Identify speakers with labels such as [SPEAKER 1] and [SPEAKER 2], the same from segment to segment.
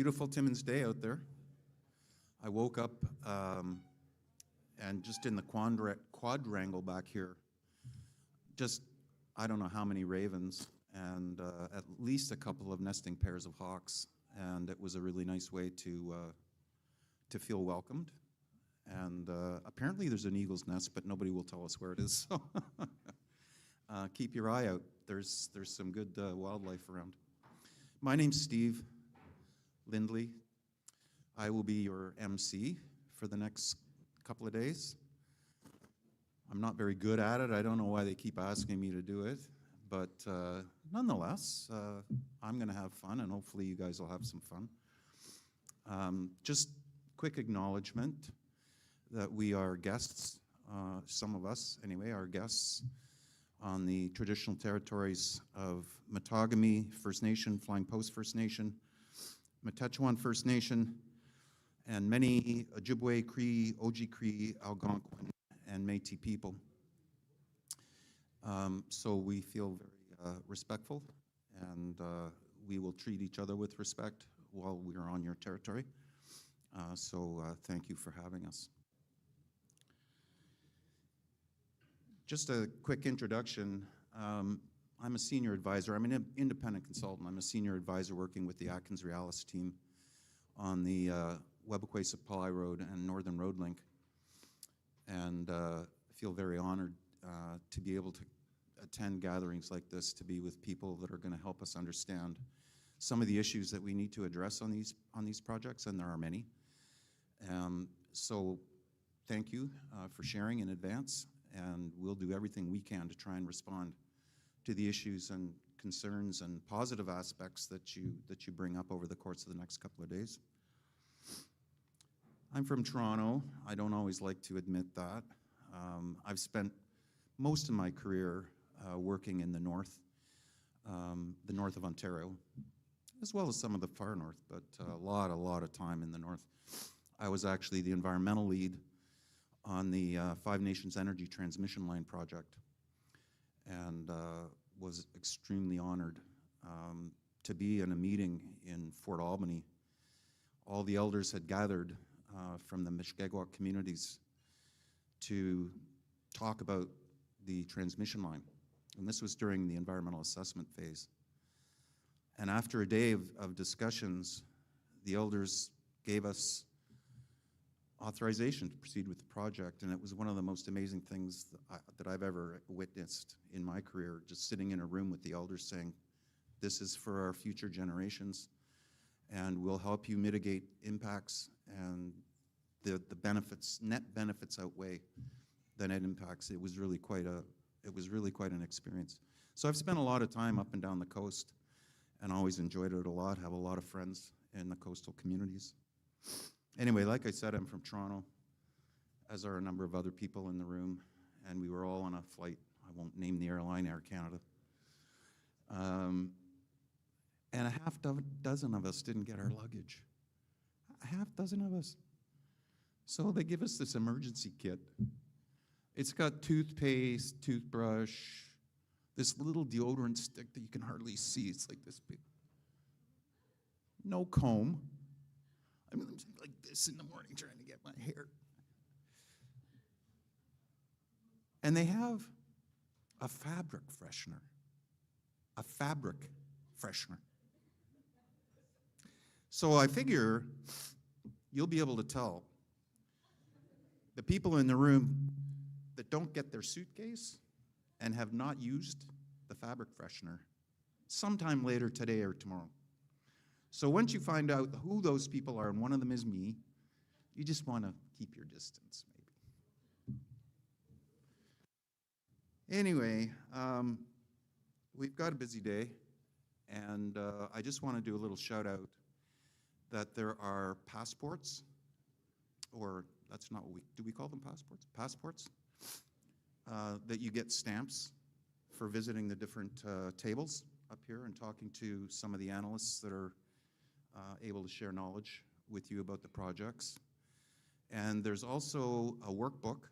[SPEAKER 1] Beautiful Timmins day out there. I woke up and just in the quadrangle back here, just I don't know how many ravens and at least a couple of nesting pairs of hawks, and it was a really nice way to feel welcomed. And apparently there's an eagle's nest, but nobody will tell us where it is. So keep your eye out. There's some good wildlife around. My name's Steve Lindley. I will be your MC for the next couple of days. I'm not very good at it. I don't know why they keep asking me to do it, but nonetheless, I'm going to have fun, and hopefully you guys will have some fun. Just quick acknowledgement that we are guests, some of us anyway, are guests on the traditional territories of Matagami First Nation, Flying Post First Nation, Metechwan First Nation, and many Ojibwe, Cree, Oji-Cree, Algonquin, and Métis people. So we feel very respectful, and we will treat each other with respect while we are on your territory. So thank you for having us. Just a quick introduction. I'm a senior advisor. I'm an independent consultant. I'm a senior advisor working with the Atkins Realis team on the Webequie-Supply Road and Northern Road Link. And I feel very honored to be able to attend gatherings like this, to be with people that are going to help us understand some of the issues that we need to address on these projects, and there are many. So thank you for sharing in advance, and we'll do everything we can to try and respond to the issues and concerns and positive aspects that you bring up over the course of the next couple of days. I'm from Toronto. I don't always like to admit that. I've spent most of my career working in the north of Ontario, as well as some of the far north, but a lot of time in the north. I was actually the environmental lead on the Five Nations Energy Transmission Line project, and was extremely honored to be in a meeting in Fort Albany. All the elders had gathered from the Mishkegowuk communities to talk about the transmission line, and this was during the environmental assessment phase. And after a day of discussions, the elders gave us authorization to proceed with the project, and it was one of the most amazing things that I've ever witnessed in my career, just sitting in a room with the elders saying, this is for our future generations, and we'll help you mitigate impacts, and the benefits, net benefits outweigh the net impacts. It was really quite an experience. So I've spent a lot of time up and down the coast and always enjoyed it a lot, have a lot of friends in the coastal communities. Anyway, like I said, I'm from Toronto, as are a number of other people in the room, and we were all on a flight. I won't name the airline, Air Canada. And a half dozen of us didn't get our luggage. A half dozen of us. So they give us this emergency kit. It's got toothpaste, toothbrush, this little deodorant stick that you can hardly see. It's like this big. No comb. I mean, I'm like this in the morning trying to get my hair. And they have a fabric freshener. A fabric freshener. So I figure you'll be able to tell the people in the room that don't get their suitcase and have not used the fabric freshener sometime later today or tomorrow. So once you find out who those people are, and one of them is me, you just want to keep your distance, maybe. Anyway, we've got a busy day, and I just want to do a little shout out that there are passports, or that's not what do we call them passports? Passports, that you get stamps for visiting the different tables up here and talking to some of the analysts that are able to share knowledge with you about the projects. And there's also a workbook,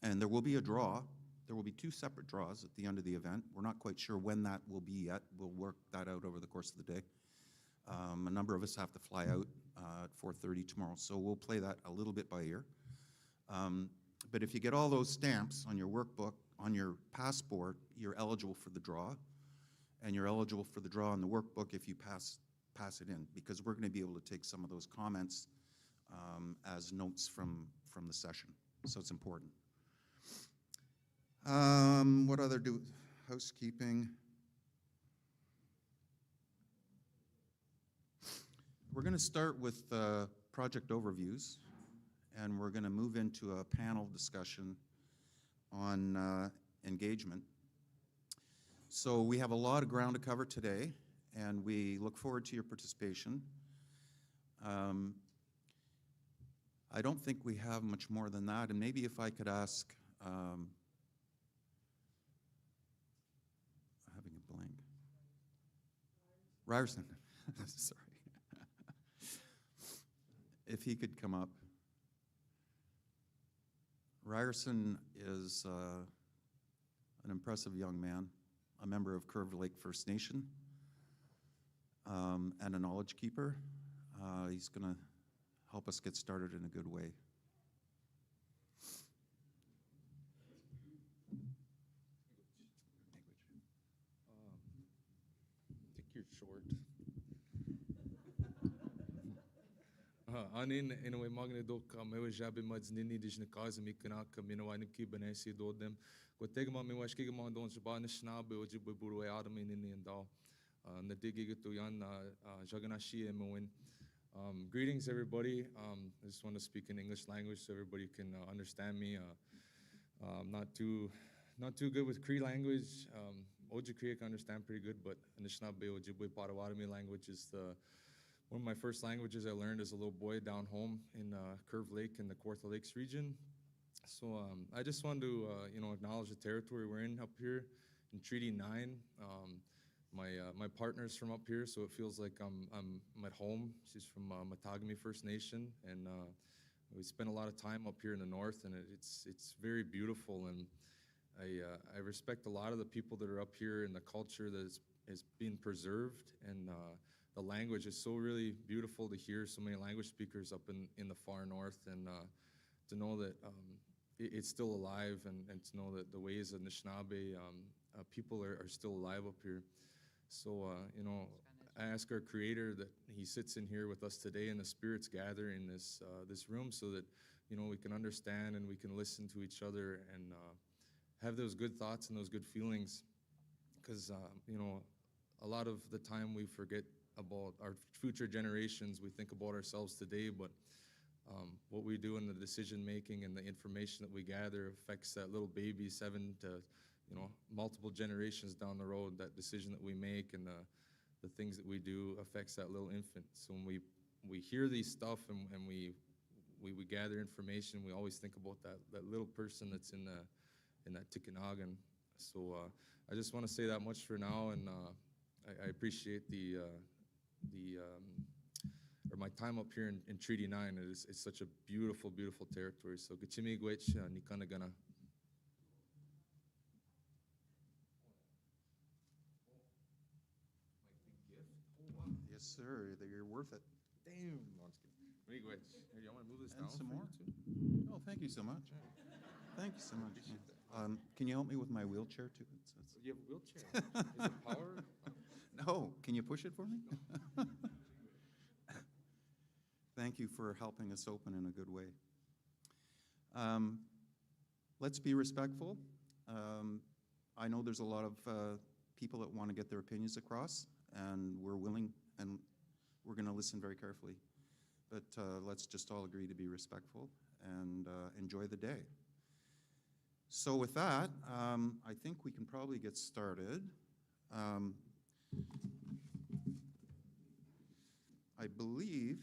[SPEAKER 1] and there will be a draw. There will be 2 separate draws at the end of the event. We're not quite sure when that will be yet. We'll work that out over the course of the day. A number of us have to fly out at 4:30 tomorrow, so we'll play that a little bit by ear. But if you get all those stamps on your workbook, on your passport, you're eligible for the draw, and you're eligible for the draw on the workbook if you pass it in, because we're going to be able to take some of those comments as notes from the session, so it's important. What other housekeeping? We're going to start with project overviews, and we're going to move into a panel discussion on engagement. So we have a lot of ground to cover today, and we look forward to your participation. I don't think we have much more than that, and maybe if I could ask, having a blank. Ryerson, sorry. If he could come up. Ryerson is an impressive young man, a member of Curve Lake First Nation, and a knowledge keeper. He's going to help us get started in a good way.
[SPEAKER 2] I think you're short. Anin inaway magnedok mewa jabe madznini dijne kazmi kanaka minawani kibanesi dodem. Gotegma me washkigma don zbana snabe ojibu burwe adami nini and all. Nadigigatu yan jaganashi emwin. Greetings, everybody. I just want to speak in English language so everybody can understand me. I'm not too good with Cree language. Oji Cree I can understand pretty good, but Anishinaabe Ojibwe Potawatomi language is one of my first languages I learned as a little boy down home in Curve Lake in the Kawartha Lakes region. So I just wanted to acknowledge the territory we're in up here in Treaty 9. My partner's from up here, so it feels like I'm at home. She's from Matagami First Nation, and we spend a lot of time up here in the north, and it's very beautiful. And I respect a lot of the people that are up here and the culture that is being preserved, and the language is so really beautiful to hear so many language speakers up in the far north, and to know that it's still alive, and to know that the ways of Anishinaabe people are still alive up here. So, I ask our Creator that He sits in here with us today, and the spirits gather in this room, so that we can understand and we can listen to each other and have those good thoughts and those good feelings. Because a lot of the time we forget about our future generations. We think about ourselves today, but what we do in the decision making and the information that we gather affects that little baby 7 to multiple generations down the road. That decision that we make and the things that we do affects that little infant. So when we hear these stuff and we gather information, we always think about that little person that's in that Tikanagan. So I just want to say that much for now, and I appreciate my time up here in Treaty 9. It's such a beautiful, beautiful territory. So Gachimigwech Nikanagana.
[SPEAKER 1] Yes, sir. You're worth it.
[SPEAKER 2] Damn. Hey, you want to move this
[SPEAKER 1] And
[SPEAKER 2] down
[SPEAKER 1] some
[SPEAKER 2] for
[SPEAKER 1] more?
[SPEAKER 2] you too?
[SPEAKER 1] Oh, thank you so much. Thank you so much. Can you help me with my wheelchair too?
[SPEAKER 2] You have a wheelchair. Is it power?
[SPEAKER 1] No. Can you push it for me? Thank you for helping us open in a good way. Let's be respectful. I know there's a lot of people that want to get their opinions across, and we're willing, and we're going to listen very carefully. But let's just all agree to be respectful and enjoy the day. So with that, I think we can probably get started. I believe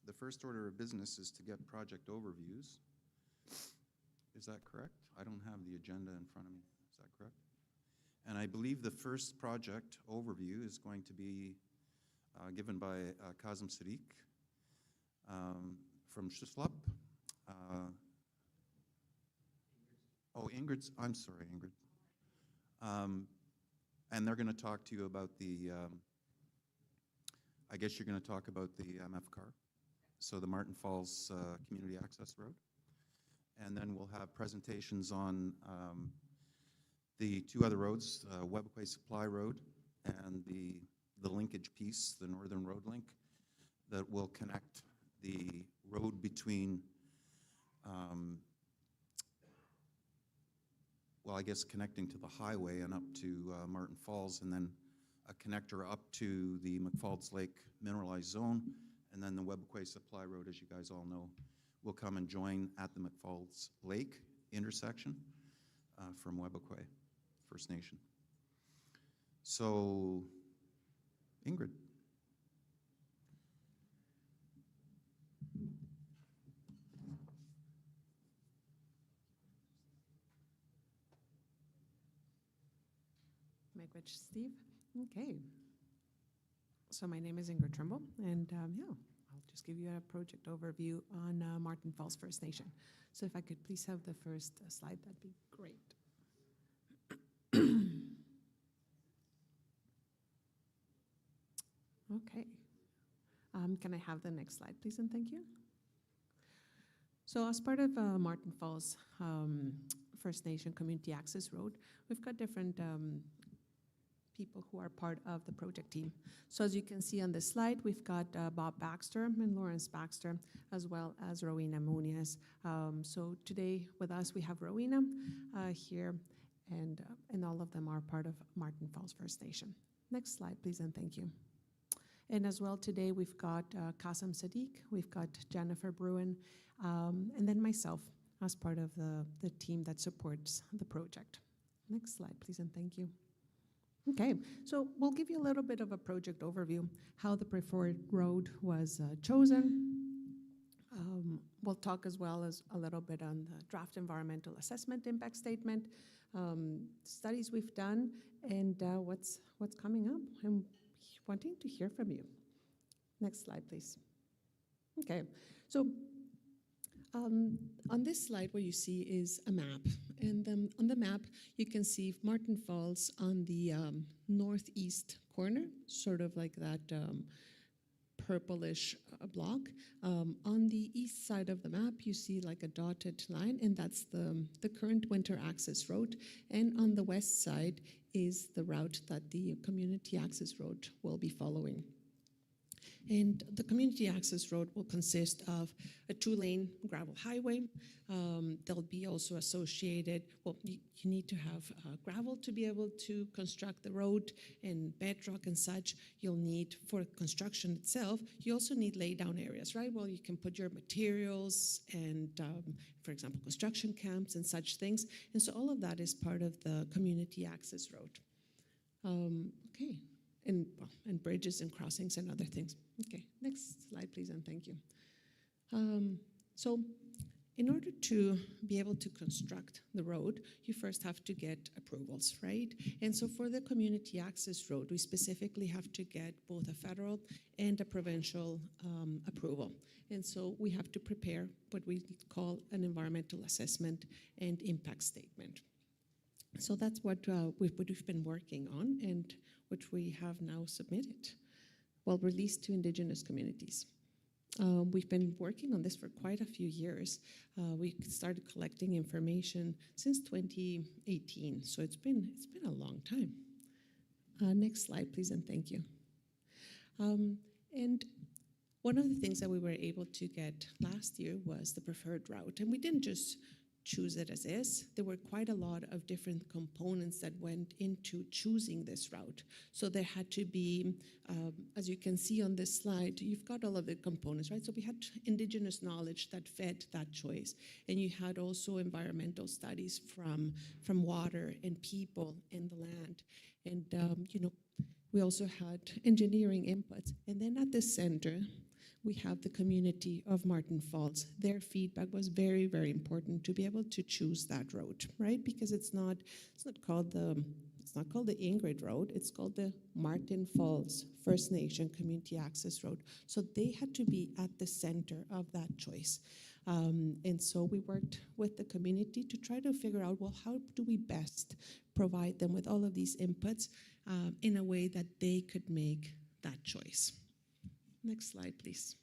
[SPEAKER 1] the first order of business is to get project overviews. Is that correct? I don't have the agenda in front of me. Is that correct? And I believe the first project overview is going to be given by Kazim Sadiq from Shuslup. Ingrid's, I'm sorry, Ingrid. And they're going to talk to you about the I guess you're going to talk about the MFCAR, so the Martin Falls Community Access Road. And then we'll have presentations on the two other roads, Webquay Supply Road and the linkage piece, the Northern Road Link, that will connect the road between, well, I guess connecting to the highway and up to Martin Falls, and then a connector up to the McFalls Lake Mineralized Zone, and then the Webquay Supply Road, as you guys all know, will come and join at the McFalls Lake intersection from Webquay First Nation. So, Ingrid.
[SPEAKER 3] Mic switch, Steve. Okay. So my name is Ingrid Trimble, and yeah, I'll just give you a project overview on Martin Falls First Nation. So if I could please have the first slide, that'd be great. Okay. Can I have the next slide, please, and thank you? So as part of Martin Falls First Nation Community Access Road, we've got different people who are part of the project team. So as you can see on this slide, we've got Bob Baxter and Lawrence Baxter, as well as Rowena Muniz. So today with us, we have Rowena here, and all of them are part of Martin Falls First Nation. Next slide, please, and thank you. And as well today, we've got Qasim Sadiq, we've got Jennifer Bruin, and then myself as part of the team that supports the project. Next slide, please, and thank you. Okay, so we'll give you a little bit of a project overview, how the preferred road was chosen. We'll talk as well as a little bit on the draft environmental assessment impact statement, studies we've done, and what's coming up. I'm wanting to hear from you. Next slide, please. Okay, so on this slide, what you see is a map. And on the map, you can see Martin Falls on the northeast corner, sort of like that purplish block. On the east side of the map, you see like a dotted line, and that's the current winter access road. And on the west side is the route that the community access road will be following. And the community access road will consist of a 2-lane gravel highway. There'll be also associated, well, you need to have gravel to be able to construct the road, and bedrock and such. You'll need, for construction itself, you also need laydown areas, right? Well, you can put your materials and, for example, construction camps and such things. And so all of that is part of the community access road. Okay. And bridges and crossings and other things. Okay, next slide, please, and thank you. So in order to be able to construct the road, you first have to get approvals, right? And so for the community access road, we specifically have to get both a federal and a provincial approval. And so we have to prepare what we call an environmental assessment and impact statement. So that's what we've been working on, and which we have now submitted, well, released to Indigenous communities. We've been working on this for quite a few years. We started collecting information since 2018, so it's been a long time. Next slide, please, and thank you. And one of the things that we were able to get last year was the preferred route, and we didn't just choose it as is. There were quite a lot of different components that went into choosing this route. So there had to be, as you can see on this slide, you've got all of the components, right? So we had Indigenous knowledge that fed that choice. And you had also environmental studies from water and people and the land. And, you know, we also had engineering inputs. And then at the center, we have the community of Martin Falls. Their feedback was very, very important to be able to choose that road, right? Because it's not called the Ingrid Road, it's called the Martin Falls First Nation Community Access Road. So they had to be at the center of that choice. And so we worked with the community to try to figure out, well, how do we best provide them with all of these inputs in a way that they could make that choice? Next slide, please.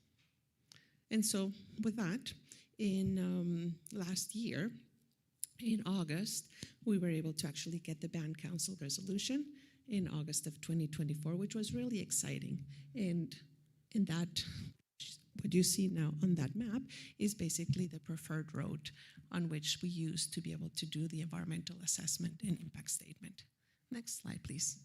[SPEAKER 3] And so with that, in last year, in August, we were able to actually get the Band Council resolution in August of 2024, which was really exciting. And in that, what you see now on that map is basically the preferred road on which we use to be able to do the environmental assessment and impact statement. Next slide, please.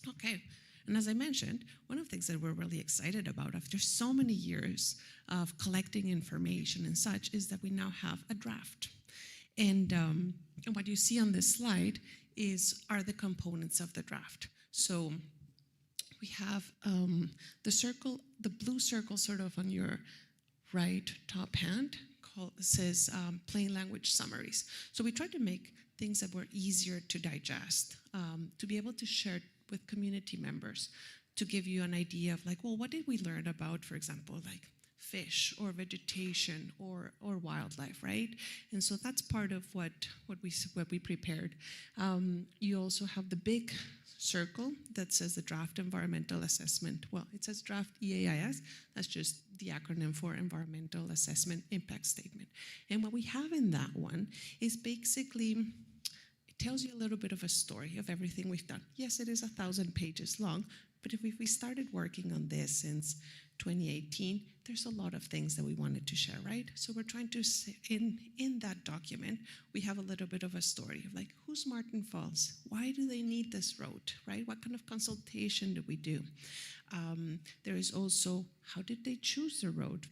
[SPEAKER 3] Okay, and as I mentioned, one of the things that we're really excited about after so many years of collecting information and such is that we now have a draft. And what you see on this slide are the components of the draft. So we have the blue circle sort of on your right top hand says plain language summaries. So we tried to make things that were easier to digest, to be able to share with community members, to give you an idea of like, well, what did we learn about, for example, like fish or vegetation or wildlife, right? And so that's part of what we prepared. You also have the big circle that says the draft environmental assessment. Well, it says draft EAIS. That's just the acronym for Environmental Assessment Impact Statement. And what we have in that one is basically, it tells you a little bit of a story of everything we've done. Yes, it is 1,000 pages long, but if we started working on this since 2018, there's a lot of things that we wanted to share, right? So we're trying to, in that document, we have a little bit of a story of like, who's Martin Falls? Why do they need this road, right? What kind of consultation do we do? There is also, how did they choose the road?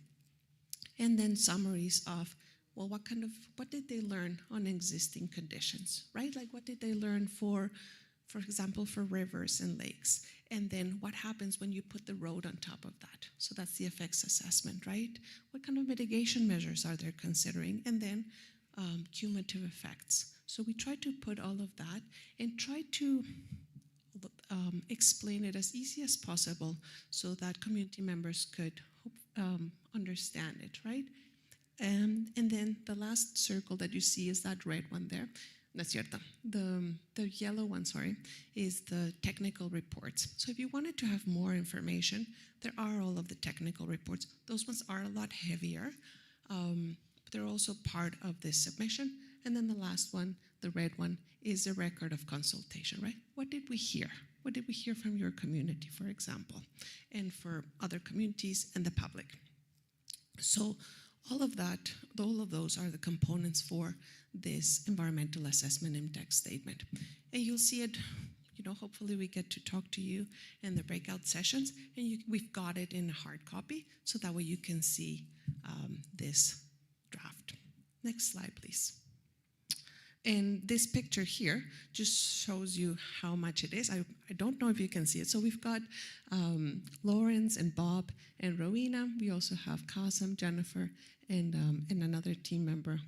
[SPEAKER 3] And then summaries of, well, what did they learn on existing conditions, right? Like what did they learn for example, for rivers and lakes? And then what happens when you put the road on top of that? So that's the effects assessment, right? What kind of mitigation measures are they considering? And then cumulative effects. So we try to put all of that and try to explain it as easy as possible so that community members could understand it, right? And then the last circle that you see is that red one there. No es cierto. The yellow one, sorry, is the technical reports. So if you wanted to have more information, there are all of the technical reports. Those ones are a lot heavier, but they're also part of this submission. And then the last one, the red one, is a record of consultation, right? What did we hear? What did we hear from your community, for example, and for other communities and the public? So all of those are the components for this environmental assessment impact statement. And you'll see it, hopefully we get to talk to you in the breakout sessions, and we've got it in a hard copy, so that way you can see this draft. Next slide, please. And this picture here just shows you how much it is. I don't know if you can see it. So we've got Lawrence and Bob and Rowena. We also have Kasim, Jennifer, and another team member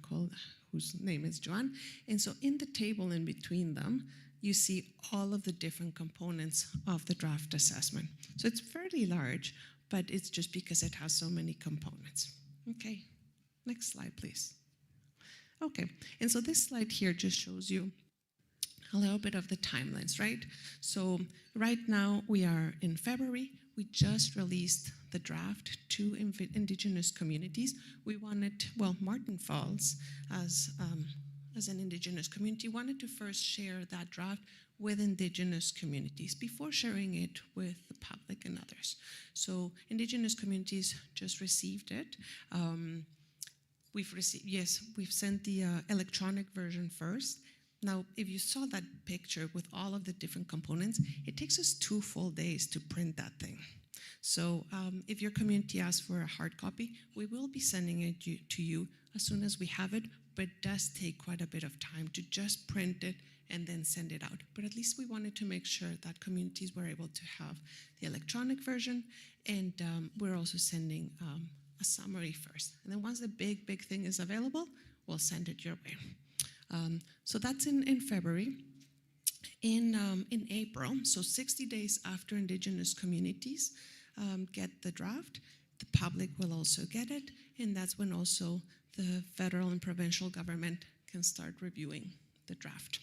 [SPEAKER 3] whose name is Joan. And so in the table in between them, you see all of the different components of the draft assessment. So it's fairly large, but it's just because it has so many components. Okay, next slide, please. Okay, and so this slide here just shows you a little bit of the timelines, right? So right now we are in February. We just released the draft to Indigenous communities. We wanted, Martin Falls, as an Indigenous community, wanted to first share that draft with Indigenous communities before sharing it with the public and others. So Indigenous communities just received it. We've sent the electronic version first. Now, if you saw that picture with all of the different components, it takes us 2 full days to print that thing. So if your community asks for a hard copy, we will be sending it to you as soon as we have it, but it does take quite a bit of time to just print it and then send it out. But at least we wanted to make sure that communities were able to have the electronic version, and we're also sending a summary first. And then once the big thing is available, we'll send it your way. So that's in February. In April, so 60 days after Indigenous communities get the draft, the public will also get it, and that's when also the federal and provincial government can start reviewing the draft.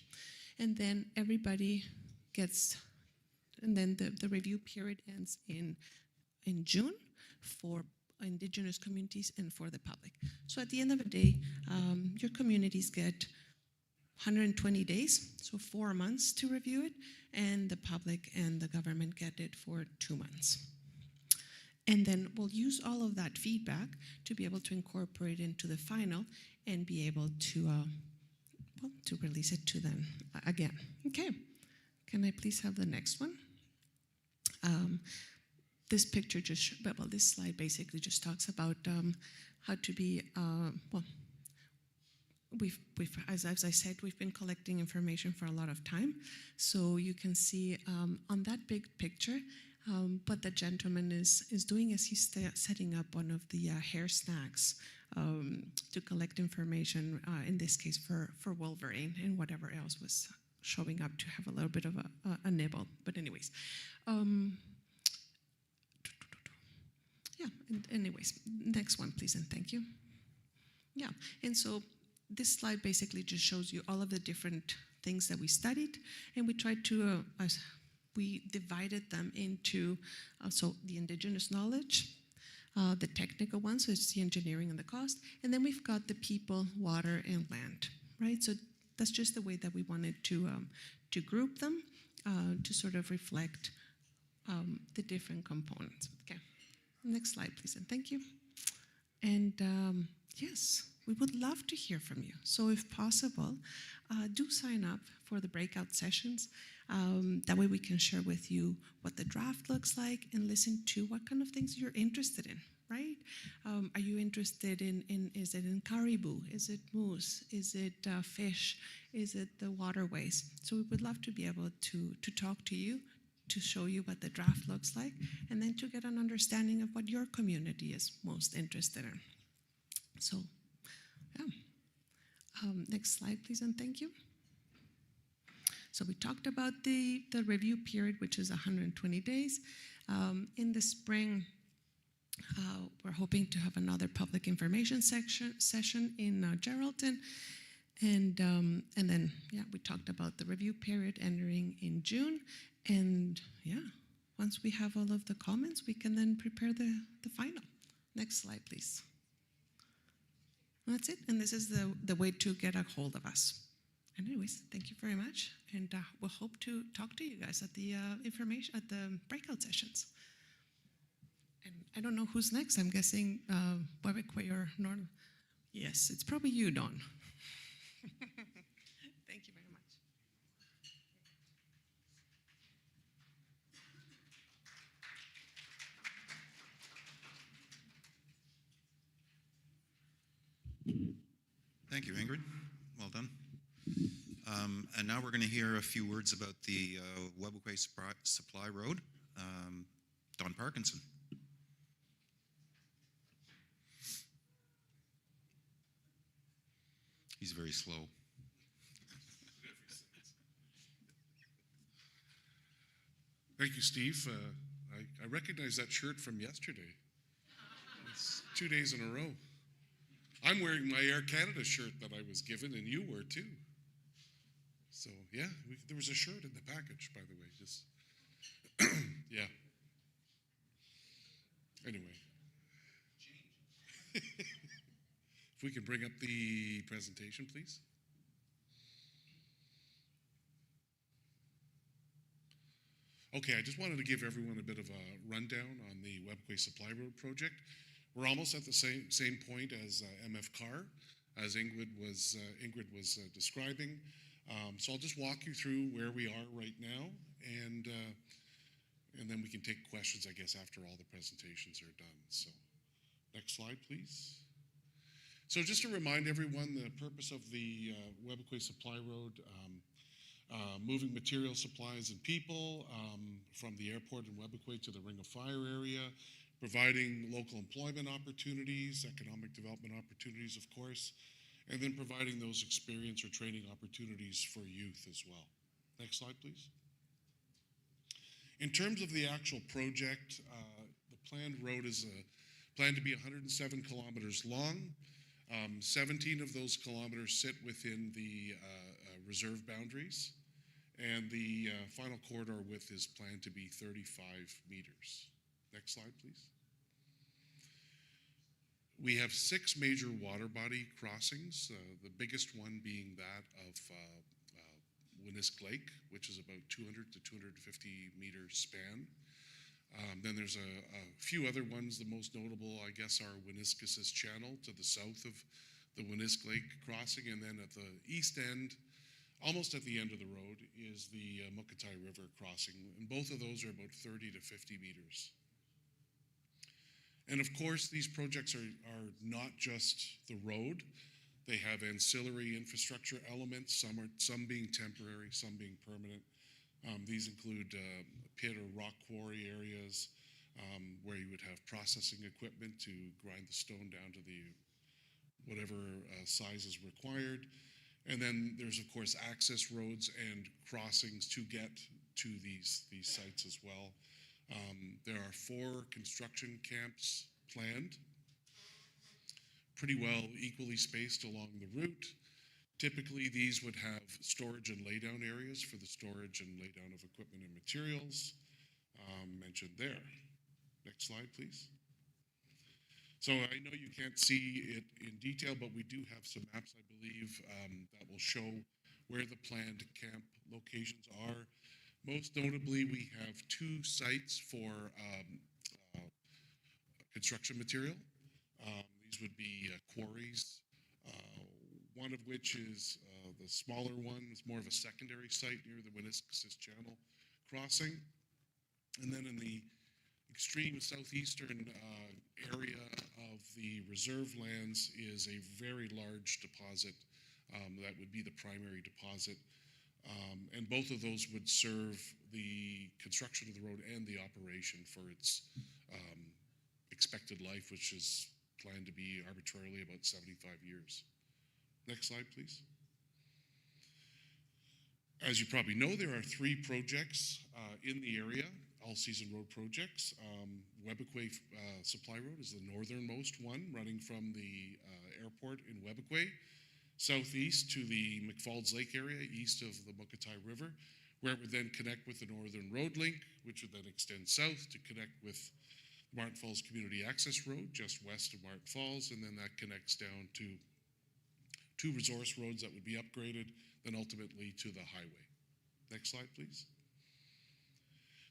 [SPEAKER 3] And then everybody gets And then the review period ends in June for Indigenous communities and for the public. So at the end of the day, your communities get 120 days, so 4 months to review it, and the public and the government get it for 2 months. And then we'll use all of that feedback to be able to incorporate into the final and be able to release it to them again. Okay, can I please have the next one? This picture this slide basically just talks about how to be, as I said, we've been collecting information for a lot of time. So you can see on that big picture, what the gentleman is doing is he's setting up one of the hair snacks to collect information, in this case for Wolverine and whatever else was showing up to have a little bit of a nibble. But anyways, anyways, next one, please, and thank you. Yeah, and so this slide basically just shows you all of the different things that we studied, and we tried to, we divided them into, so the Indigenous knowledge, the technical one, so it's the engineering and the cost, and then we've got the people, water, and land, right? So that's just the way that we wanted to group them, to sort of reflect the different components. Okay. Next slide, please, and thank you. And yes, we would love to hear from you. So if possible, do sign up for the breakout sessions. That way we can share with you what the draft looks like and listen to what kind of things you're interested in, right? Are you interested in is it in caribou? Is it moose? Is it fish? Is it the waterways? So we would love to be able to talk to you, to show you what the draft looks like, and then to get an understanding of what your community is most interested in. So, yeah. Next slide, please, and thank you. So we talked about the review period, which is 120 days. In the spring, we're hoping to have another public information session in Geraldton. And then, yeah, we talked about the review period entering in June. And yeah, once we have all of the comments, we can then prepare the final. Next slide, please. And that's it. And this is the way to get a hold of us. And anyways, thank you very much. And we'll hope to talk to you guys at the breakout sessions. And I don't know who's next. I'm guessing Webekwe or Norm. Yes, it's probably you, Dawn. Thank you very much.
[SPEAKER 1] Thank you, Ingrid. Well done. And now we're going to hear a few words about the Webekwe Supply Road. Don Parkinson. He's very slow.
[SPEAKER 4] Thank you, Steve. I recognize that shirt from yesterday. It's 2 days in a row. I'm wearing my Air Canada shirt that I was given, and you were too. So, yeah, there was a shirt in the package, by the way. Just, yeah. Anyway. If we can bring up the presentation, please. Okay, I just wanted to give everyone a bit of a rundown on the Webekwe Supply Road project. We're almost at the same point as MF Carr, as Ingrid was describing. So I'll just walk you through where we are right now, and then we can take questions, I guess, after all the presentations are done. So, next slide, please. So just to remind everyone, the purpose of the Webekwe Supply Road, moving material, supplies, and people from the airport in Webekwe to the Ring of Fire area, providing local employment opportunities, economic development opportunities, of course, and then providing those experience or training opportunities for youth as well. Next slide, please. In terms of the actual project, the planned road is planned to be 107 kilometers long. 17 of those kilometers sit within the reserve boundaries, and the final corridor width is planned to be 35 meters. Next slide, please. We have 6 major water body crossings, the biggest one being that of Winnisk Lake, which is about 200 to 250 meter span. Then there's a few other ones. The most notable, I guess, are Winniskis's Channel to the south of the Winnisk Lake crossing, and then at the east end, almost at the end of the road, is the Mukiltay River crossing, and both of those are about 30 to 50 meters. And of course, these projects are not just the road. They have ancillary infrastructure elements, some being temporary, some being permanent. These include pit or rock quarry areas where you would have processing equipment to grind the stone down to the whatever size is required. And then there's, of course, access roads and crossings to get to these sites as well. There are 4 construction camps planned, pretty well equally spaced along the route. Typically, these would have storage and laydown areas for the storage and laydown of equipment and materials mentioned there. Next slide, please. So I know you can't see it in detail, but we do have some maps, I believe, that will show where the planned camp locations are. Most notably, we have 2 sites for construction material. These would be quarries, one of which is the smaller one. It's more of a secondary site near the Winniskis's Channel crossing. And then in the extreme southeastern area of the reserve lands is a very large deposit that would be the primary deposit. And both of those would serve the construction of the road and the operation for its expected life, which is planned to be arbitrarily about 75 years. Next slide, please. As you probably know, there are 3 projects in the area, all-season road projects. Webequie Supply Road is the northernmost one, running from the airport in Webequie, southeast to the McFalls Lake area, east of the Mukiltay River, where it would then connect with the Northern Road Link, which would then extend south to connect with Martin Falls Community Access Road, just west of Martin Falls, and then that connects down to 2 resource roads that would be upgraded, then ultimately to the highway. Next slide, please.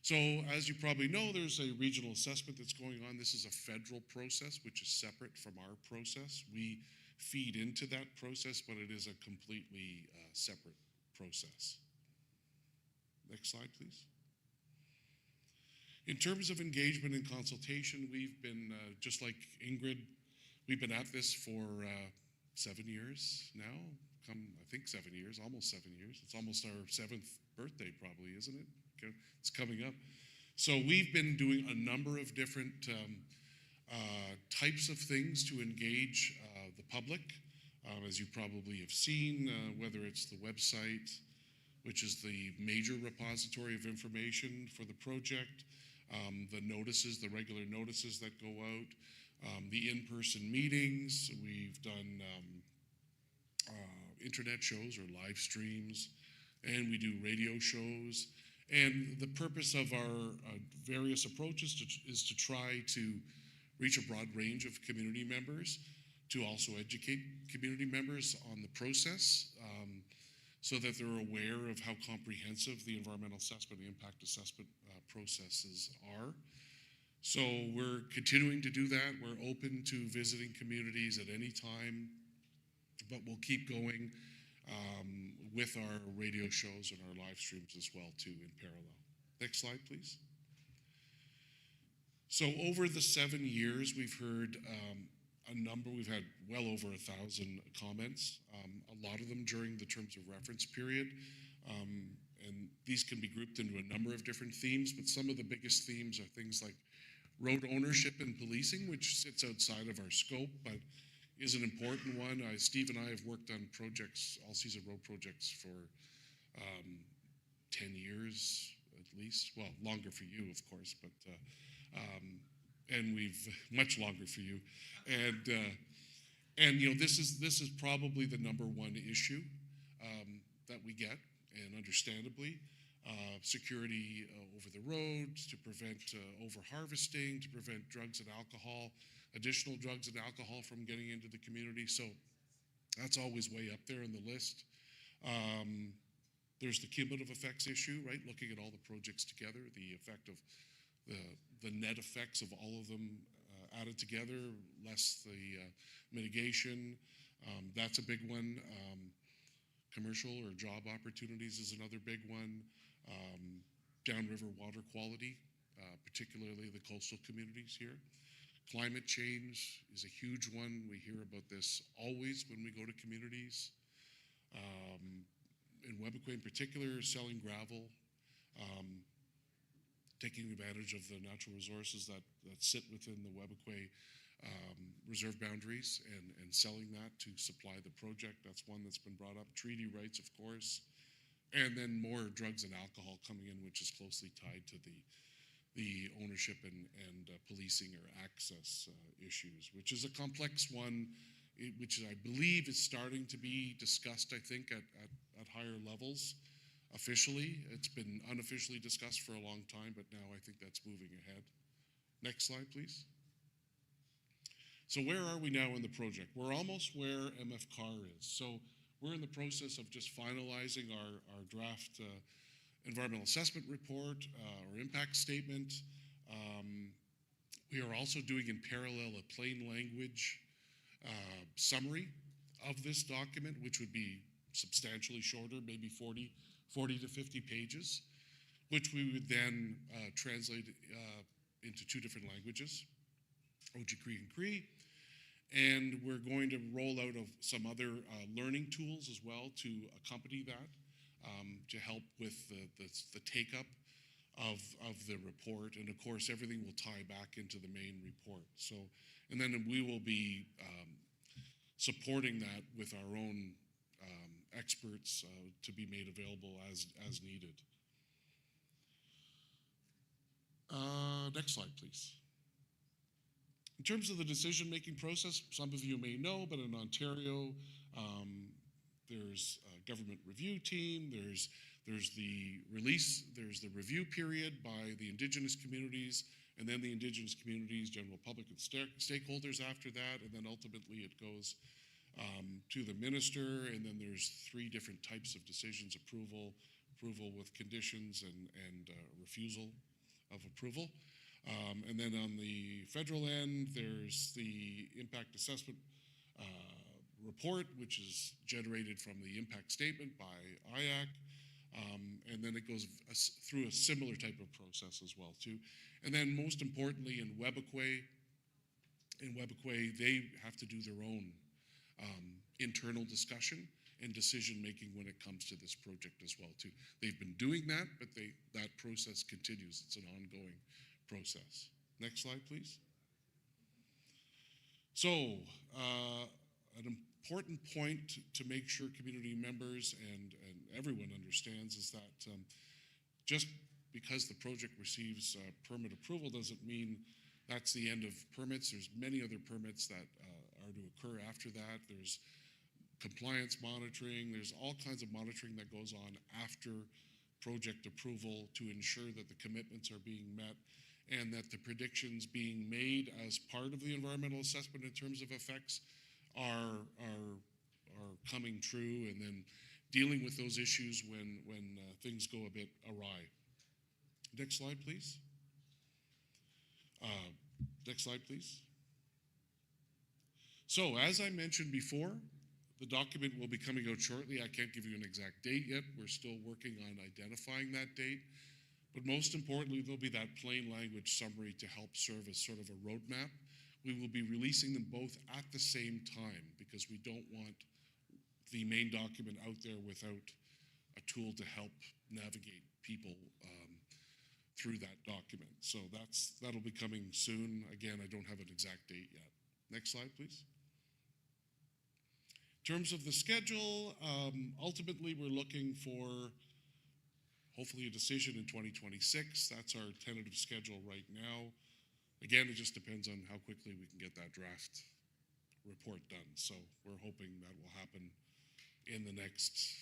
[SPEAKER 4] So as you probably know, there's a regional assessment that's going on. This is a federal process, which is separate from our process. We feed into that process, but it is a completely separate process. Next slide, please. In terms of engagement and consultation, we've been, just like Ingrid, we've been at this for 7 years now. I think 7 years, almost 7 years. It's almost our 7th birthday probably, isn't it? It's coming up. So we've been doing a number of different types of things to engage the public. As you probably have seen, whether it's the website, which is the major repository of information for the project, the notices, the regular notices that go out, the in-person meetings. We've done internet shows or live streams, and we do radio shows. And the purpose of our various approaches is to try to reach a broad range of community members, to also educate community members on the process so that they're aware of how comprehensive the environmental assessment and impact assessment processes are. So we're continuing to do that. We're open to visiting communities at any time, but we'll keep going with our radio shows and our live streams as well too in parallel. Next slide, please. So over the 7 years, we've heard a number, we've had well over 1,000 comments, a lot of them during the terms of reference period. And these can be grouped into a number of different themes, but some of the biggest themes are things like road ownership and policing, which sits outside of our scope, but is an important one. Steve and I have worked on projects, all-season road projects for 10 years at least. Well, longer for you, of course, but and we've much longer for you. And you know, this is probably the #1 issue that we get, and understandably. Security over the roads, to prevent over-harvesting, to prevent drugs and alcohol, additional drugs and alcohol from getting into the community. So that's always way up there in the list. There's the cumulative effects issue, right? Looking at all the projects together, the effect of the net effects of all of them added together, less the mitigation. That's a big one. Commercial or job opportunities is another big one. Downriver water quality, particularly the coastal communities here. Climate change is a huge one. We hear about this always when we go to communities. In Webequie in particular, selling gravel, taking advantage of the natural resources that sit within the Webequie reserve boundaries and selling that to supply the project. That's one that's been brought up. Treaty rights, of course. And then more drugs and alcohol coming in, which is closely tied to the ownership and policing or access issues, which is a complex one, which I believe is starting to be discussed, I think, at higher levels officially. It's been unofficially discussed for a long time, but now I think that's moving ahead. Next slide, please. So where are we now in the project? We're almost where MF CAR is. So we're in the process of just finalizing our draft environmental assessment report or impact statement. We are also doing in parallel a plain language summary of this document, which would be substantially shorter, maybe 40 to 50 pages, which we would then translate into 2 different languages, Ojibwe and Cree. And we're going to roll out of some other learning tools as well to accompany that, to help with the take-up of the report. And of course, everything will tie back into the main report. So, and then we will be supporting that with our own experts to be made available as needed. Next slide, please. In terms of the decision-making process, some of you may know, but in Ontario, there's a government review team, there's the review period by the Indigenous communities, and then the Indigenous communities, general public and stakeholders after that, and then ultimately it goes to the minister, and then there's 3 different types of decisions: approval with conditions, and refusal of approval. And then on the federal end, there's the impact assessment report, which is generated from the impact statement by IAC. And then it goes through a similar type of process as well, too. And then most importantly, in Webequie, they have to do their own internal discussion and decision-making when it comes to this project as well, too. They've been doing that, but that process continues. It's an ongoing process. Next slide, please. So, an important point to make sure community members and everyone understands is that just because the project receives permit approval doesn't mean that's the end of permits. There's many other permits that are to occur after that. There's compliance monitoring. There's all kinds of monitoring that goes on after project approval to ensure that the commitments are being met and that the predictions being made as part of the environmental assessment in terms of effects are coming true, and then dealing with those issues when things go a bit awry. Next slide, please. Next slide, please. So, as I mentioned before, the document will be coming out shortly. I can't give you an exact date yet. We're still working on identifying that date. But most importantly, there'll be that plain language summary to help serve as sort of a roadmap. We will be releasing them both at the same time because we don't want the main document out there without a tool to help navigate people through that document. So that'll be coming soon. Again, I don't have an exact date yet. Next slide, please. In terms of the schedule, ultimately we're looking for hopefully a decision in 2026. That's our tentative schedule right now. Again, it just depends on how quickly we can get that draft report done. So we're hoping that will happen in the next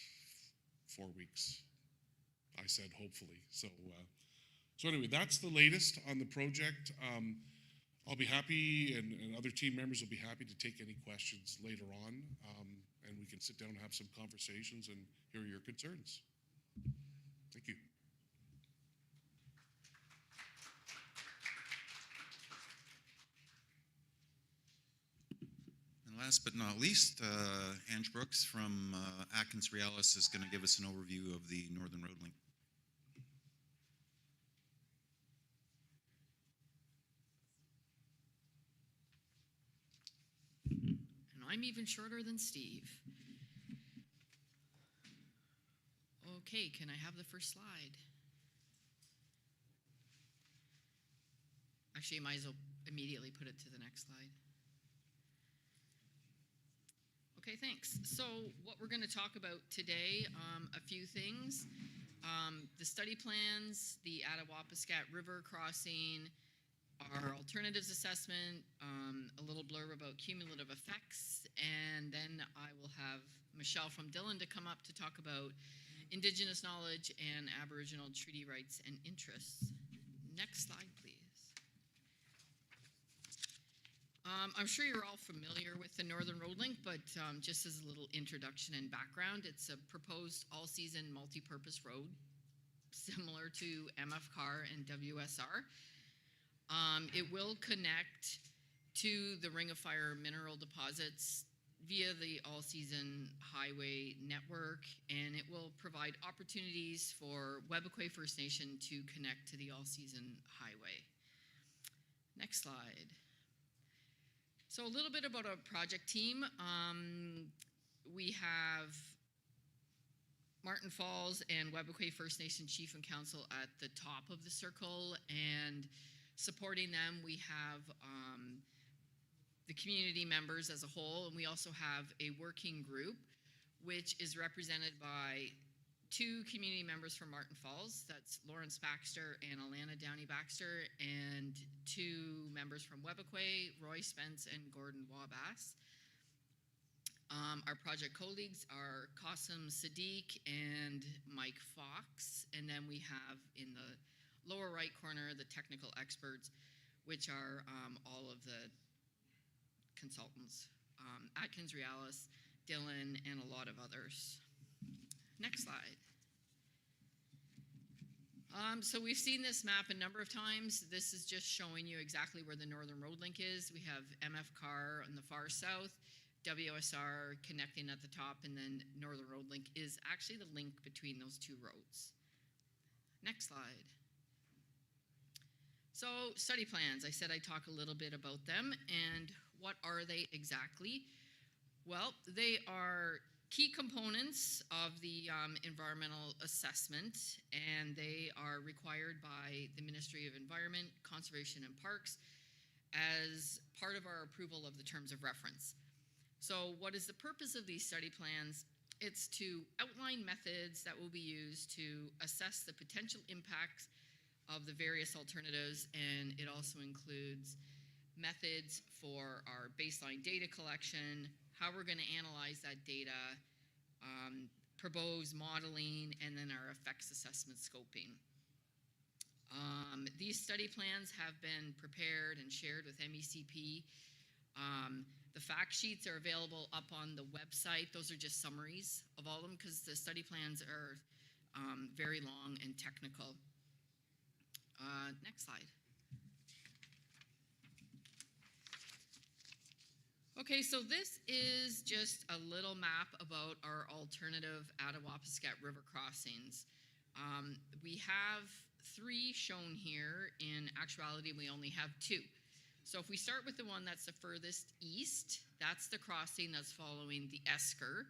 [SPEAKER 4] 4 weeks. I said hopefully. So anyway, that's the latest on the project. I'll be happy, and other team members will be happy to take any questions later on, and we can sit down and have some conversations and hear your concerns. Thank you.
[SPEAKER 1] And last but not least, Ange Brooks from Atkins Realis is going to give us an overview of the Northern Road Link.
[SPEAKER 5] And I'm even shorter than Steve. Okay, can I have the first slide? Actually, I might as well immediately put it to the next slide. Okay, thanks. So what we're going to talk about today, a few things. The study plans, the Attawapiskat River crossing, our alternatives assessment, a little blurb about cumulative effects, and then I will have Michelle from Dillon to come up to talk about Indigenous knowledge and Aboriginal treaty rights and interests. Next slide, please. I'm sure you're all familiar with the Northern Road Link, but just as a little introduction and background, it's a proposed all-season multi-purpose road, similar to MFCAR and WSR. It will connect to the Ring of Fire mineral deposits via the all-season highway network, and it will provide opportunities for Webequie First Nation to connect to the all-season highway. Next slide. So a little bit about our project team. We have Martin Falls and Webequie First Nation Chief and Council at the top of the circle, and supporting them we have the community members as a whole, and we also have a working group which is represented by 2 community members from Martin Falls, that's Lawrence Baxter and Alana Downey Baxter, and 2 members from Webequie, Roy Spence and Gordon Wabass. Our project colleagues are Qasim Sadiq and Mike Fox, and then we have in the lower right corner the technical experts, which are all of the consultants, Atkins Realis, Dillon, and a lot of others. Next slide. So we've seen this map a number of times. This is just showing you exactly where the Northern Road Link is. We have MFCAR on the far south, WSR connecting at the top, and then Northern Road Link is actually the link between those 2 roads. Next slide. So study plans, I said I'd talk a little bit about them, and what are they exactly? Well, they are key components of the environmental assessment, and they are required by the Ministry of Environment, Conservation and Parks as part of our approval of the terms of reference. So what is the purpose of these study plans? It's to outline methods that will be used to assess the potential impacts of the various alternatives, and it also includes methods for our baseline data collection, how we're going to analyze that data, propose modeling, and then our effects assessment scoping. These study plans have been prepared and shared with MECP. The fact sheets are available up on the website. Those are just summaries of all of them because the study plans are very long and technical. Next slide. Okay, so this is just a little map about our alternative Attawapiskat River crossings. We have 3 shown here. In actuality, we only have 2. So if we start with the one that's the furthest east, that's the crossing that's following the Esker.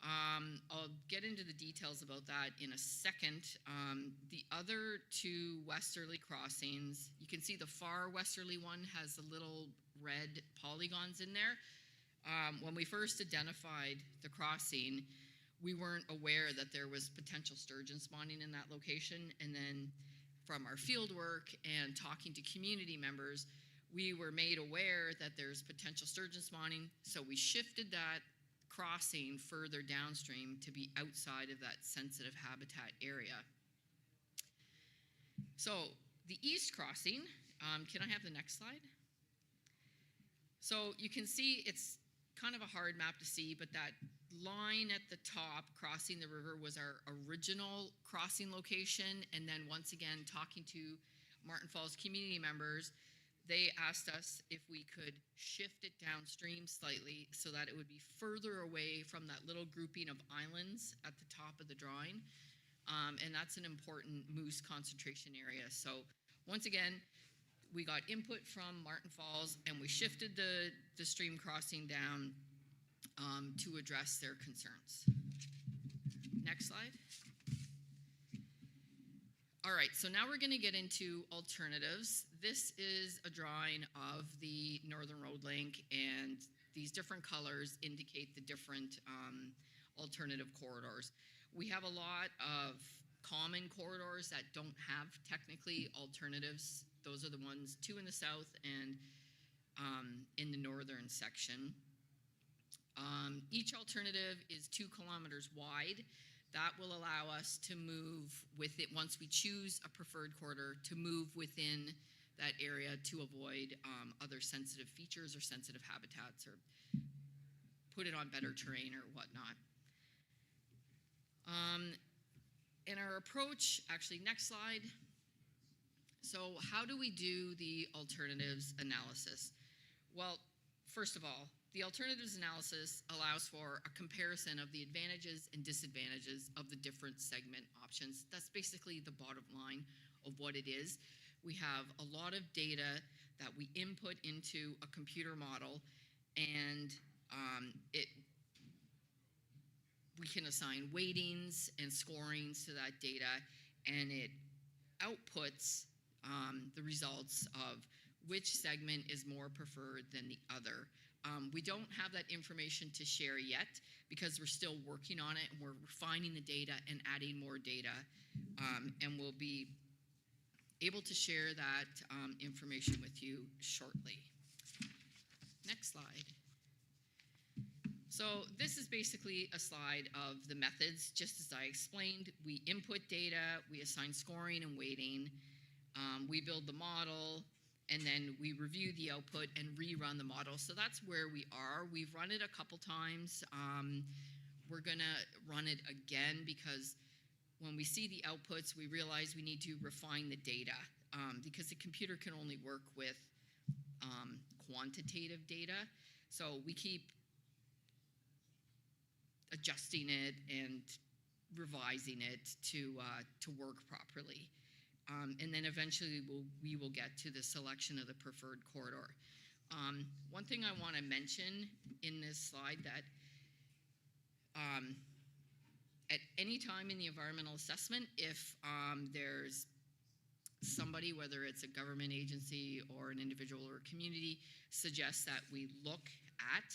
[SPEAKER 5] I'll get into the details about that in a second. The other 2 westerly crossings, you can see the far westerly one has the little red polygons in there. When we first identified the crossing, we weren't aware that there was potential sturgeon spawning in that location, and then from our field work and talking to community members, we were made aware that there's potential sturgeon spawning, so we shifted that crossing further downstream to be outside of that sensitive habitat area. So the east crossing, can I have the next slide? So you can see it's kind of a hard map to see, but that line at the top crossing the river was our original crossing location. And then once again, talking to Martin Falls community members, they asked us if we could shift it downstream slightly so that it would be further away from that little grouping of islands at the top of the drawing. And that's an important moose concentration area. So once again, we got input from Martin Falls and we shifted the stream crossing down to address their concerns. Next slide. All right, so now we're going to get into alternatives. This is a drawing of the Northern Road Link, and these different colors indicate the different alternative corridors. We have a lot of common corridors that don't have technically alternatives. Those are the ones, 2 in the south and in the northern section. Each alternative is 2 kilometers wide. That will allow us to move with it once we choose a preferred corridor to move within that area to avoid other sensitive features or sensitive habitats or put it on better terrain or whatnot. In our approach, actually next slide. So how do we do the alternatives analysis? Well, first of all, the alternatives analysis allows for a comparison of the advantages and disadvantages of the different segment options. That's basically the bottom line of what it is. We have a lot of data that we input into a computer model, and we can assign weightings and scorings to that data, and it outputs the results of which segment is more preferred than the other. We don't have that information to share yet because we're still working on it and we're refining the data and adding more data, and we'll be able to share that information with you shortly. Next slide. So this is basically a slide of the methods. Just as I explained, we input data, we assign scoring and weighting, we build the model, and then we review the output and rerun the model. So that's where we are. We've run it a couple times. We're gonna run it again because when we see the outputs, we realize we need to refine the data because the computer can only work with quantitative data. So we keep adjusting it and revising it to work properly. And then eventually we will get to the selection of the preferred corridor. One thing I want to mention in this slide that at any time in the environmental assessment, if there's somebody, whether it's a government agency or an individual or a community, suggests that we look at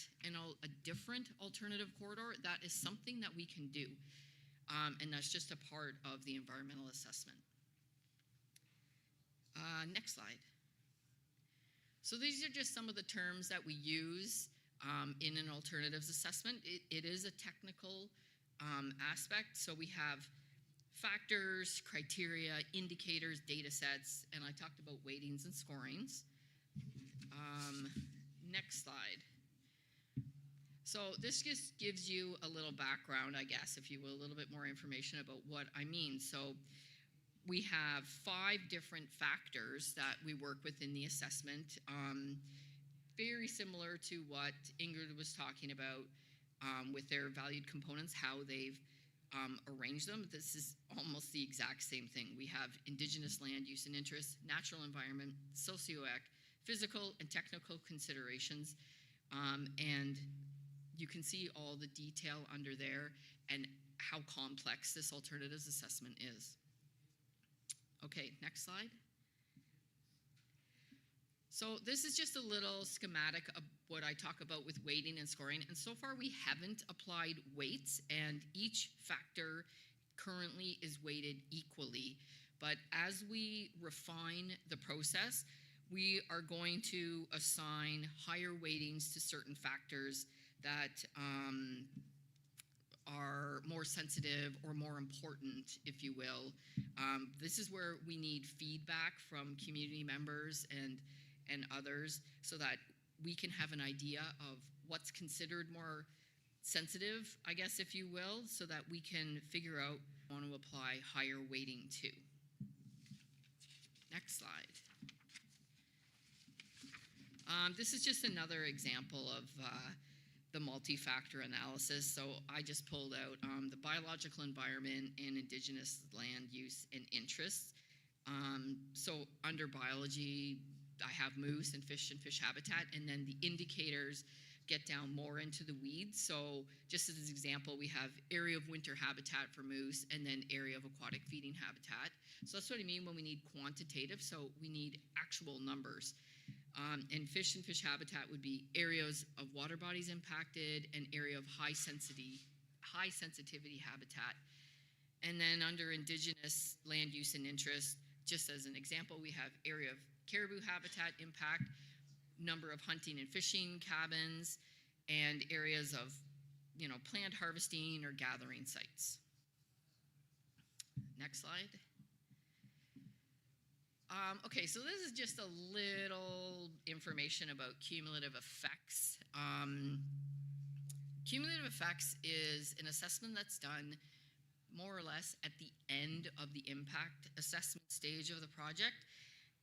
[SPEAKER 5] a different alternative corridor, that is something that we can do. And that's just a part of the environmental assessment. Next slide. So these are just some of the terms that we use in an alternatives assessment. It is a technical aspect. So we have factors, criteria, indicators, data sets, and I talked about weightings and scorings. Next slide. So this just gives you a little background, I guess, if you will, a little bit more information about what I mean. So we have 5 different factors that we work with in the assessment, very similar to what Ingrid was talking about with their valued components, how they've arranged them. This is almost the exact same thing. We have Indigenous land use and interests, natural environment, socioeconomic, physical and technical considerations, and you can see all the detail under there and how complex this alternatives assessment is. Okay, next slide. So this is just a little schematic of what I talk about with weighting and scoring. And so far we haven't applied weights, and each factor currently is weighted equally. But as we refine the process, we are going to assign higher weightings to certain factors that are more sensitive or more important, if you will. This is where we need feedback from community members and others so that we can have an idea of what's considered more sensitive, I guess, if you will, so that we can figure out what we want to apply higher weighting to. Next slide. This is just another example of the multi-factor analysis. So I just pulled out the biological environment and Indigenous land use and interests. So under biology, I have moose and fish habitat, and then the indicators get down more into the weeds. So just as an example, we have area of winter habitat for moose and then area of aquatic feeding habitat. So that's what I mean when we need quantitative. So we need actual numbers. And fish habitat would be areas of water bodies impacted and area of high sensitivity habitat. And then under Indigenous land use and interest, just as an example, we have area of caribou habitat impact, number of hunting and fishing cabins, and areas of, planned harvesting or gathering sites. Next slide. Okay, so this is just a little information about cumulative effects. Cumulative effects is an assessment that's done more or less at the end of the impact assessment stage of the project.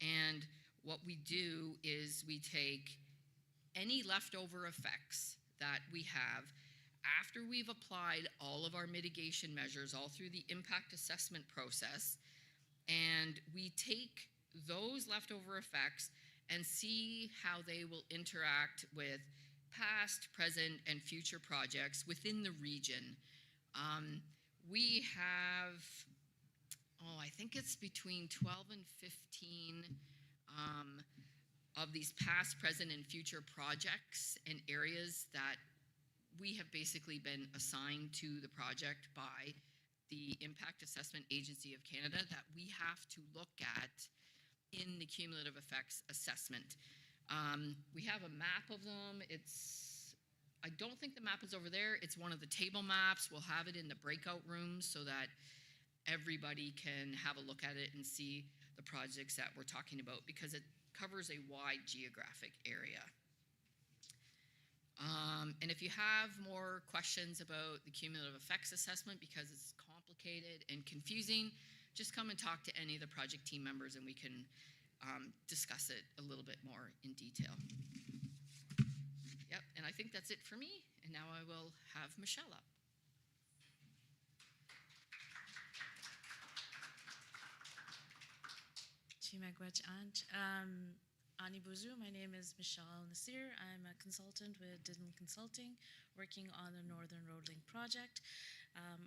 [SPEAKER 5] And what we do is we take any leftover effects that we have after we've applied all of our mitigation measures all through the impact assessment process, and we take those leftover effects and see how they will interact with past, present, and future projects within the region. We have, I think it's between 12 and 15 of these past, present, and future projects and areas that we have basically been assigned to the project by the Impact Assessment Agency of Canada that we have to look at in the cumulative effects assessment. We have a map of them. I don't think the map is over there. It's one of the table maps. We'll have it in the breakout rooms so that everybody can have a look at it and see the projects that we're talking about, because it covers a wide geographic area. And if you have more questions about the cumulative effects assessment, because it's complicated and confusing, just come and talk to any of the project team members and we can discuss it a little bit more in detail. Yep, and I think that's it for me. And now I will have Michelle up.
[SPEAKER 6] Ani Bouzou, my name is Michelle Nasir. I'm a consultant with Didden Consulting, working on the Northern Road Link project.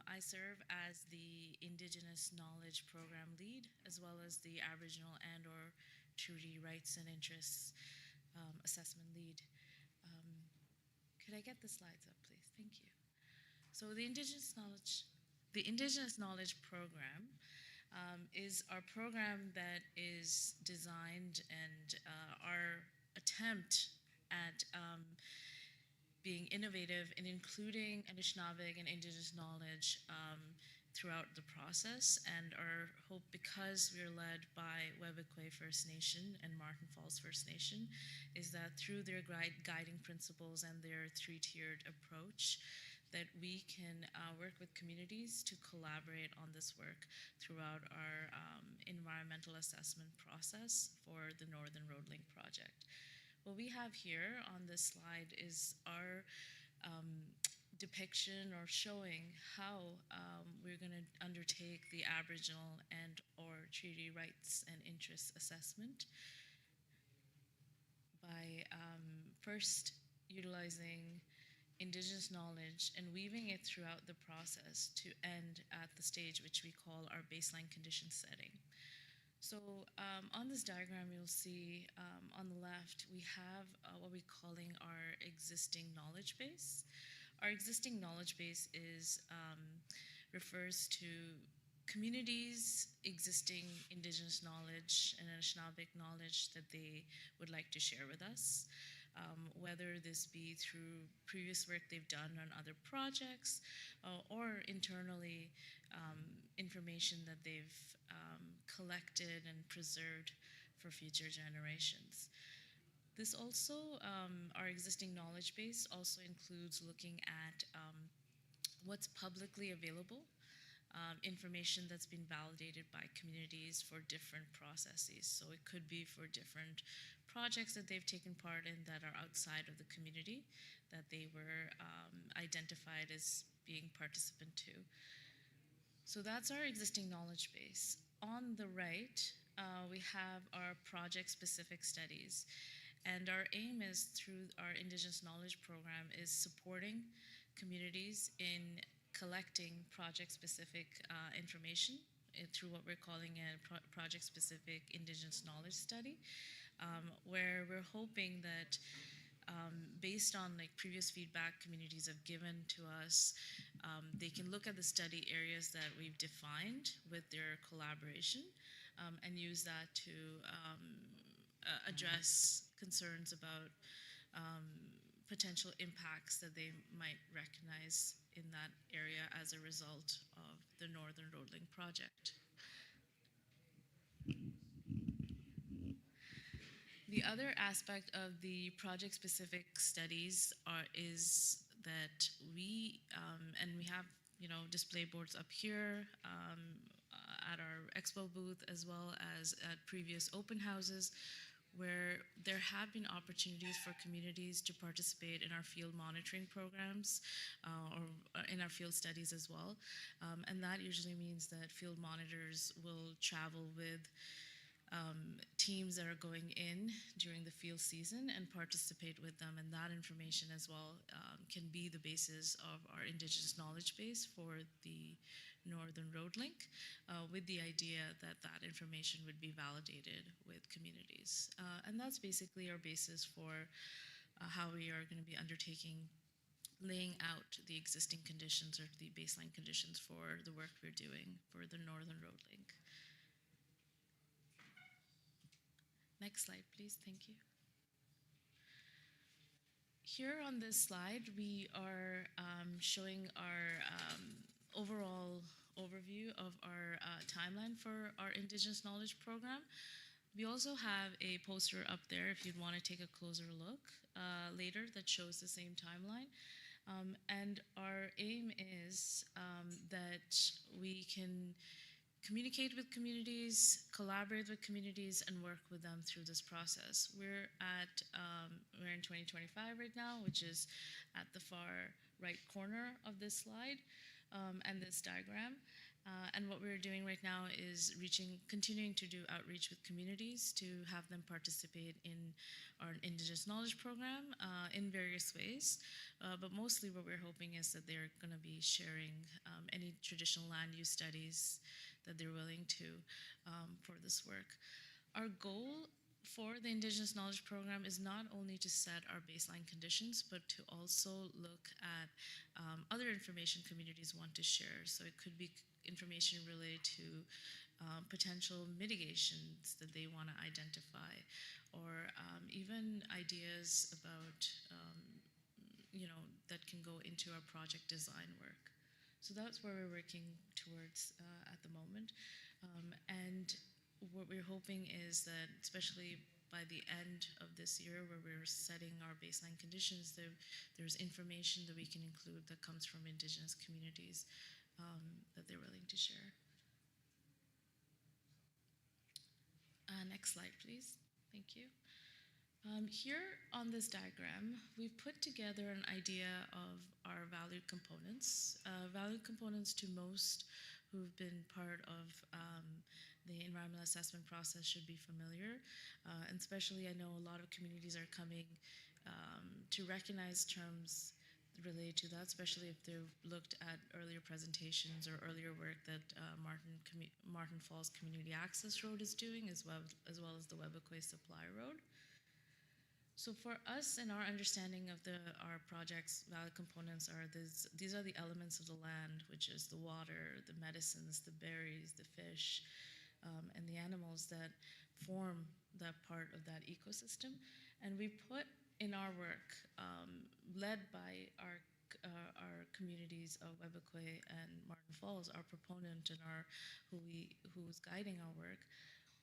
[SPEAKER 6] I serve as the Indigenous Knowledge Program Lead, as well as the Aboriginal and/or Treaty Rights and Interests Assessment Lead. Could I get the slides up, please? Thank you. So the Indigenous Knowledge Program is our program that is designed, and our attempt at being innovative in including Anishinaabe and Indigenous knowledge throughout the process. And our hope, because we're led by Webikwe First Nation and Martin Falls First Nation, is that through their guiding principles and their three-tiered approach, that we can work with communities to collaborate on this work throughout our environmental assessment process for the Northern Road Link project. What we have here on this slide is our depiction or showing how we're going to undertake the Aboriginal and or treaty rights and interests assessment by first utilizing Indigenous knowledge and weaving it throughout the process to end at the stage which we call our baseline condition setting. So on this diagram, you'll see on the left, we have what we're calling our existing knowledge base. Our existing knowledge base refers to communities' existing Indigenous knowledge and Anishinaabe knowledge that they would like to share with us. whether this be through previous work they've done on other projects or internally information that they've collected and preserved for future generations. This also, our existing knowledge base also includes looking at what's publicly available, information that's been validated by communities for different processes. So it could be for different projects that they've taken part in that are outside of the community that they were identified as being participant to. So that's our existing knowledge base. On the right, we have our project-specific studies. And our aim is, through our Indigenous Knowledge Program, is supporting communities in collecting project-specific information through what we're calling a project-specific Indigenous knowledge study, where we're hoping that based on like previous feedback communities have given to us, they can look at the study areas that we've defined with their collaboration and use that to address concerns about potential impacts that they might recognize in that area as a result of the Northern Road Link project. The other aspect of the project-specific studies is that we have display boards up here at our Expo booth, as well as at previous open houses, where there have been opportunities for communities to participate in our field monitoring programs or in our field studies as well. And that usually means that field monitors will travel with teams that are going in during the field season and participate with them, and that information as well can be the basis of our Indigenous knowledge base for the Northern Road Link, with the idea that that information would be validated with communities. And that's basically our basis for how we are going to be laying out the existing conditions or the baseline conditions for the work we're doing for the Northern Road Link. Next slide, please. Thank you. Here on this slide, we are showing our overall overview of our timeline for our Indigenous Knowledge Program. We also have a poster up there if you'd want to take a closer look later that shows the same timeline. And our aim is that we can communicate with communities, collaborate with communities, and work with them through this process. We're in 2025 right now, which is at the far right corner of this slide and this diagram. And what we're doing right now is continuing to do outreach with communities to have them participate in our Indigenous Knowledge Program in various ways. But mostly what we're hoping is that they're going to be sharing any traditional land use studies that they're willing to for this work. Our goal for the Indigenous Knowledge Program is not only to set our baseline conditions, but to also look at other information communities want to share. So it could be information related to potential mitigations that they want to identify, or even ideas about, that can go into our project design work. So that's where we're working towards at the moment. And what we're hoping is that, especially by the end of this year, where we're setting our baseline conditions, there's information that we can include that comes from Indigenous communities that they're willing to share. Next slide, please. Thank you. Here on this diagram, we've put together an idea of our valued components. Valued components to most who've been part of the environmental assessment process should be familiar. And especially, I know a lot of communities are coming to recognize terms related to that, especially if they've looked at earlier presentations or earlier work that Martin Falls Community Access Road is doing, as well as the Webequie Supply Road. So for us, and our understanding of our project's valid components are these are the elements of the land, which is the water, the medicines, the berries, the fish, and the animals that form that part of that ecosystem. And we put in our work, led by our communities of Webakwe and Martin Falls, our proponent and who's guiding our work,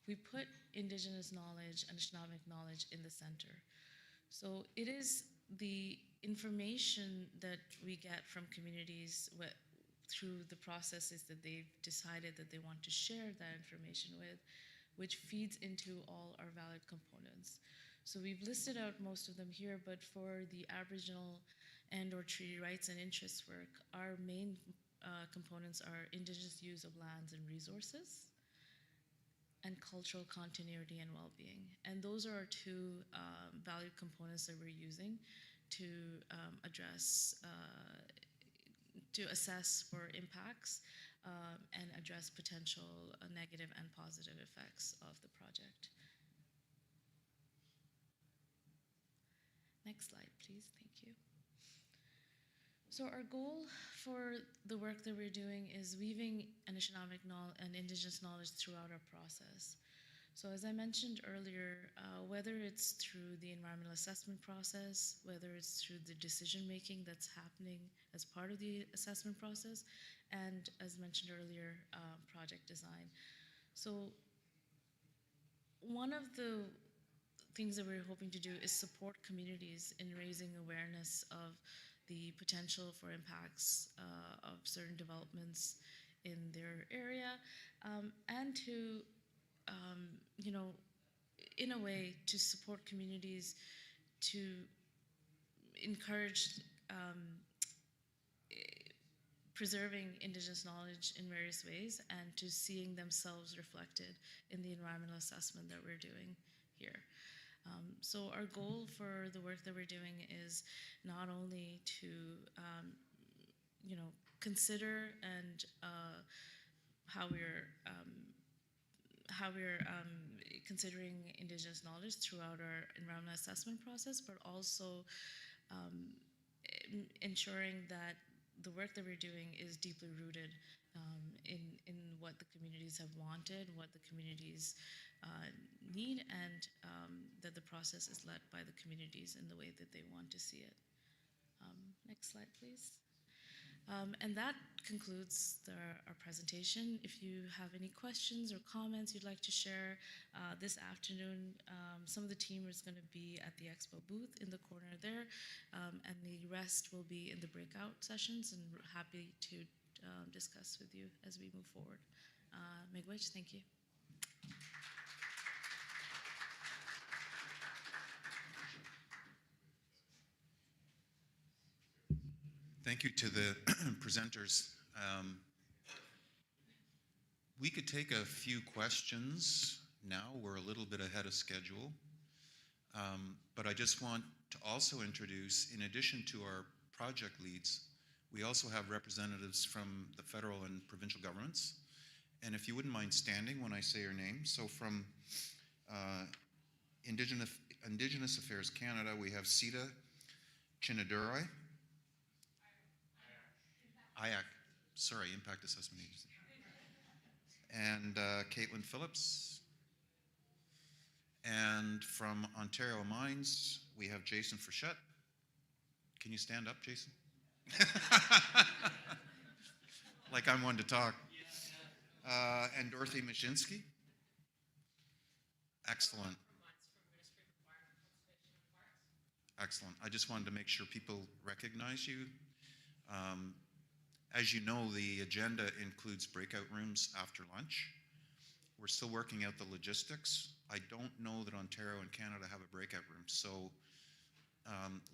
[SPEAKER 6] we put Indigenous knowledge and Anishinaabeg knowledge in the center. So it is the information that we get from communities through the processes that they've decided that they want to share that information with, which feeds into all our valid components. So we've listed out most of them here, but for the Aboriginal and or treaty rights and interests work, our main components are Indigenous use of lands and resources, and cultural continuity and well-being. And those are our two valued components that we're using to assess for impacts and address potential negative and positive effects of the project. Next slide, please. Thank you. So our goal for the work that we're doing is weaving Anishinaabeg and Indigenous knowledge throughout our process. So as I mentioned earlier, whether it's through the environmental assessment process, whether it's through the decision-making that's happening as part of the assessment process, and as mentioned earlier, project design. So one of the things that we're hoping to do is support communities in raising awareness of the potential for impacts of certain developments in their area, and to, in a way, to support communities to encourage preserving Indigenous knowledge in various ways and to seeing themselves reflected in the environmental assessment that we're doing here. So our goal for the work that we're doing is not only to, consider and how we're considering Indigenous knowledge throughout our environmental assessment process, but also ensuring that the work that we're doing is deeply rooted in what the communities have wanted, what the communities need, and that the process is led by the communities in the way that they want to see it. Next slide, please. And that concludes our presentation. If you have any questions or comments you'd like to share this afternoon, some of the team is going to be at the Expo booth in the corner there, and the rest will be in the breakout sessions, and we're happy to discuss with you as we move forward. Miigwech, thank you.
[SPEAKER 1] Thank you to the presenters. We could take a few questions now. We're a little bit ahead of schedule. But I just want to also introduce, in addition to our project leads, we also have representatives from the federal and provincial governments. And if you wouldn't mind standing when I say your name. So from Indigenous Affairs Canada, we have Sita Chinadurai. IAC, sorry, Impact Assessment Agency. And Caitlin Phillips. And from Ontario Mines, we have Jason Frechette. Can you stand up, Jason? Like I'm one to talk. And Dorothy Mashinsky. Excellent. Excellent. I just wanted to make sure people recognize you. As you know, the agenda includes breakout rooms after lunch. We're still working out the logistics. I don't know that Ontario and Canada have a breakout room, so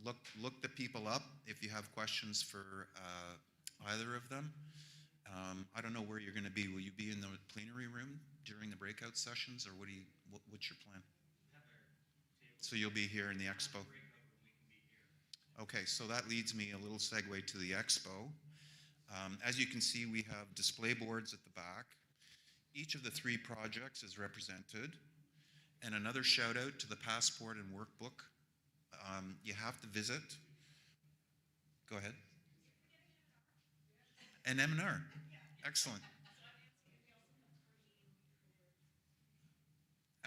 [SPEAKER 1] look the people up if you have questions for either of them. I don't know where you're going to be. Will you be in the plenary room during the breakout sessions, or what's your plan? So you'll be here in the Expo? Okay, so that leads me a little segue to the Expo. As you can see, we have display boards at the back. Each of the three projects is represented. And another shout out to the passport and workbook. You have to visit. Go ahead. An M&R. Excellent.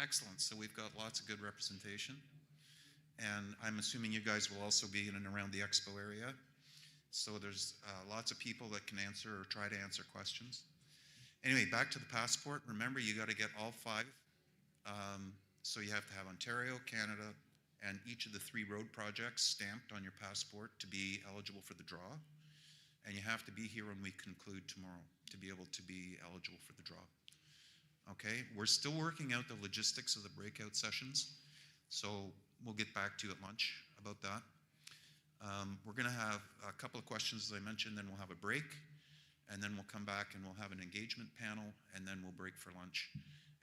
[SPEAKER 1] Excellent. So we've got lots of good representation. and I'm assuming you guys will also be in and around the Expo area. So there's lots of people that can answer or try to answer questions. Anyway, back to the passport. Remember, you got to get all 5. So you have to have Ontario, Canada, and each of the 3 road projects stamped on your passport to be eligible for the draw. And you have to be here when we conclude tomorrow to be able to be eligible for the draw. Okay, we're still working out the logistics of the breakout sessions, so we'll get back to you at lunch about that. We're going to have a couple of questions, as I mentioned, then we'll have a break, and then we'll come back and we'll have an engagement panel, and then we'll break for lunch,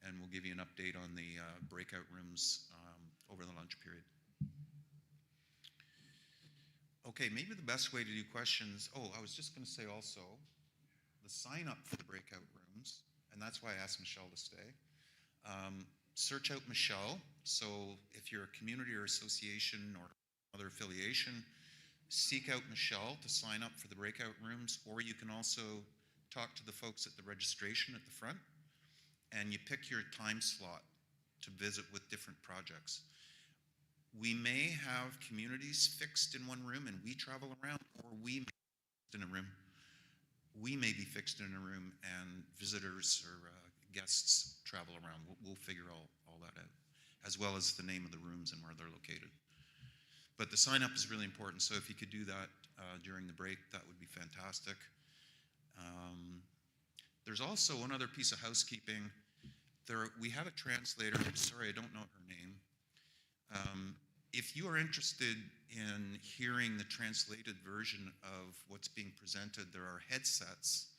[SPEAKER 1] and we'll give you an update on the breakout rooms over the lunch period. Okay, maybe the best way to do questions, I was just going to say also, the sign up for the breakout rooms, and that's why I asked Michelle to stay. Search out Michelle. So if you're a community or association or other affiliation, seek out Michelle to sign up for the breakout rooms, or you can also talk to the folks at the registration at the front, and you pick your time slot to visit with different projects. We may have communities fixed in one room and we travel around, or we may be in a room. We may be fixed in a room and visitors or guests travel around. We'll figure all that out, as well as the name of the rooms and where they're located. But the sign up is really important, so if you could do that during the break, that would be fantastic. There's also one other piece of housekeeping. We have a translator, I'm sorry, I don't know her name. If you are interested in hearing the translated version of what's being presented, there are headsets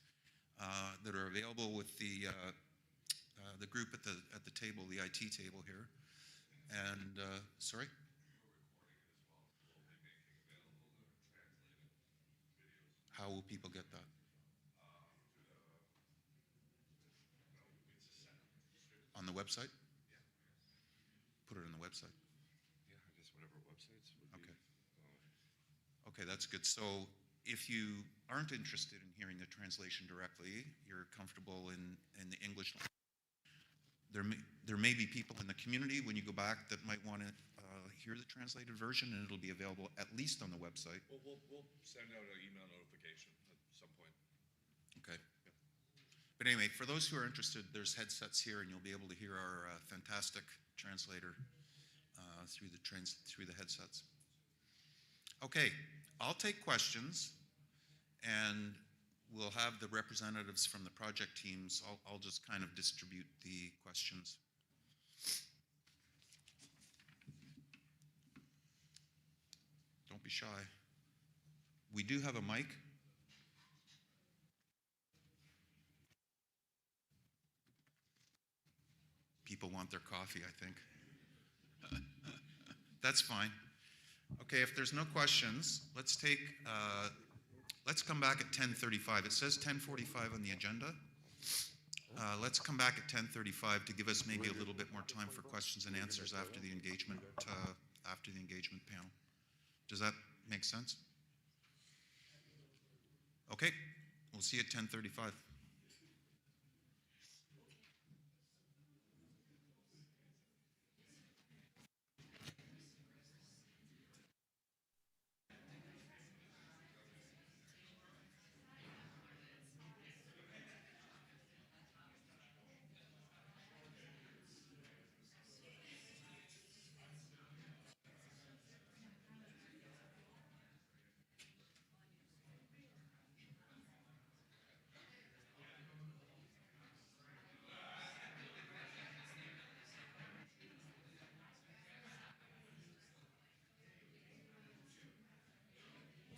[SPEAKER 1] that are available with the group at the table, the IT table here. And sorry. How will people get that? On the website? Put it on the website.
[SPEAKER 7] Yeah, I guess whatever websites would
[SPEAKER 1] Okay.
[SPEAKER 7] be.
[SPEAKER 1] Okay, that's good. So if you aren't interested in hearing the translation directly, you're comfortable in the English. There may be people in the community when you go back that might want to hear the translated version, and it'll be available at least on the website.
[SPEAKER 7] Well, we'll send out an email notification at some point.
[SPEAKER 1] Okay. But anyway, for those who are interested, there's headsets here, and you'll be able to hear our fantastic translator through the headsets. Okay, I'll take questions, and we'll have the representatives from the project teams. I'll just kind of distribute the questions. Don't be shy. We do have a mic. People want their coffee, I think. That's fine. Okay, if there's no questions, let's come back at 10:35. It says 10:45 on the agenda. Let's come back at 10:35 to give us maybe a little bit more time for questions and answers after the engagement panel. Does that make sense? Okay, we'll see you at 10:35.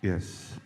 [SPEAKER 7] Yes.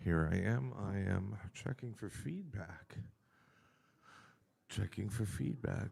[SPEAKER 8] Here I am. I am checking for feedback. Checking for feedback.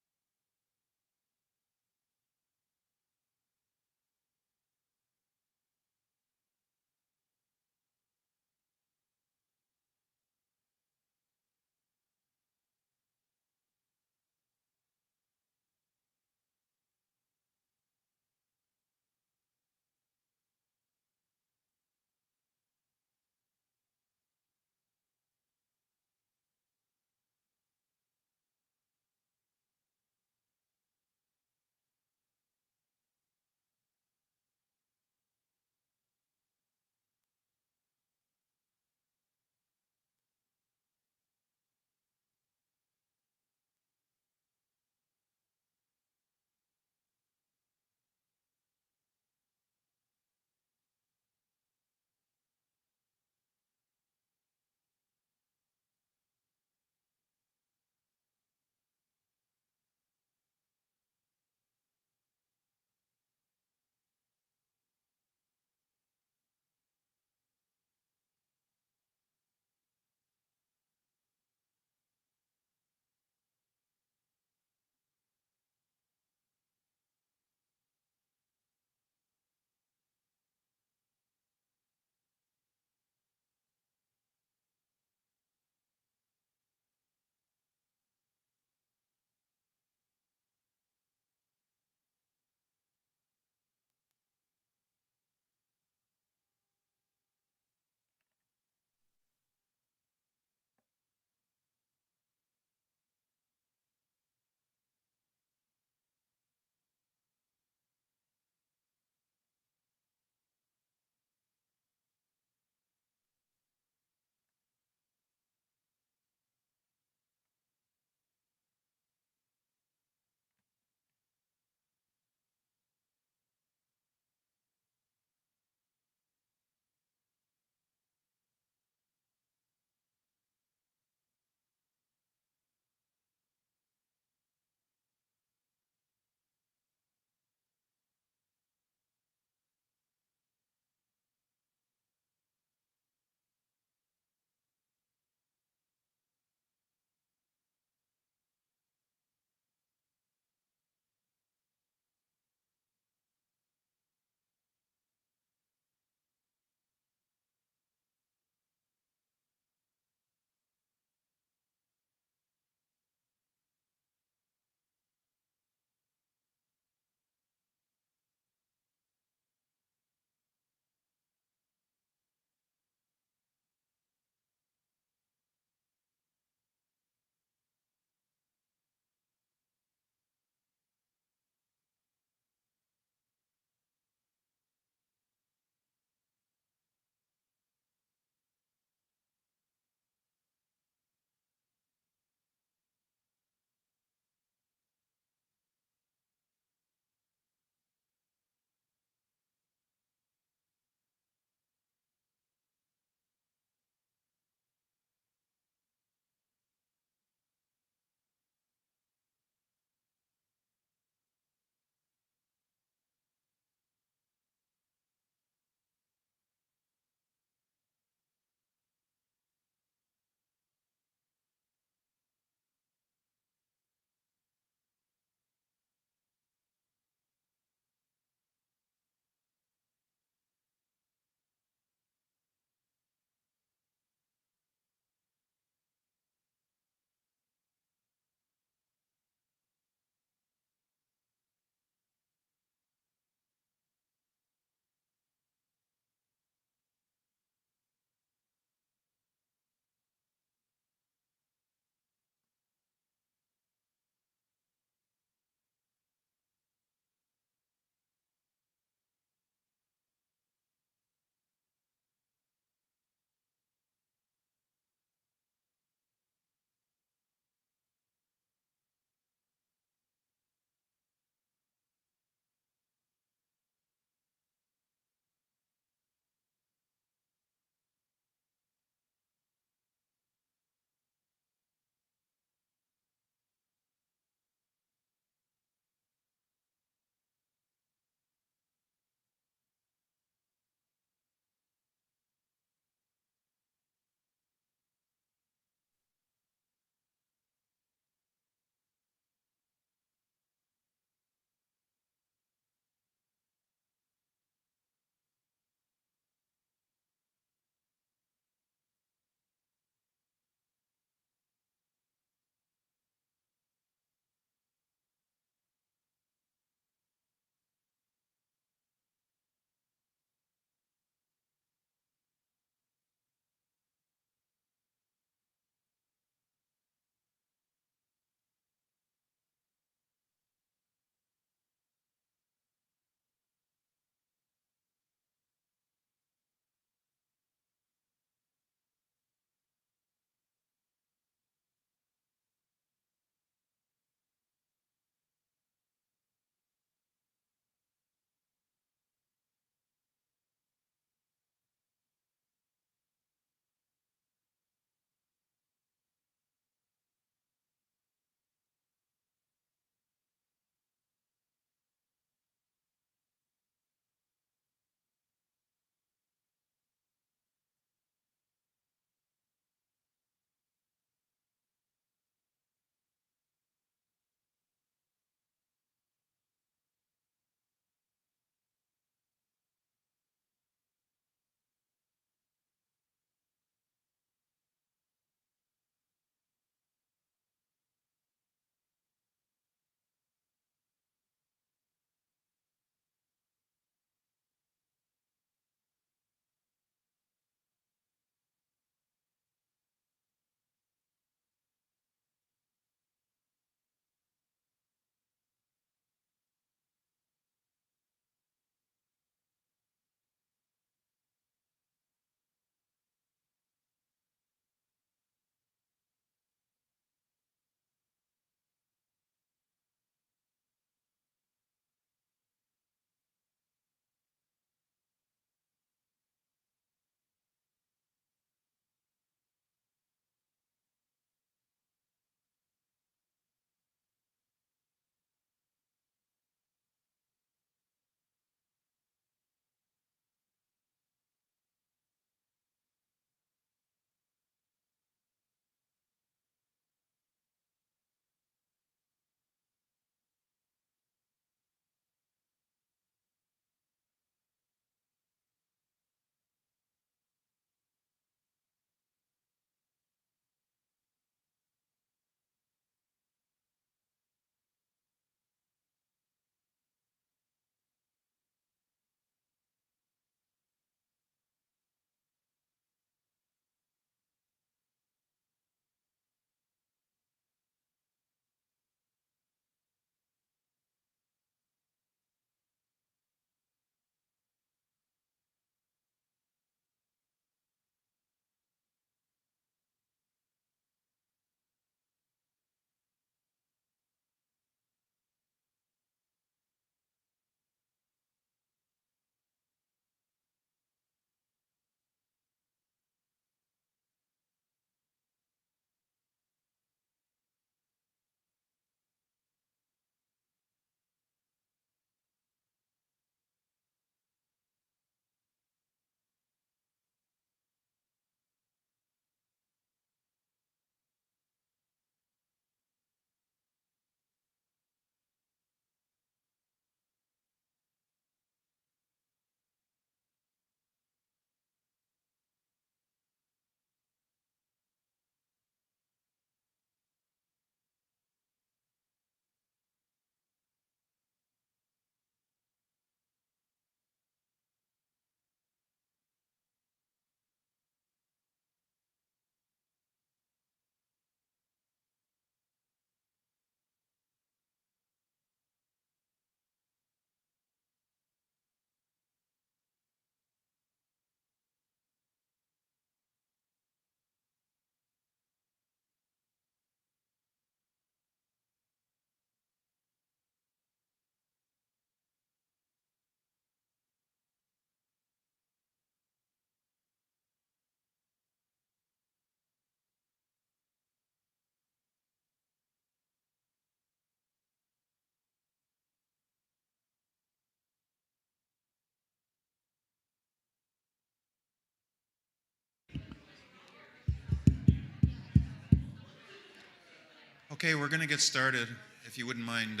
[SPEAKER 1] Okay, we're going to get started. If you wouldn't mind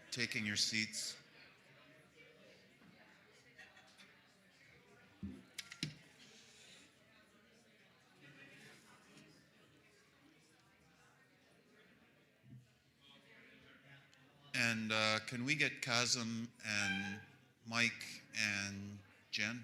[SPEAKER 1] taking your seats. And can we get Kazim and Mike and Jen?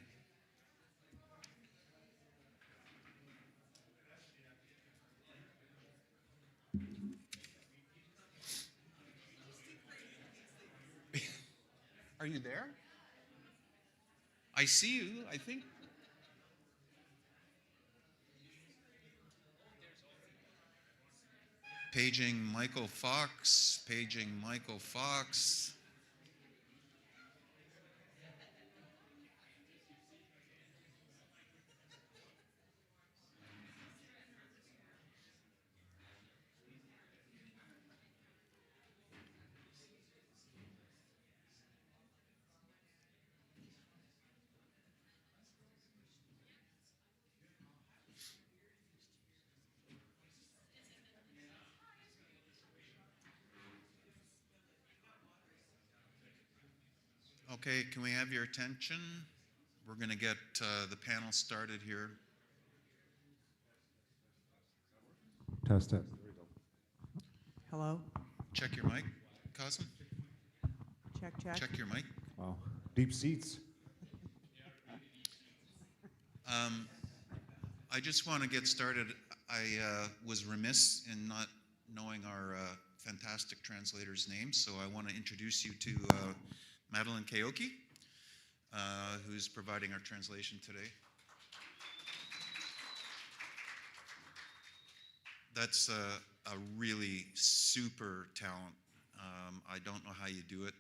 [SPEAKER 1] Are you there? I see you, I think. Paging Michael Fox, paging Michael Fox. Okay, can we have your attention? We're going to get the panel started here.
[SPEAKER 8] Test it.
[SPEAKER 9] Hello?
[SPEAKER 1] Check your mic, Kazim.
[SPEAKER 9] Check, check.
[SPEAKER 1] Check your mic.
[SPEAKER 8] Wow. Deep seats.
[SPEAKER 1] I just want to get started. I was remiss in not knowing our fantastic translator's name, so I want to introduce you to Madeline Kaoki, who's providing our translation today. That's a really super talent. I don't know how you do it,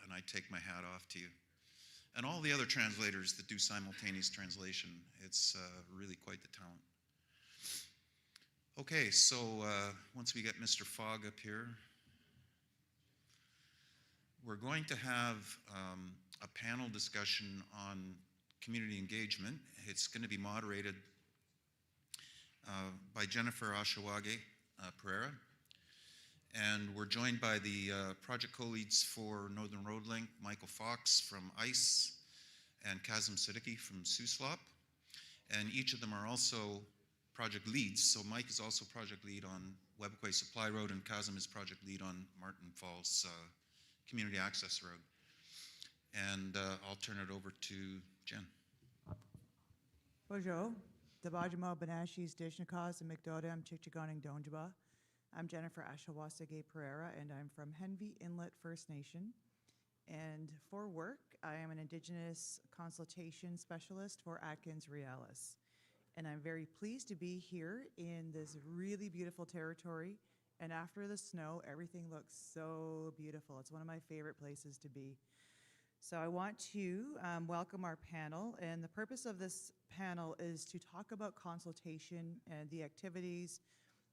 [SPEAKER 1] and I take my hat off to you. And all the other translators that do simultaneous translation, it's really quite the talent. Okay, so once we get Mr. Fogg up here, we're going to have a panel discussion on community engagement. It's going to be moderated by Jennifer Ashawage Pereira. And we're joined by the project co-leads for Northern Road Link, Michael Fox from ICE and Kazim Siddiqui from SUSLOP. And each of them are also project leads. So Mike is also project lead on Webquay Supply Road, and Kazim is project lead on Martin Falls Community Access Road. And I'll turn it over to Jen.
[SPEAKER 9] Bonjour. Dabajamo Banashis Dishnakas and McDodam Chichigoning Donjaba. I'm Jennifer Ashawasage Pereira, and I'm from Henvey Inlet First Nation. And for work, I am an Indigenous consultation specialist for Atkins Realis. And I'm very pleased to be here in this really beautiful territory. And after the snow, everything looks so beautiful. It's one of my favorite places to be. So I want to welcome our panel. And the purpose of this panel is to talk about consultation and the activities,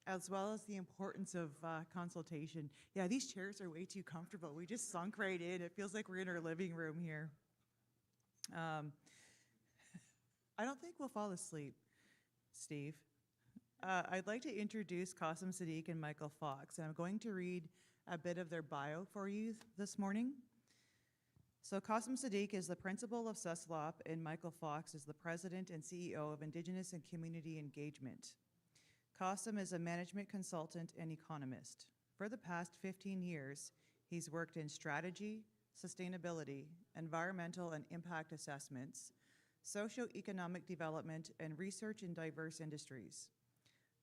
[SPEAKER 9] as well as the importance of consultation. Yeah, these chairs are way too comfortable. We just sunk right in. It feels like we're in our living room here. I don't think we'll fall asleep, Steve. I'd like to introduce Kazim Siddiqui and Michael Fox, and I'm going to read a bit of their bio for you this morning. So Kazim Siddiqui is the principal of SUSLOP, and Michael Fox is the president and CEO of Indigenous and Community Engagement. Kazim is a management consultant and economist. For the past 15 years, he's worked in strategy, sustainability, environmental and impact assessments, socioeconomic development, and research in diverse industries.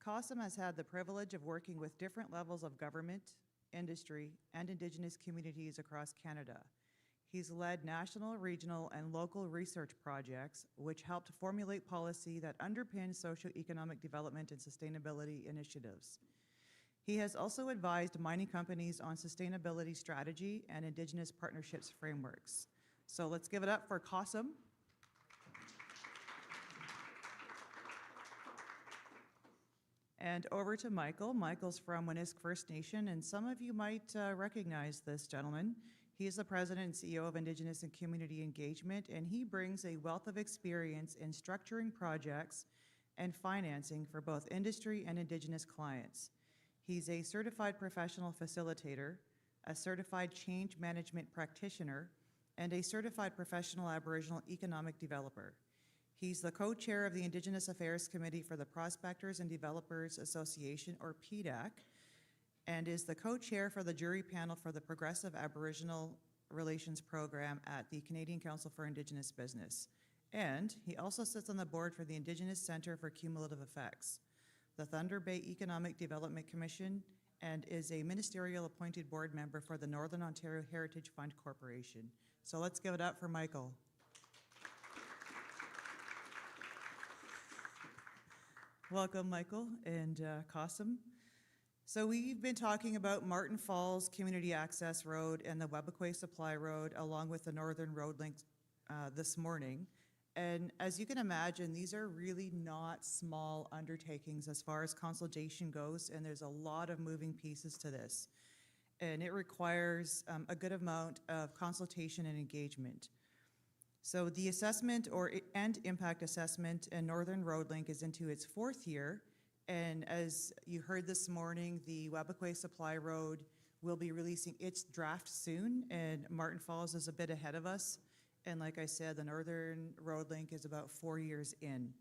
[SPEAKER 9] Kazim has had the privilege of working with different levels of government, industry, and Indigenous communities across Canada. He's led national, regional, and local research projects, which helped formulate policy that underpins socioeconomic development and sustainability initiatives. He has also advised mining companies on sustainability strategy and Indigenous partnerships frameworks. So let's give it up for Kazim. And over to Michael. Michael's from Winisk First Nation, and some of you might recognize this gentleman. He is the president and CEO of Indigenous and Community Engagement, and he brings a wealth of experience in structuring projects and financing for both industry and Indigenous clients. He's a certified professional facilitator, a certified change management practitioner, and a certified professional Aboriginal economic developer. He's the co-chair of the Indigenous Affairs Committee for the Prospectors and Developers Association, or PDAC, and is the co-chair for the jury panel for the Progressive Aboriginal Relations Program at the Canadian Council for Indigenous Business. And he also sits on the board for the Indigenous Centre for Cumulative Effects, the Thunder Bay Economic Development Commission, and is a ministerial appointed board member for the Northern Ontario Heritage Fund Corporation. So let's give it up for Michael. Welcome, Michael and Qasim. So we've been talking about Martin Falls Community Access Road and the Webequie Supply Road, along with the Northern Road Link this morning. And as you can imagine, these are really not small undertakings as far as consultation goes, and there's a lot of moving pieces to this. And it requires a good amount of consultation and engagement. So the assessment and impact assessment in Northern Road Link is into its 4th year. And as you heard this morning, the Webequie Supply Road will be releasing its draft soon, and Martin Falls is a bit ahead of us. And like I said, the Northern Road Link is about 4 years in.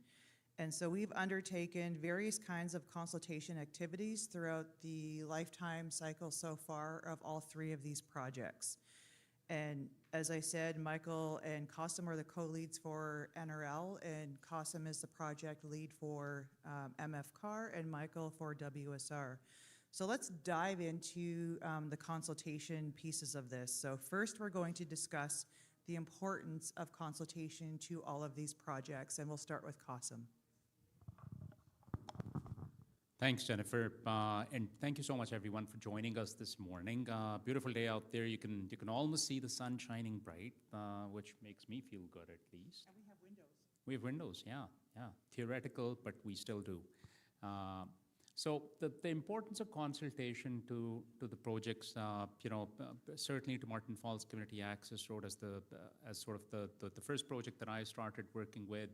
[SPEAKER 9] And so we've undertaken various kinds of consultation activities throughout the lifetime cycle so far of all 3 of these projects. And as I said, Michael and Qasim are the co-leads for NRL, and Qasim is the project lead for MFCAR, and Michael for WSR. So let's dive into the consultation pieces of this. So first, we're going to discuss the importance of consultation to all of these projects, and we'll start with Qasim.
[SPEAKER 10] Thanks, Jennifer, and thank you so much, everyone, for joining us this morning. Beautiful day out there. You can almost see the sun shining bright, which makes me feel good at least.
[SPEAKER 9] And we have windows.
[SPEAKER 10] We have windows, yeah. Theoretical, but we still do. So the importance of consultation to the projects, certainly to Martin Falls Community Access Road as sort of the first project that I started working with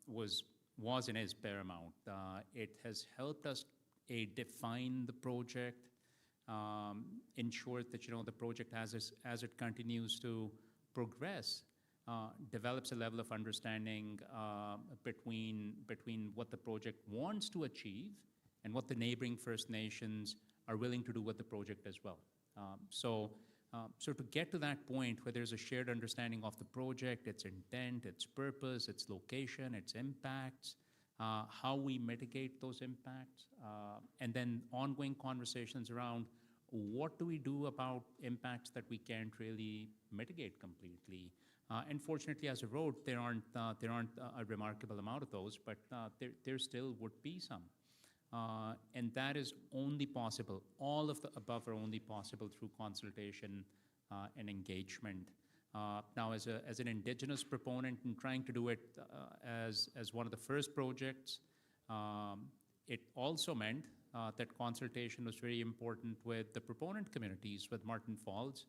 [SPEAKER 10] was and is paramount. It has helped us define the project, ensure that the project as it continues to progress, develops a level of understanding between what the project wants to achieve and what the neighboring First Nations are willing to do with the project as well. So to get to that point where there's a shared understanding of the project, its intent, its purpose, its location, its impacts, how we mitigate those impacts, and then ongoing conversations around what do we do about impacts that we can't really mitigate completely. And fortunately, as a road, there aren't a remarkable amount of those, but there still would be some. And that is only possible. All of the above are only possible through consultation and engagement. Now, as an Indigenous proponent and trying to do it as one of the first projects, it also meant that consultation was very important with the proponent communities, with Martin Falls,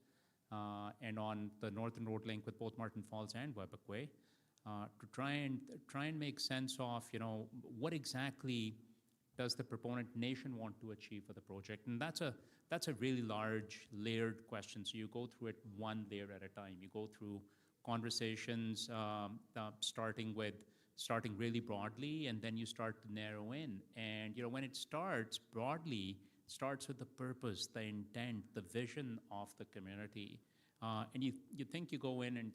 [SPEAKER 10] and on the Northern Road Link with both Martin Falls and Webequie, to try and make sense of what exactly does the proponent nation want to achieve for the project. And that's a really large layered question. So you go through it one layer at a time. You go through conversations starting really broadly, and then you start to narrow in. And when it starts broadly, it starts with the purpose, the intent, the vision of the community. And you think you go in and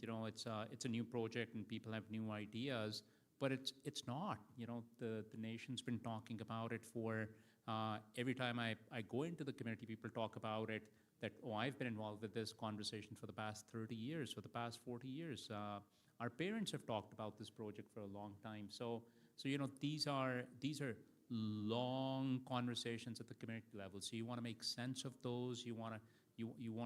[SPEAKER 10] it's a new project and people have new ideas, but it's not. The nation's been talking about it for every time I go into the community, people talk about it, that, I've been involved with this conversation for the past 30 years, for the past 40 years. Our parents have talked about this project for a long time. So these are long conversations at the community level. So you want to make sense of those. You want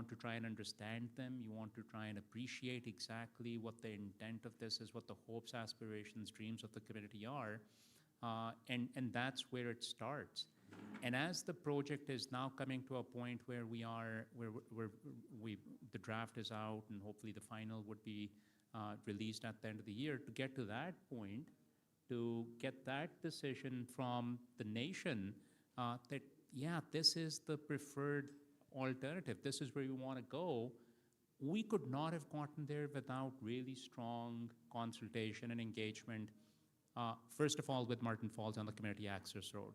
[SPEAKER 10] to try and understand them. You want to try and appreciate exactly what the intent of this is, what the hopes, aspirations, dreams of the community are, and that's where it starts. And as the project is now coming to a point where the draft is out, and hopefully the final would be released at the end of the year, to get to that point, to get that decision from the nation that yeah, this is the preferred alternative. This is where you want to go. We could not have gotten there without really strong consultation and engagement. First of all, with Martin Falls on the community access road.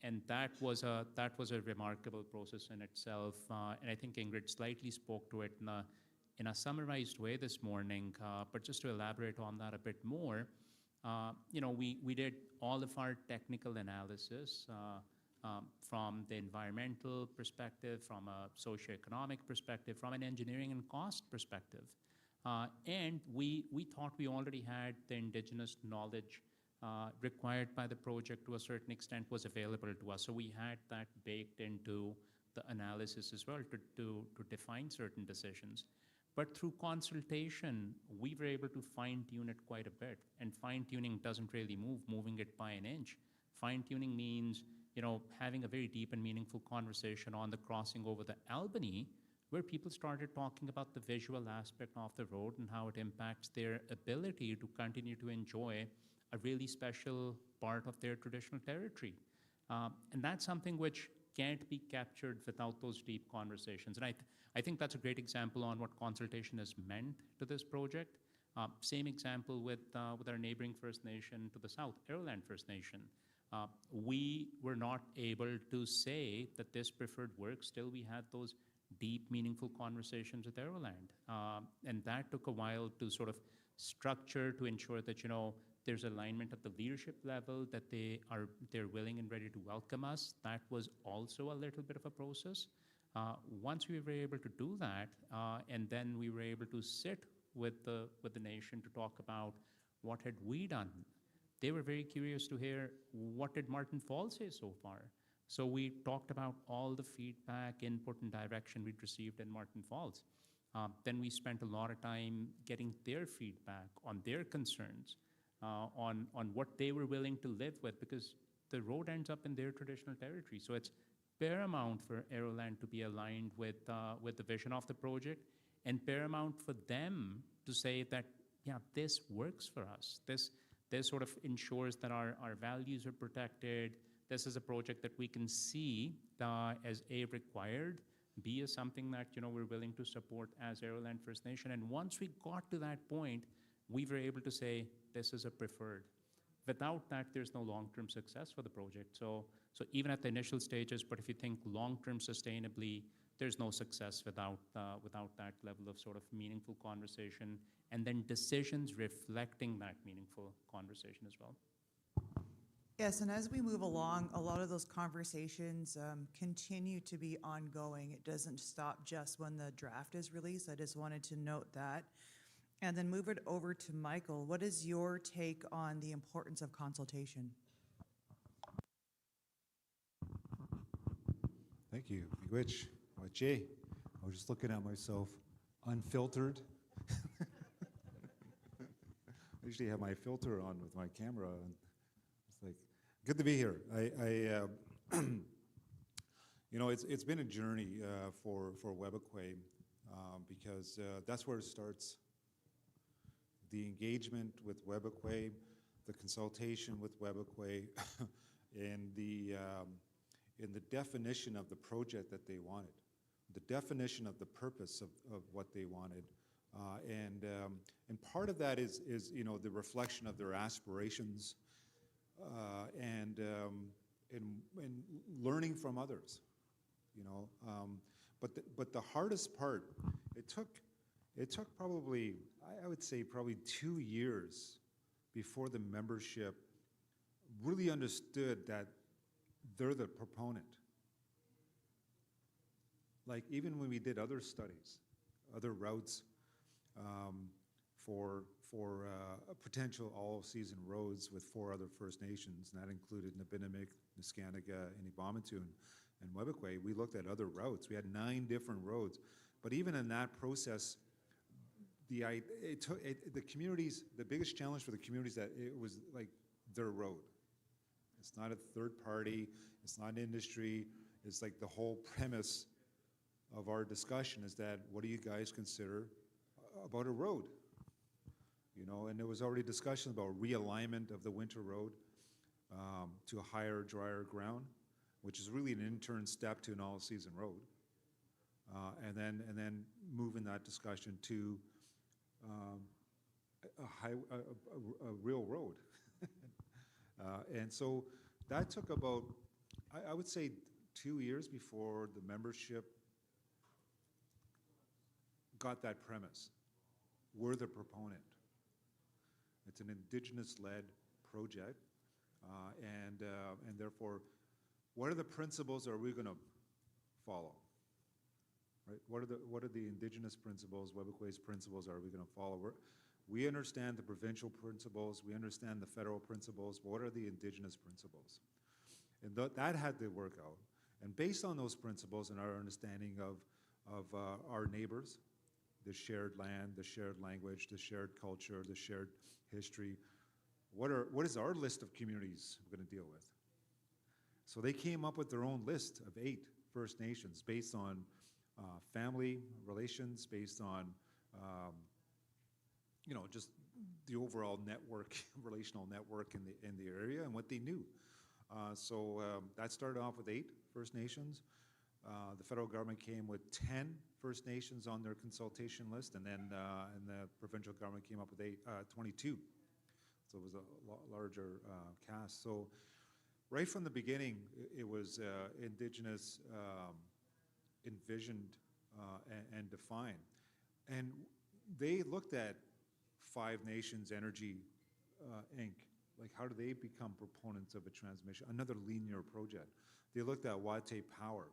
[SPEAKER 10] And that was a remarkable process in itself. And I think Ingrid slightly spoke to it in a summarized way this morning. But just to elaborate on that a bit more, we did all of our technical analysis from the environmental perspective, from a socioeconomic perspective, from an engineering and cost perspective. And we thought we already had the indigenous knowledge required by the project to a certain extent was available to us. So we had that baked into the analysis as well to define certain decisions. But through consultation, we were able to fine-tune it quite a bit. And fine-tuning doesn't really moving it by an inch. Fine-tuning means, having a very deep and meaningful conversation on the crossing over the Albany, where people started talking about the visual aspect of the road and how it impacts their ability to continue to enjoy a really special part of their traditional territory. And that's something which can't be captured without those deep conversations. And I think that's a great example on what consultation has meant to this project. Same example with our neighboring First Nation to the south, Arrowland First Nation. We were not able to say that this preferred work. Still, we had those deep, meaningful conversations with Arrowland. And that took a while to sort of structure to ensure that, there's alignment at the leadership level, that they're willing and ready to welcome us. That was also a little bit of a process. Once we were able to do that, and then we were able to sit with the nation to talk about what had we done. They were very curious to hear what did Martin Falls say so far. So we talked about all the feedback, input, and direction we'd received in Martin Falls. Then we spent a lot of time getting their feedback on their concerns, on what they were willing to live with, because the road ends up in their traditional territory. So it's paramount for Arrowland to be aligned with the vision of the project, and paramount for them to say that, yeah, this works for us. This sort of ensures that our values are protected. This is a project that we can see as A, required, B, as something that we're willing to support as Arrowland First Nation. And once we got to that point, we were able to say this is a preferred. Without that, there's no long-term success for the project. So even at the initial stages, but if you think long-term sustainably, there's no success without that level of sort of meaningful conversation, and then decisions reflecting that meaningful conversation as well.
[SPEAKER 9] Yes, and as we move along, a lot of those conversations continue to be ongoing. It doesn't stop just when the draft is released. I just wanted to note that. And then move it over to Michael. What is your take on the importance of consultation?
[SPEAKER 11] Thank you. Miigwech, wache. I was just looking at myself, unfiltered. I usually have my filter on with my camera, and it's like, good to be here. It's been a journey for Webakwe because that's where it starts. The engagement with Webakwe, the consultation with Webakwe, and the definition of the project that they wanted, the definition of the purpose of what they wanted, and part of that is the reflection of their aspirations, and learning from others, but the hardest part, it took probably, I would say probably 2 years before the membership really understood that they're the proponent. Like even when we did other studies, other routes for potential all-season roads with 4 other First Nations, and that included Nabinimik, Niskanaga, Inibomitu, and Webakwe, we looked at other routes. We had 9 different roads, but even in that process, the communities, the biggest challenge for the communities that it was like their road. It's not a third party, it's not industry, it's like the whole premise of our discussion is that what do you guys consider about a road? And there was already discussion about realignment of the winter road to a higher, drier ground. which is really an intern step to an all-season road. And then moving that discussion to a real road. And so that took about, I would say, 2 years before the membership got that premise. We're the proponent. It's an Indigenous-led project, and therefore, what are the principles are we going to follow? Right? What are the Indigenous principles, Webequie's principles are we going to follow? We understand the provincial principles, we understand the federal principles, but what are the Indigenous principles? And that had to work out. And based on those principles and our understanding of our neighbors, the shared land, the shared language, the shared culture, the shared history, what is our list of communities we're going to deal with? So they came up with their own list of 8 First Nations based on family relations, based on just the overall network, relational network in the area and what they knew. So that started off with 8 First Nations. The federal government came with 10 First Nations on their consultation list, and then and the provincial government came up with 22. So it was a larger cast. So right from the beginning, it was Indigenous envisioned and defined. And they looked at Five Nations Energy Inc. Like, how do they become proponents of a transmission? Another linear project. They looked at Wate Power.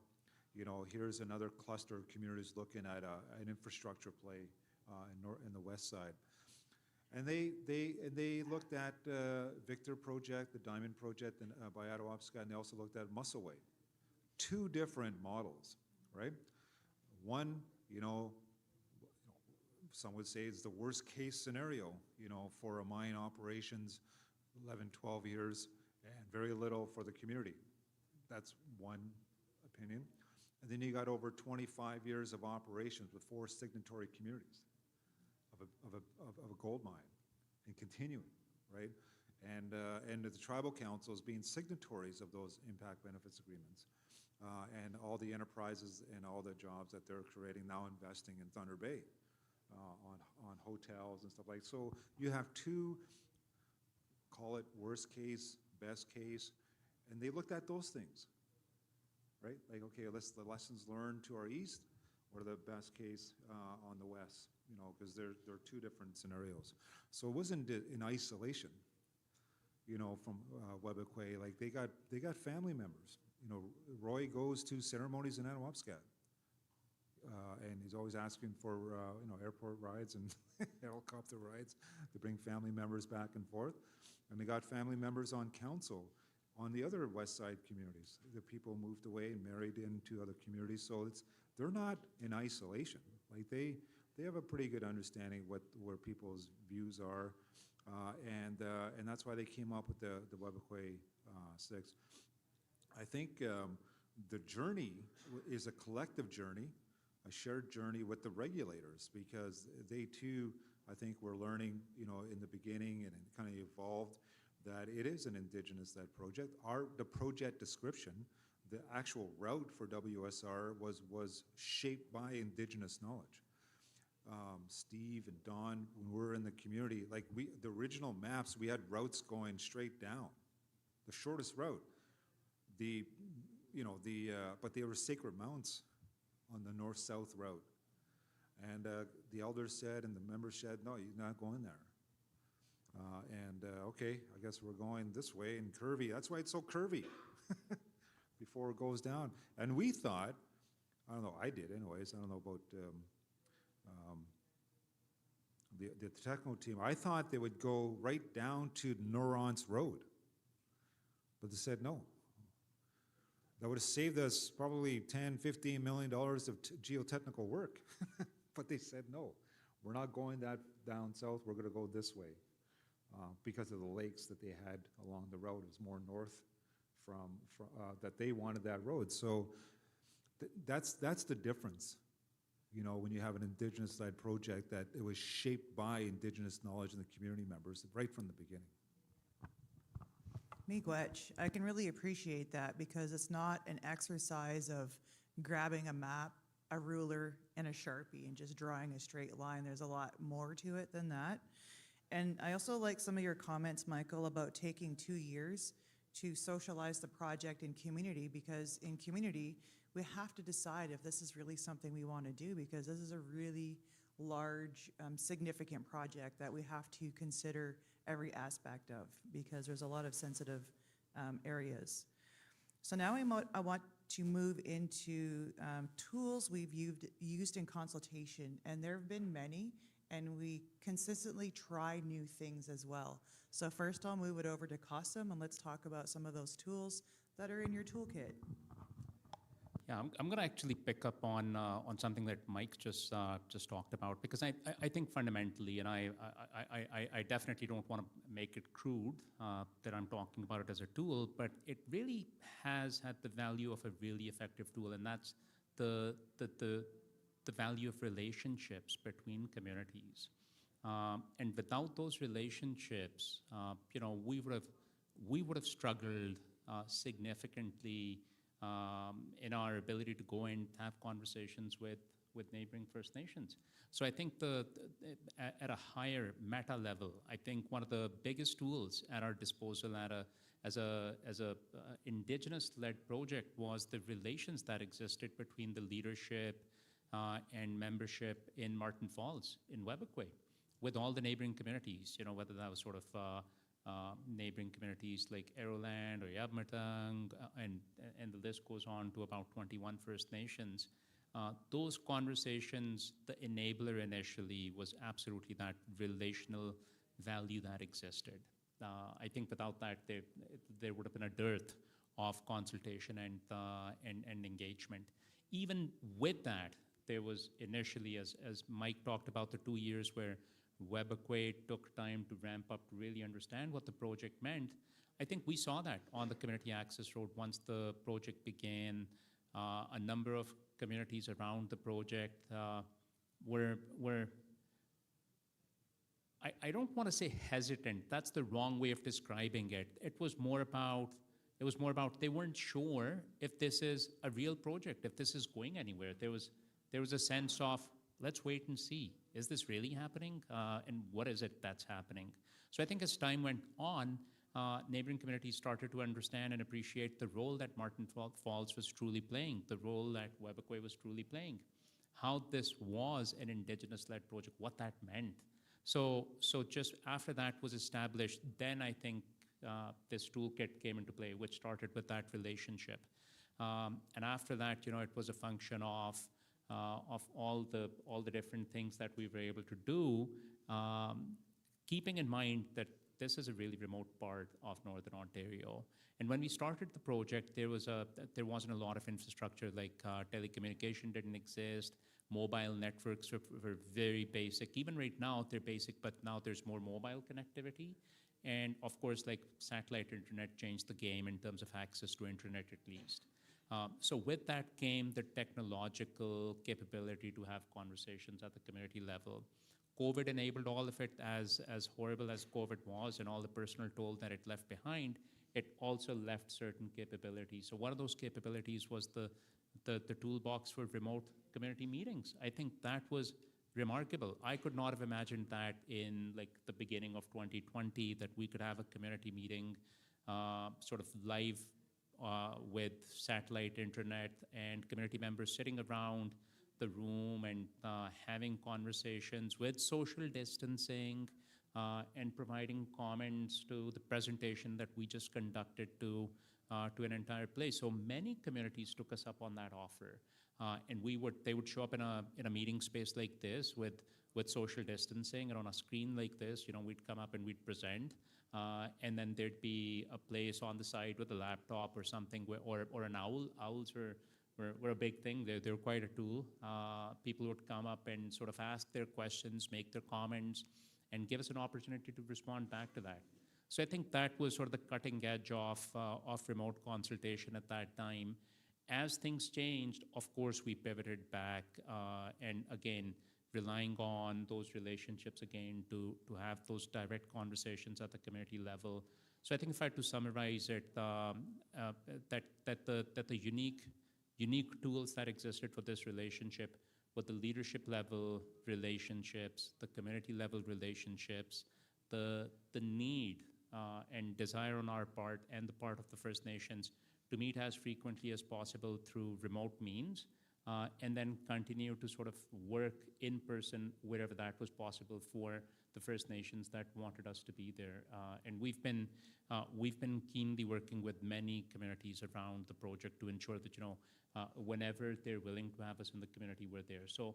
[SPEAKER 11] Here's another cluster of communities looking at an infrastructure play in the west side. And they looked at Victor Project, the Diamond Project by Attawapskat, and they also looked at Musselway. 2 different models, right? One, some would say it's the worst case scenario, for a mine operations, 11, 12 years, and very little for the community. That's one opinion. And then you got over 25 years of operations with 4 signatory communities of a gold mine and continuing, right? And the tribal councils being signatories of those impact benefits agreements, and all the enterprises and all the jobs that they're creating now, investing in Thunder Bay on hotels and stuff like that. So you have 2, call it worst case, best case, and they looked at those things, right? Like, okay, the lessons learned to our east, what are the best case on the west? Because there are 2 different scenarios. So it wasn't in isolation, from Webequie. Like, they got family members. Roy goes to ceremonies in Attawapskat, and he's always asking for airport rides and helicopter rides to bring family members back and forth. And they got family members on council on the other west side communities. The people moved away and married into other communities, so they're not in isolation. Like, they have a pretty good understanding where people's views are, and that's why they came up with the Webequie 6. I think the journey is a collective journey, a shared journey with the regulators, because they too, I think, were learning, in the beginning, and it kind of evolved, that it is an Indigenous-led project. The project description, the actual route for WSR was shaped by Indigenous knowledge. Steve and Don, when we were in the community, like the original maps, we had routes going straight down, the shortest route. But they were sacred mounts on the north-south route. And the elders said, and the members said, no, you're not going there. Okay, I guess we're going this way and curvy. That's why it's so curvy before it goes down. And we thought, I don't know, I did anyways, I don't know about the techno team. I thought they would go right down to Norance Road, but they said no. That would have saved us probably $10, $15 million of geotechnical work. But they said, no, we're not going that down south, we're gonna go this way. Because of the lakes that they had along the road. It was more north from that they wanted that road. So that's the difference, when you have an Indigenous-led project, that it was shaped by Indigenous knowledge and the community members right from the beginning.
[SPEAKER 9] Miigwech, I can really appreciate that because it's not an exercise of grabbing a map, a ruler, and a Sharpie and just drawing a straight line. There's a lot more to it than that. And I also like some of your comments, Michael, about taking 2 years to socialize the project in community, because in community, we have to decide if this is really something we want to do, because this is a really large, significant project that we have to consider every aspect of, because there's a lot of sensitive areas. So now I want to move into tools we've used in consultation, and there have been many, and we consistently try new things as well. So first I'll move it over to Qasim, and let's talk about some of those tools that are in your toolkit.
[SPEAKER 10] Yeah, I'm going to actually pick up on something that Mike just talked about, because I think fundamentally, and I definitely don't want to make it crude that I'm talking about it as a tool, but it really has had the value of a really effective tool, and that's the value of relationships between communities. And without those relationships, we would have struggled significantly in our ability to go and have conversations with neighboring First Nations. So I think at a higher meta level, I think one of the biggest tools at our disposal as a Indigenous-led project was the relations that existed between the leadership and membership in Martin Falls, in Webakwe, with all the neighboring communities, whether that was sort of neighboring communities like Aroland or Yabmatang, and the list goes on to about 21 First Nations. Those conversations, the enabler initially was absolutely that relational value that existed. I think without that, there would have been a dearth of consultation and engagement. Even with that, there was initially, as Mike talked about, the 2 years where Webakwe took time to ramp up to really understand what the project meant. I think we saw that on the Community Access Road once the project began. A number of communities around the project were I don't want to say hesitant. That's the wrong way of describing it. It was more about they weren't sure if this is a real project, if this is going anywhere. There was a sense of, let's wait and see. Is this really happening? And what is it that's happening? So I think as time went on, neighboring communities started to understand and appreciate the role that Martin Falls was truly playing, the role that Webakwe was truly playing, how this was an Indigenous-led project, what that meant. So just after that was established, then I think this toolkit came into play, which started with that relationship. And after that, it was a function of all the different things that we were able to do, keeping in mind that this is a really remote part of Northern Ontario. And when we started the project, there wasn't a lot of infrastructure, like telecommunication didn't exist, mobile networks were very basic. Even right now, they're basic, but now there's more mobile connectivity. And of course, like satellite internet changed the game in terms of access to internet at least. So with that came the technological capability to have conversations at the community level. COVID enabled all of it. As horrible as COVID was and all the personal toll that it left behind, it also left certain capabilities. So one of those capabilities was the toolbox for remote community meetings. I think that was remarkable. I could not have imagined that in like the beginning of 2020, that we could have a community meeting sort of live with satellite internet and community members sitting around the room and having conversations with social distancing and providing comments to the presentation that we just conducted to an entire place. So many communities took us up on that offer, and they would show up in a meeting space like this with social distancing, and on a screen like this, we'd come up and we'd present. And then there'd be a place on the side with a laptop or something, or an owl. Owls were a big thing. They were quite a tool. People would come up and sort of ask their questions, make their comments, and give us an opportunity to respond back to that. So I think that was sort of the cutting edge of remote consultation at that time. As things changed, of course, we pivoted back and again relying on those relationships again to have those direct conversations at the community level. So I think if I had to summarize it, that the unique tools that existed for this relationship were the leadership level relationships, the community level relationships, the need and desire on our part and the part of the First Nations to meet as frequently as possible through remote means, and then continue to sort of work in person wherever that was possible for the First Nations that wanted us to be there. And we've been keenly working with many communities around the project to ensure that, whenever they're willing to have us in the community, we're there. So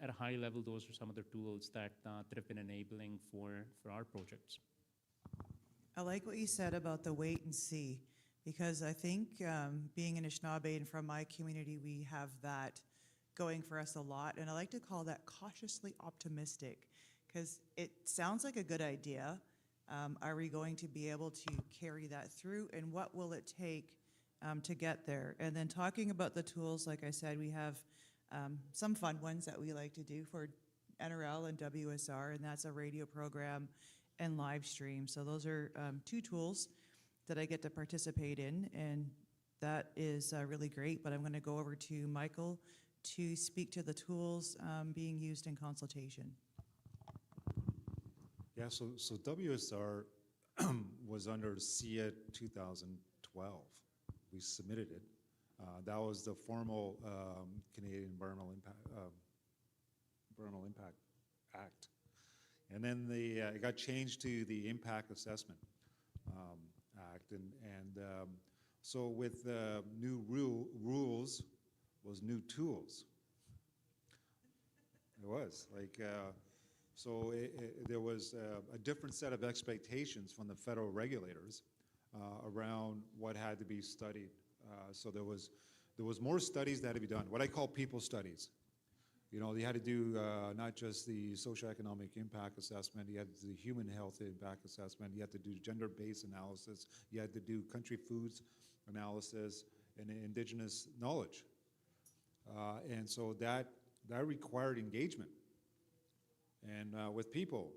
[SPEAKER 10] at a high level, those are some of the tools that have been enabling for our projects.
[SPEAKER 9] I like what you said about the wait and see, because I think being an Anishinaabe and from my community, we have that going for us a lot. And I like to call that cautiously optimistic, because it sounds like a good idea. Are we going to be able to carry that through, and what will it take to get there? And then talking about the tools, like I said, we have some fun ones that we like to do for NRL and WSR, and that's a radio program and live stream. So those are two tools that I get to participate in, and that is really great. But I'm going to go over to Michael to speak to the tools being used in consultation.
[SPEAKER 11] Yeah, so WSR was under SIA 2012. We submitted it. That was the formal Canadian Environmental Impact Act. And then it got changed to the Impact Assessment Act. And so with new rules was new tools. It was like, so there was a different set of expectations from the federal regulators around what had to be studied. So there was more studies that had to be done, what I call people studies. They had to do not just the socioeconomic impact assessment, you had to do the human health impact assessment, you had to do gender-based analysis, you had to do country foods analysis, and indigenous knowledge. And so that required engagement and with people.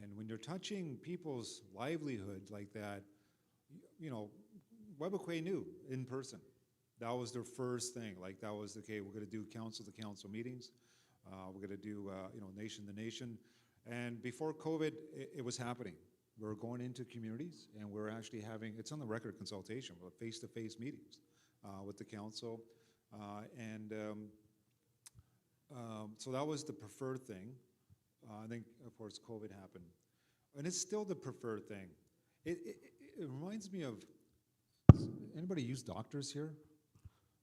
[SPEAKER 11] And when you're touching people's livelihood like that, Webakwe knew in person. That was their first thing. Like that was, okay, we're gonna do council-to-council meetings. We're gonna do, nation-to-nation. And before COVID, it was happening. We're going into communities and we're actually having, it's on the record consultation, we're face-to-face meetings with the council. So that was the preferred thing. I think, of course, COVID happened. And it's still the preferred thing. It reminds me of, anybody use doctors here?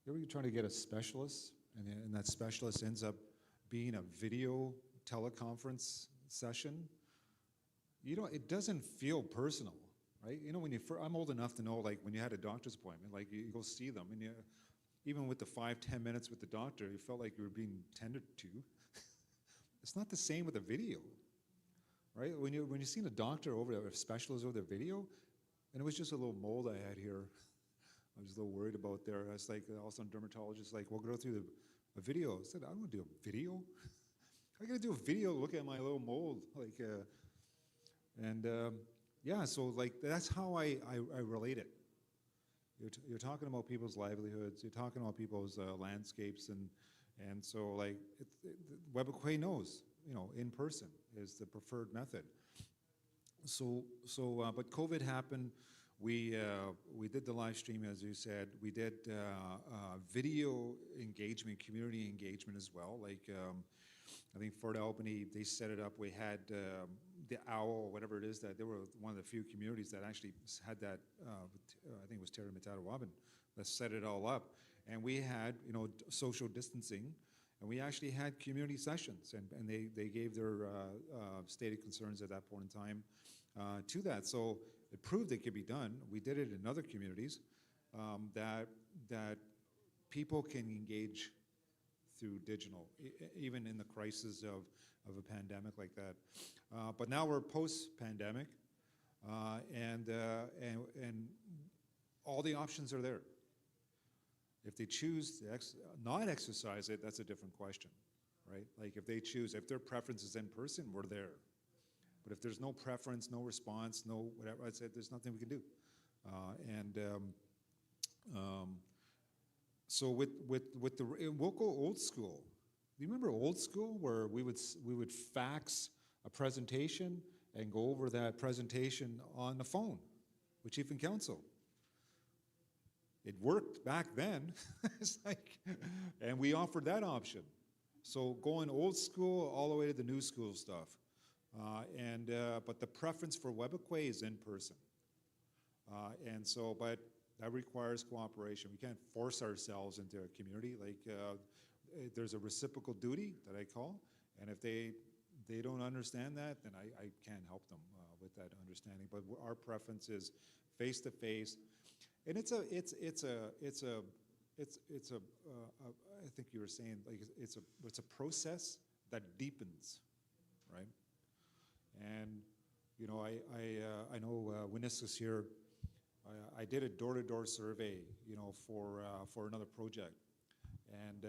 [SPEAKER 11] You ever trying to get a specialist, and that specialist ends up being a video teleconference session? It doesn't feel personal, right? When I'm old enough to know, like, when you had a doctor's appointment, like, you go see them, and even with the 5-10 minutes with the doctor, you felt like you were being tended to. It's not the same with a video, right? When you're seeing a doctor over there, a specialist over the video, and it was just a little mold I had here. I was a little worried about there. I was like, also a dermatologist, like, we'll go through a video. I said, I don't want to do a video. I got to do a video, look at my little mold. Like, yeah, so like, that's how I relate it. You're talking about people's livelihoods. You're talking about people's landscapes, and so like, Webakwe knows, in person is the preferred method. But COVID happened. We did the live stream, as you said. We did video engagement, community engagement as well. Like, I think Fort Albany, they set it up. We had the OWL, whatever it is, that they were one of the few communities that actually had that, I think it was Terry Matadawabin, that set it all up. And we had, social distancing, and we actually had community sessions, and they gave their stated concerns at that point in time to that. So it proved it could be done. We did it in other communities, that people can engage through digital, even in the crisis of a pandemic like that. But now we're post-pandemic, and all the options are there. If they choose to not exercise it, that's a different question. right? Like if they choose, if their preference is in person, we're there. But if there's no preference, no response, no whatever, I said, there's nothing we can do. So we'll go old school. Do you remember old school where we would fax a presentation and go over that presentation on the phone with Chief and Council? It worked back then. It's like, and we offered that option. So going old school all the way to the new school stuff. But the preference for Webequay is in person. But that requires cooperation. We can't force ourselves into a community. Like there's a reciprocal duty that I call, and if they don't understand that, then I can't help them with that understanding. But our preference is face to face, and I think you were saying like it's a process that deepens, right? And you know, I know Winnis here. I did a door-to-door survey, you know, for another project, and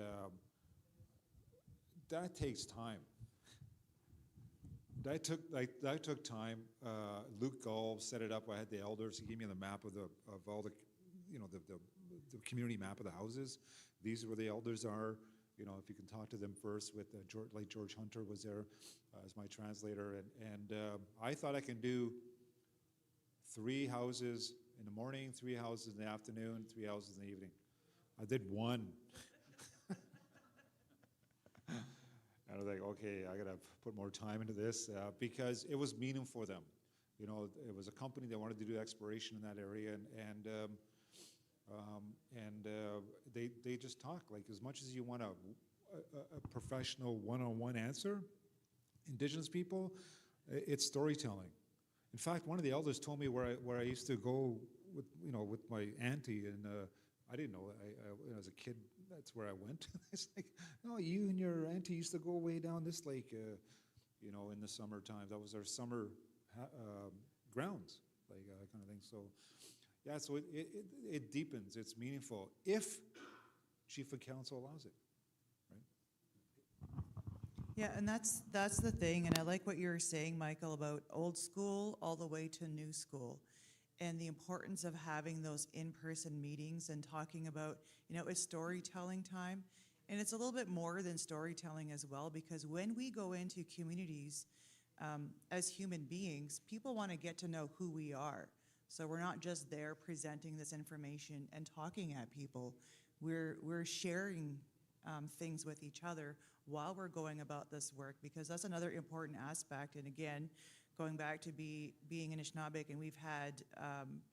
[SPEAKER 11] that takes time. That took time. Luke Gall set it up. I had the elders. He gave me the map of all the, you know, the community map of the houses. These are where the elders are. You know, if you can talk to them first. With George Hunter was there as my translator, and I thought I can do 3 houses in the morning, 3 houses in the afternoon, 3 houses in the evening. I did 1. And I was like, okay, I gotta put more time into this because it was meaningful for them. You know, it was a company that wanted to do exploration in that area, and they just talk. Like as much as you want a professional one-on-one answer, Indigenous people, it's storytelling. In fact, one of the elders told me where I used to go with my auntie, and I didn't know. When I was a kid, that's where I went. It's like, no, you and your auntie used to go way down this lake, in the summertime. That was our summer grounds, like kind of thing. So, yeah, so it deepens. It's meaningful if Chief of Council allows it.
[SPEAKER 9] Yeah, and that's the thing, and I like what you were saying, Michael, about old school all the way to new school, and the importance of having those in-person meetings and talking about, it's storytelling time, and it's a little bit more than storytelling as well, because when we go into communities as human beings, people want to get to know who we are. So we're not just there presenting this information and talking at people. We're sharing things with each other while we're going about this work, because that's another important aspect. And again, going back to being in Anishinaabe, and we've had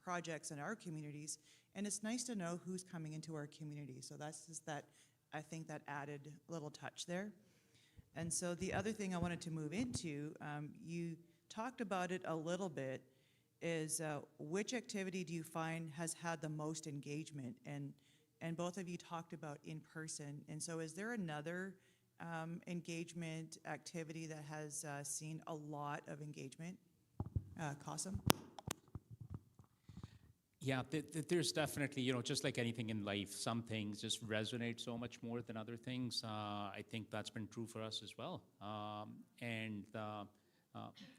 [SPEAKER 9] projects in our communities, and it's nice to know who's coming into our community. So that's just that, I think, that added little touch there. And so the other thing I wanted to move into, you talked about it a little bit, is which activity do you find has had the most engagement? And both of you talked about in person. And so is there another engagement activity that has seen a lot of engagement? Qasim?
[SPEAKER 10] Yeah, there's definitely, just like anything in life, some things just resonate so much more than other things. I think that's been true for us as well.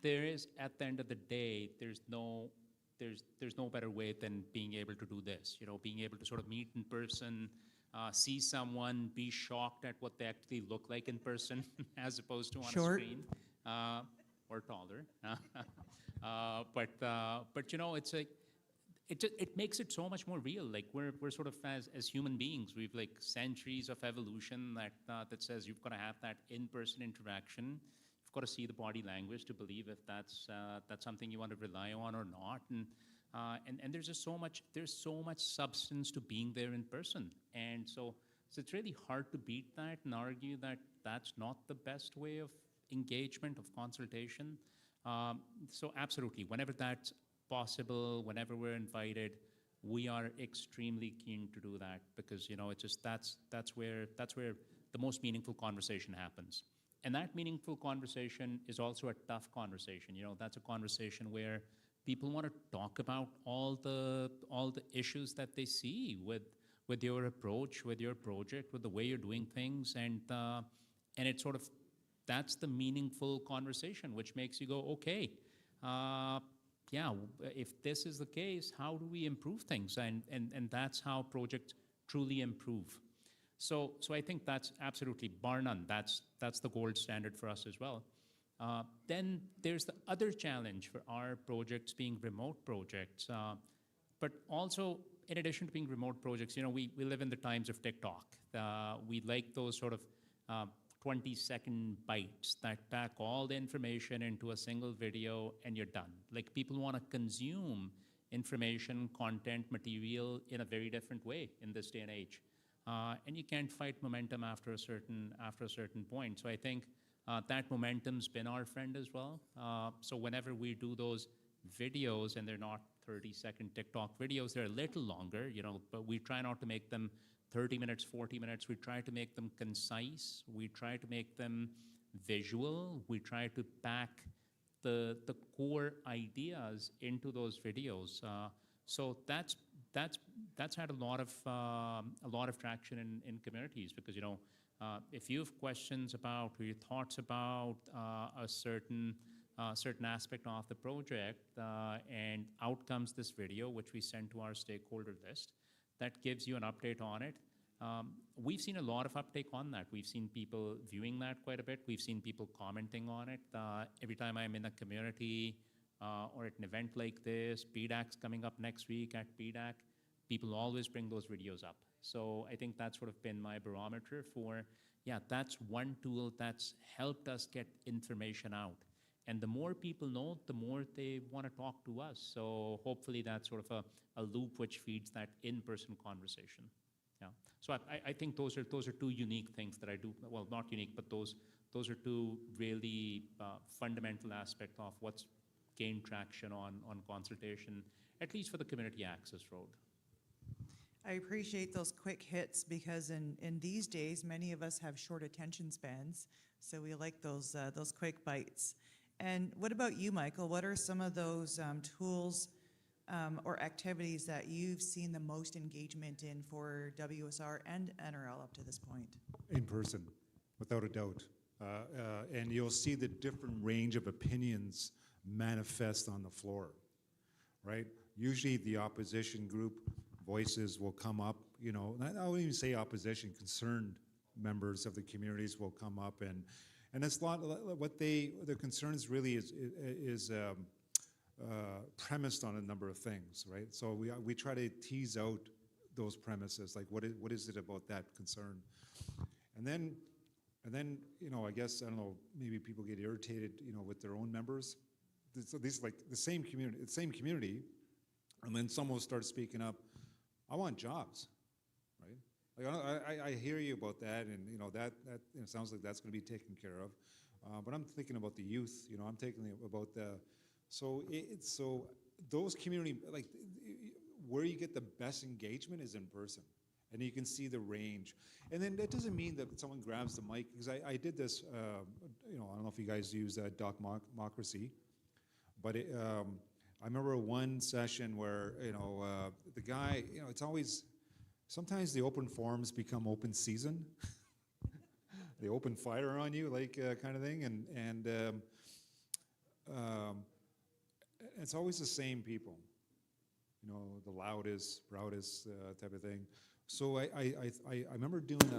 [SPEAKER 10] There is, at the end of the day, there's no better way than being able to do this. Being able to sort of meet in person, see someone, be shocked at what they actually look like in person, as opposed to on
[SPEAKER 9] Short.
[SPEAKER 10] a screen, or taller. It's like it makes it so much more real. Like we're sort of as human beings, we've like centuries of evolution that says you've got to have that in-person interaction. You've got to see the body language to believe if that's something you want to rely on or not. And there's just so much substance to being there in person. And so it's really hard to beat that and argue that that's not the best way of engagement, of consultation. So absolutely, whenever that's possible, whenever we're invited, we are extremely keen to do that, because it's just that's where the most meaningful conversation happens. And that meaningful conversation is also a tough conversation. That's a conversation where people want to talk about all the issues that they see with your approach, with your project, with the way you're doing things, And it's sort of, that's the meaningful conversation, which makes you go, okay, if this is the case, how do we improve things? And that's how projects truly improve. So I think that's absolutely bar none. That's the gold standard for us as well. Then there's the other challenge for our projects being remote projects. But also, in addition to being remote projects, we live in the times of TikTok. We like those sort of 20-second bites that pack all the information into a single video and you're done. Like, people want to consume information, content, material in a very different way in this day and age. And you can't fight momentum after a certain point. So I think that momentum's been our friend as well. So whenever we do those videos, and they're not 30-second TikTok videos, they're a little longer, but we try not to make them 30 minutes, 40 minutes. We try to make them concise. We try to make them visual. We try to pack the core ideas into those videos. So that's had a lot of traction in communities, because if you have questions about, or your thoughts about a certain aspect of the project, and out comes this video, which we send to our stakeholder list, that gives you an update on it. We've seen a lot of uptake on that. We've seen people viewing that quite a bit. We've seen people commenting on it. Every time I'm in a community or at an event like this, PDAC's coming up next week at PDAC, people always bring those videos up. So I think that's sort of been my barometer for, that's one tool that's helped us get information out. And the more people know, the more they want to talk to us. So hopefully that's sort of a loop which feeds that in-person conversation. Yeah. So I think those are two unique things that I do. Well, not unique, but those are two really fundamental aspects of what's gained traction on consultation, at least for the community access road.
[SPEAKER 9] I appreciate those quick hits, because in these days, many of us have short attention spans, so we like those quick bites. And what about you, Michael? What are some of those tools or activities that you've seen the most engagement in for WSR and NRL up to this point?
[SPEAKER 11] In person, without a doubt. And you'll see the different range of opinions manifest on the floor, right? Usually the opposition group voices will come up, I won't even say opposition, concerned members of the communities will come up, and it's a lot, what their concerns really is premised on a number of things, right? So we try to tease out those premises, like what is it about that concern, and then I guess, I don't know, maybe people get irritated, with their own members. So these, like, the same community, and then someone will start speaking up, I want jobs, right? Like, I hear you about that, and that sounds like that's going to be taken care of. But I'm thinking about the youth. I'm thinking about so those community, like, where you get the best engagement is in person, and you can see the range. And then that doesn't mean that someone grabs the mic, because I did this. I don't know if you guys use Docmocracy, but I remember one session where the guy, it's always, sometimes the open forums become open season. They open fire on you, like, kind of thing, and it's always the same people, the loudest, proudest type of thing. So I remember doing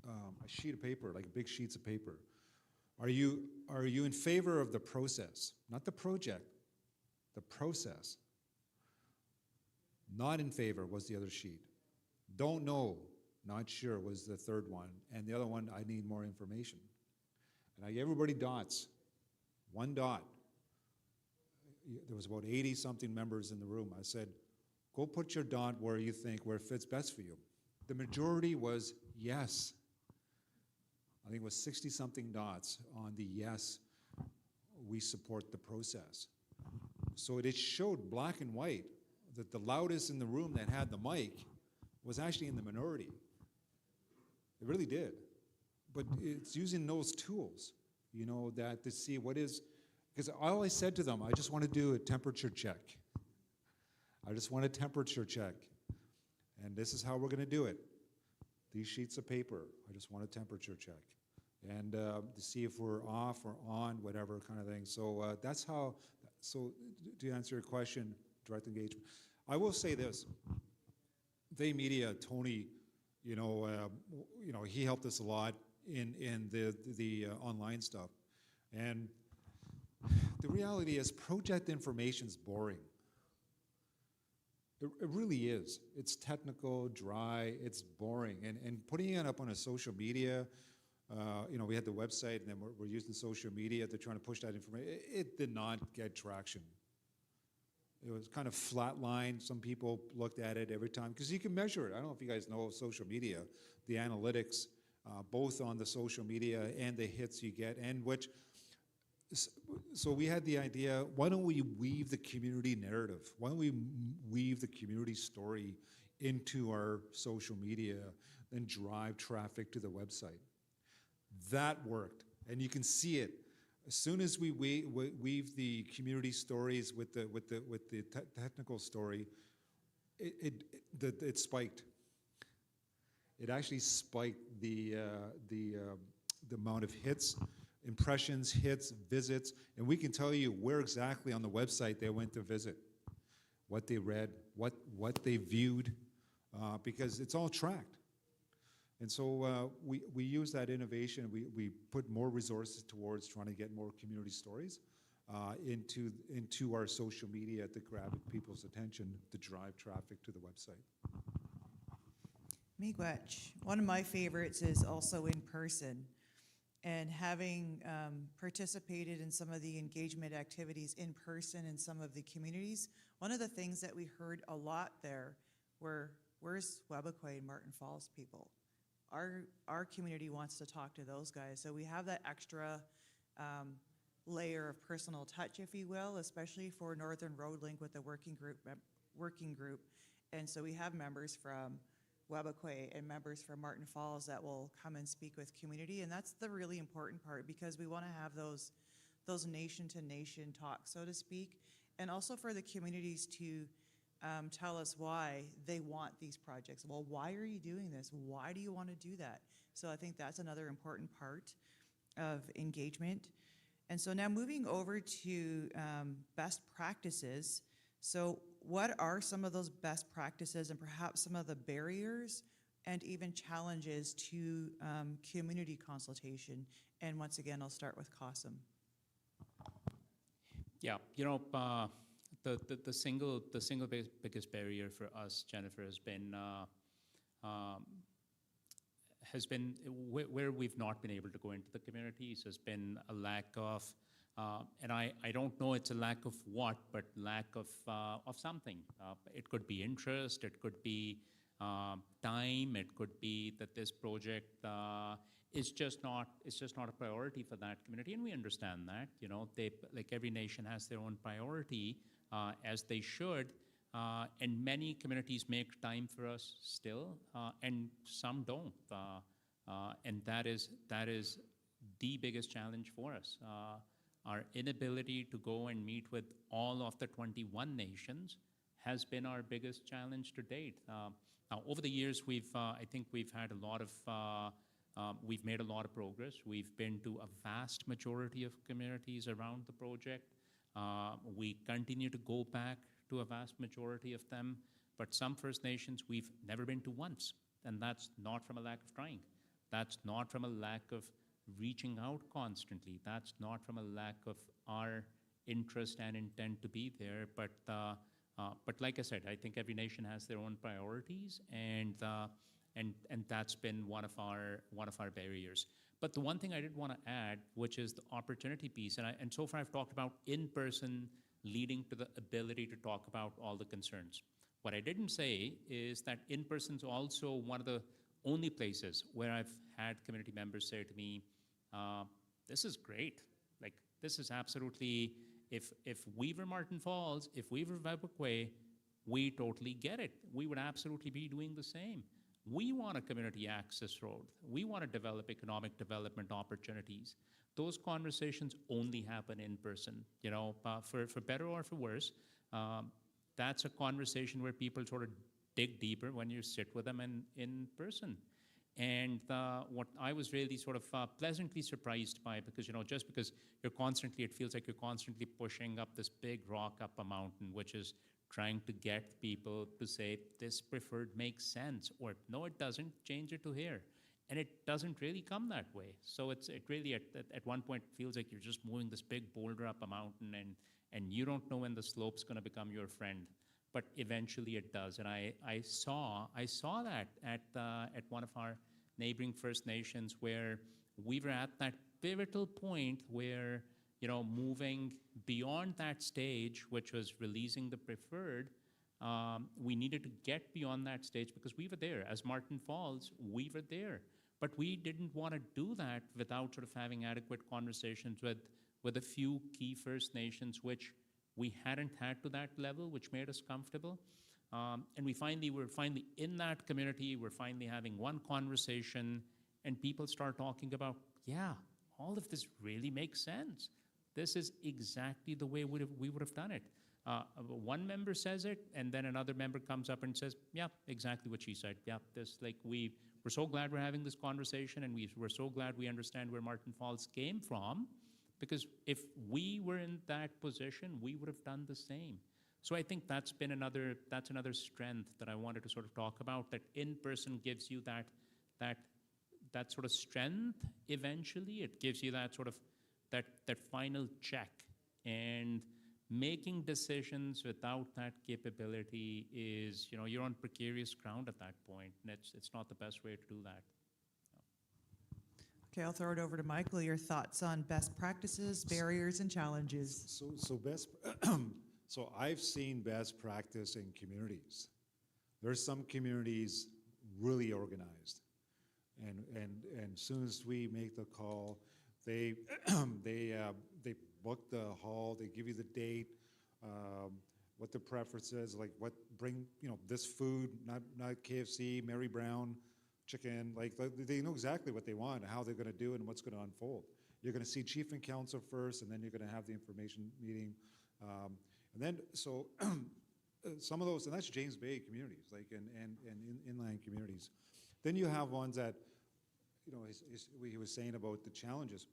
[SPEAKER 11] a sheet of paper, like big sheets of paper. Are you in favor of the process, not the project? The process. Not in favor was the other sheet. Don't know, not sure was the third one. And the other one, I need more information. And I gave everybody dots. One dot. There was about 80-something members in the room. I said, go put your dot where you think, where it fits best for you. The majority was yes. I think it was 60-something dots on the yes, we support the process. So it showed black and white that the loudest in the room that had the mic was actually in the minority. It really did. But it's using those tools, that to see what is, because I always said to them, I just want to do a temperature check. I just want a temperature check. And this is how we're going to do it. these sheets of paper. I just want a temperature check. And to see if we're off or on, whatever kind of thing. So that's how, so to answer your question, direct engagement. I will say this, Vay Media, Tony, he helped us a lot in the online stuff. And the reality is project information is boring. It really is. It's technical, dry, it's boring. And putting it up on a social media, we had the website and then we're using social media to try to push that information. It did not get traction. It was kind of flatline. Some people looked at it every time, because you can measure it. I don't know if you guys know of social media, the analytics, both on the social media and the hits you get, and which, so we had the idea, why don't we weave the community narrative? Why don't we weave the community story into our social media and drive traffic to the website? That worked, and you can see it. As soon as we weave the community stories with the technical story, it spiked. It actually spiked the amount of hits, impressions, hits, visits, and we can tell you where exactly on the website they went to visit, what they read, what they viewed, because it's all tracked. And so we use that innovation. We put more resources towards trying to get more community stories into our social media to grab people's attention, to drive traffic to the website.
[SPEAKER 9] Miigwech, one of my favorites is also in person. And having participated in some of the engagement activities in person in some of the communities, one of the things that we heard a lot there were, where's Webequie and Martin Falls people? Our community wants to talk to those guys. So we have that extra layer of personal touch, if you will, especially for Northern Road Link with the working group. And so we have members from Webequie and members from Martin Falls that will come and speak with community. And that's the really important part, because we want to have those nation to nation talks, so to speak, and also for the communities to tell us why they want these projects. Well, why are you doing this? Why do you want to do that? So I think that's another important part of engagement. And so now moving over to best practices. So what are some of those best practices and perhaps some of the barriers and even challenges to community consultation? And once again, I'll start with Qasim.
[SPEAKER 10] Yeah, the single biggest barrier for us, Jennifer, has been where we've not been able to go into the communities, has been a lack of, and I don't know it's a lack of what, but lack of something. It could be interest, it could be time, it could be that this project is just not a priority for that community, and we understand that. They, like every nation, has their own priority, as they should, and many communities make time for us still, and some don't, and that is the biggest challenge for us. Our inability to go and meet with all of the 21 nations has been our biggest challenge to date. Now, over the years, I think we've had a lot of, we've made a lot of progress. We've been to a vast majority of communities around the project. We continue to go back to a vast majority of them, but some First Nations we've never been to once, and that's not from a lack of trying. That's not from a lack of reaching out constantly. That's not from a lack of our interest and intent to be there, but like I said, I think every nation has their own priorities, and that's been one of our barriers. But the one thing I did want to add, which is the opportunity piece, and so far I've talked about in-person leading to the ability to talk about all the concerns. What I didn't say is that in-person is also one of the only places where I've had community members say to me, this is great. Like, this is absolutely, if we were Martin Falls, if we were Webequie, we totally get it. We would absolutely be doing the same. We want a community access road. We want to develop economic development opportunities. Those conversations only happen in person, for better or for worse. That's a conversation where people sort of dig deeper when you sit with them in person. And what I was really sort of pleasantly surprised by, because, just because it feels like you're constantly pushing up this big rock up a mountain, which is trying to get people to say, this preferred makes sense, or no, it doesn't, change it to here. And it doesn't really come that way. So it really, at one point, feels like you're just moving this big boulder up a mountain, and you don't know when the slope's going to become your friend. But eventually it does. And I saw that at one of our neighboring First Nations, where we were at that pivotal point where, moving beyond that stage, which was releasing the preferred, we needed to get beyond that stage because we were there. As Martin Falls, we were there. But we didn't want to do that without sort of having adequate conversations with a few key First Nations, which we hadn't had to that level, which made us comfortable. And we're finally in that community, we're finally having one conversation, and people start talking about, yeah, all of this really makes sense. This is exactly the way we would have done it. One member says it, and then another member comes up and says, yeah, exactly what she said. Yeah, we're so glad we're having this conversation, and we're so glad we understand where Martin Falls came from, because if we were in that position, we would have done the same. So I think that's another strength that I wanted to sort of talk about, that in-person gives you that sort of strength eventually. It gives you that sort of, that final check. And making decisions without that capability is, you're on precarious ground at that point, and it's not the best way to do that.
[SPEAKER 9] Okay, I'll throw it over to Michael. Your thoughts on best practices, barriers, and challenges.
[SPEAKER 11] So I've seen best practice in communities. There's some communities really organized, and as soon as we make the call, they book the hall, they give you the date, what the preference is, like bring this food, not KFC, Mary Brown chicken, like they know exactly what they want, how they're going to do it, and what's going to unfold. You're going to see chief and council first, and then you're going to have the information meeting, and then so some of those, and that's James Bay communities, like and inland communities. Then you have ones that, he was saying about the challenges.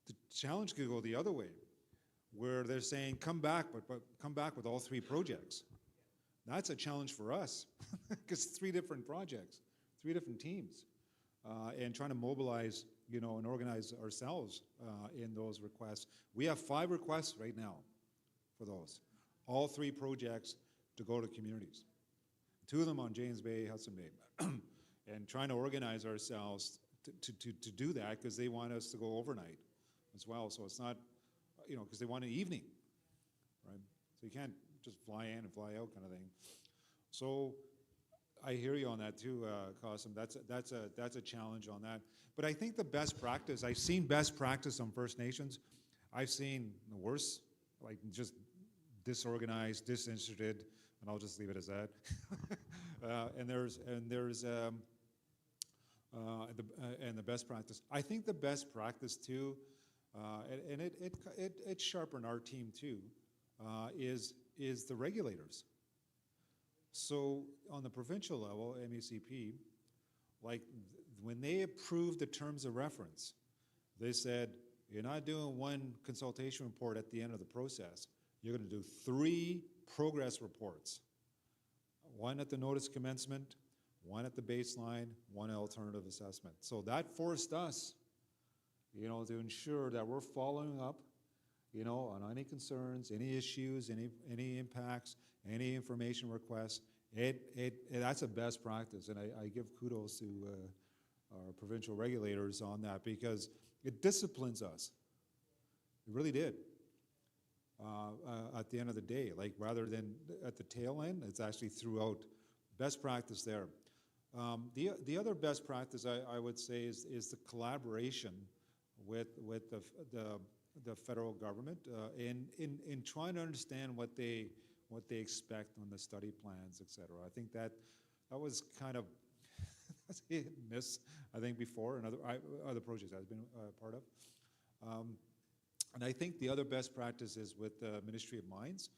[SPEAKER 11] The challenge could go the other way, where they're saying, come back, but come back with all 3 projects. That's a challenge for us, because 3 different projects, 3 different teams, and trying to mobilize, and organize ourselves in those requests. We have 5 requests right now for those, all 3 projects to go to communities. 2 of them on James Bay, Hudson Bay, and trying to organize ourselves to do that, because they want us to go overnight as well. So it's not, because they want an evening, right? So you can't just fly in and fly out kind of thing. So I hear you on that too, Qasim. That's a challenge on that. But I think the best practice, I've seen best practice on First Nations. I've seen the worst, like just disorganized, disinterested, and I'll just leave it as that. And the best practice. I think the best practice too, and it sharpened our team too, is the regulators. So on the provincial level, MECP, like when they approved the terms of reference, they said, you're not doing one consultation report at the end of the process. You're going to do 3 progress reports. One at the notice commencement, one at the baseline, one alternative assessment. So that forced us, to ensure that we're following up, on any concerns, any issues, any impacts, any information requests. That's a best practice, and I give kudos to our provincial regulators on that, because it disciplines us. It really did. At the end of the day, like rather than at the tail end, it's actually throughout. Best practice there. The other best practice I would say is the collaboration with the federal government in trying to understand what they expect on the study plans, et cetera. I think that was kind of hit and miss, I think, before, and other projects I've been part of. And I think the other best practice is with the Ministry of Mines,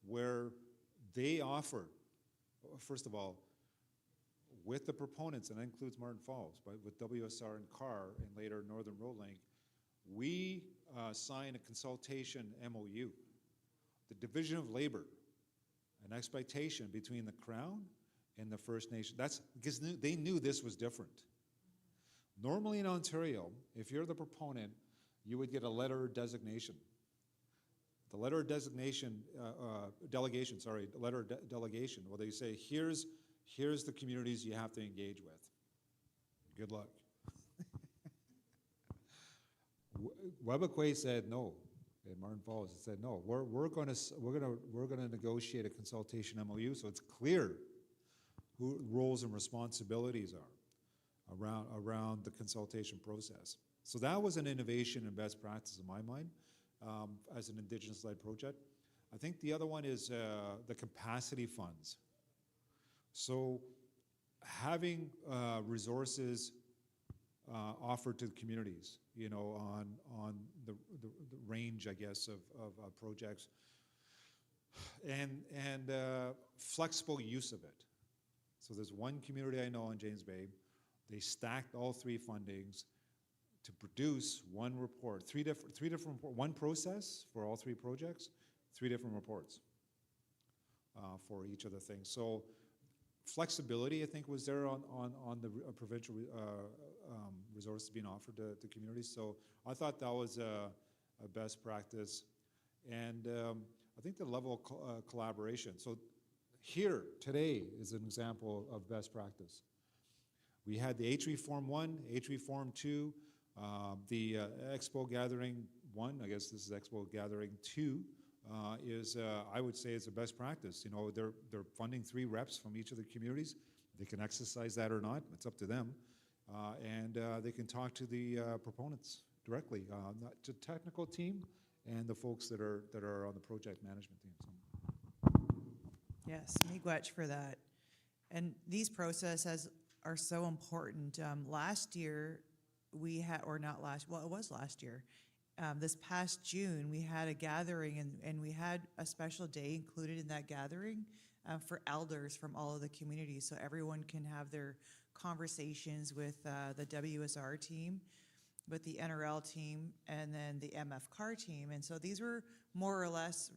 [SPEAKER 11] where they offer, first of all, with the proponents, and that includes Martin Falls, but with WSR and CAR and later Northern Road Link, we signed a consultation MOU. The division of labor, an expectation between the Crown and the First Nation. That's because they knew this was different. Normally in Ontario, if you're the proponent, you would get a letter of designation. The letter of designation, delegation, where they say, here's the communities you have to engage with. Good luck. Webakwe said no. In Martin Falls, it said no. We're going to negotiate a consultation MOU, so it's clear who roles and responsibilities are around the consultation process. So that was an innovation and best practice in my mind as an Indigenous-led project. I think the other one is the capacity funds. So having resources offered to the communities, you know, on the range, I guess, of projects, and flexible use of it. So there's one community I know in James Bay, they stacked all three fundings to produce one report, three different one process for all three projects, three different reports for each of the things. So flexibility, I think, was there on the provincial resources being offered to communities. So I thought that was a best practice. And I think the level of collaboration. So here, today, is an example of best practice. We had the H-Reform 1, H-Reform 2, the Expo Gathering 1, I guess this is Expo Gathering 2, is, I would say, is a best practice. You know, they're funding 3 reps from each of the communities. They can exercise that or not, it's up to them. And they can talk to the proponents directly, not to technical team and the folks that are on the project management team. So.
[SPEAKER 9] Yes, miigwech for that. And these processes are so important. Last year, we had, or not last, well, it was last year. This past June, we had a gathering, and we had a special day included in that gathering for elders from all of the communities, so everyone can have their conversations with the WSR team, with the NRL team, and then the MF CAR team. And so these were more or less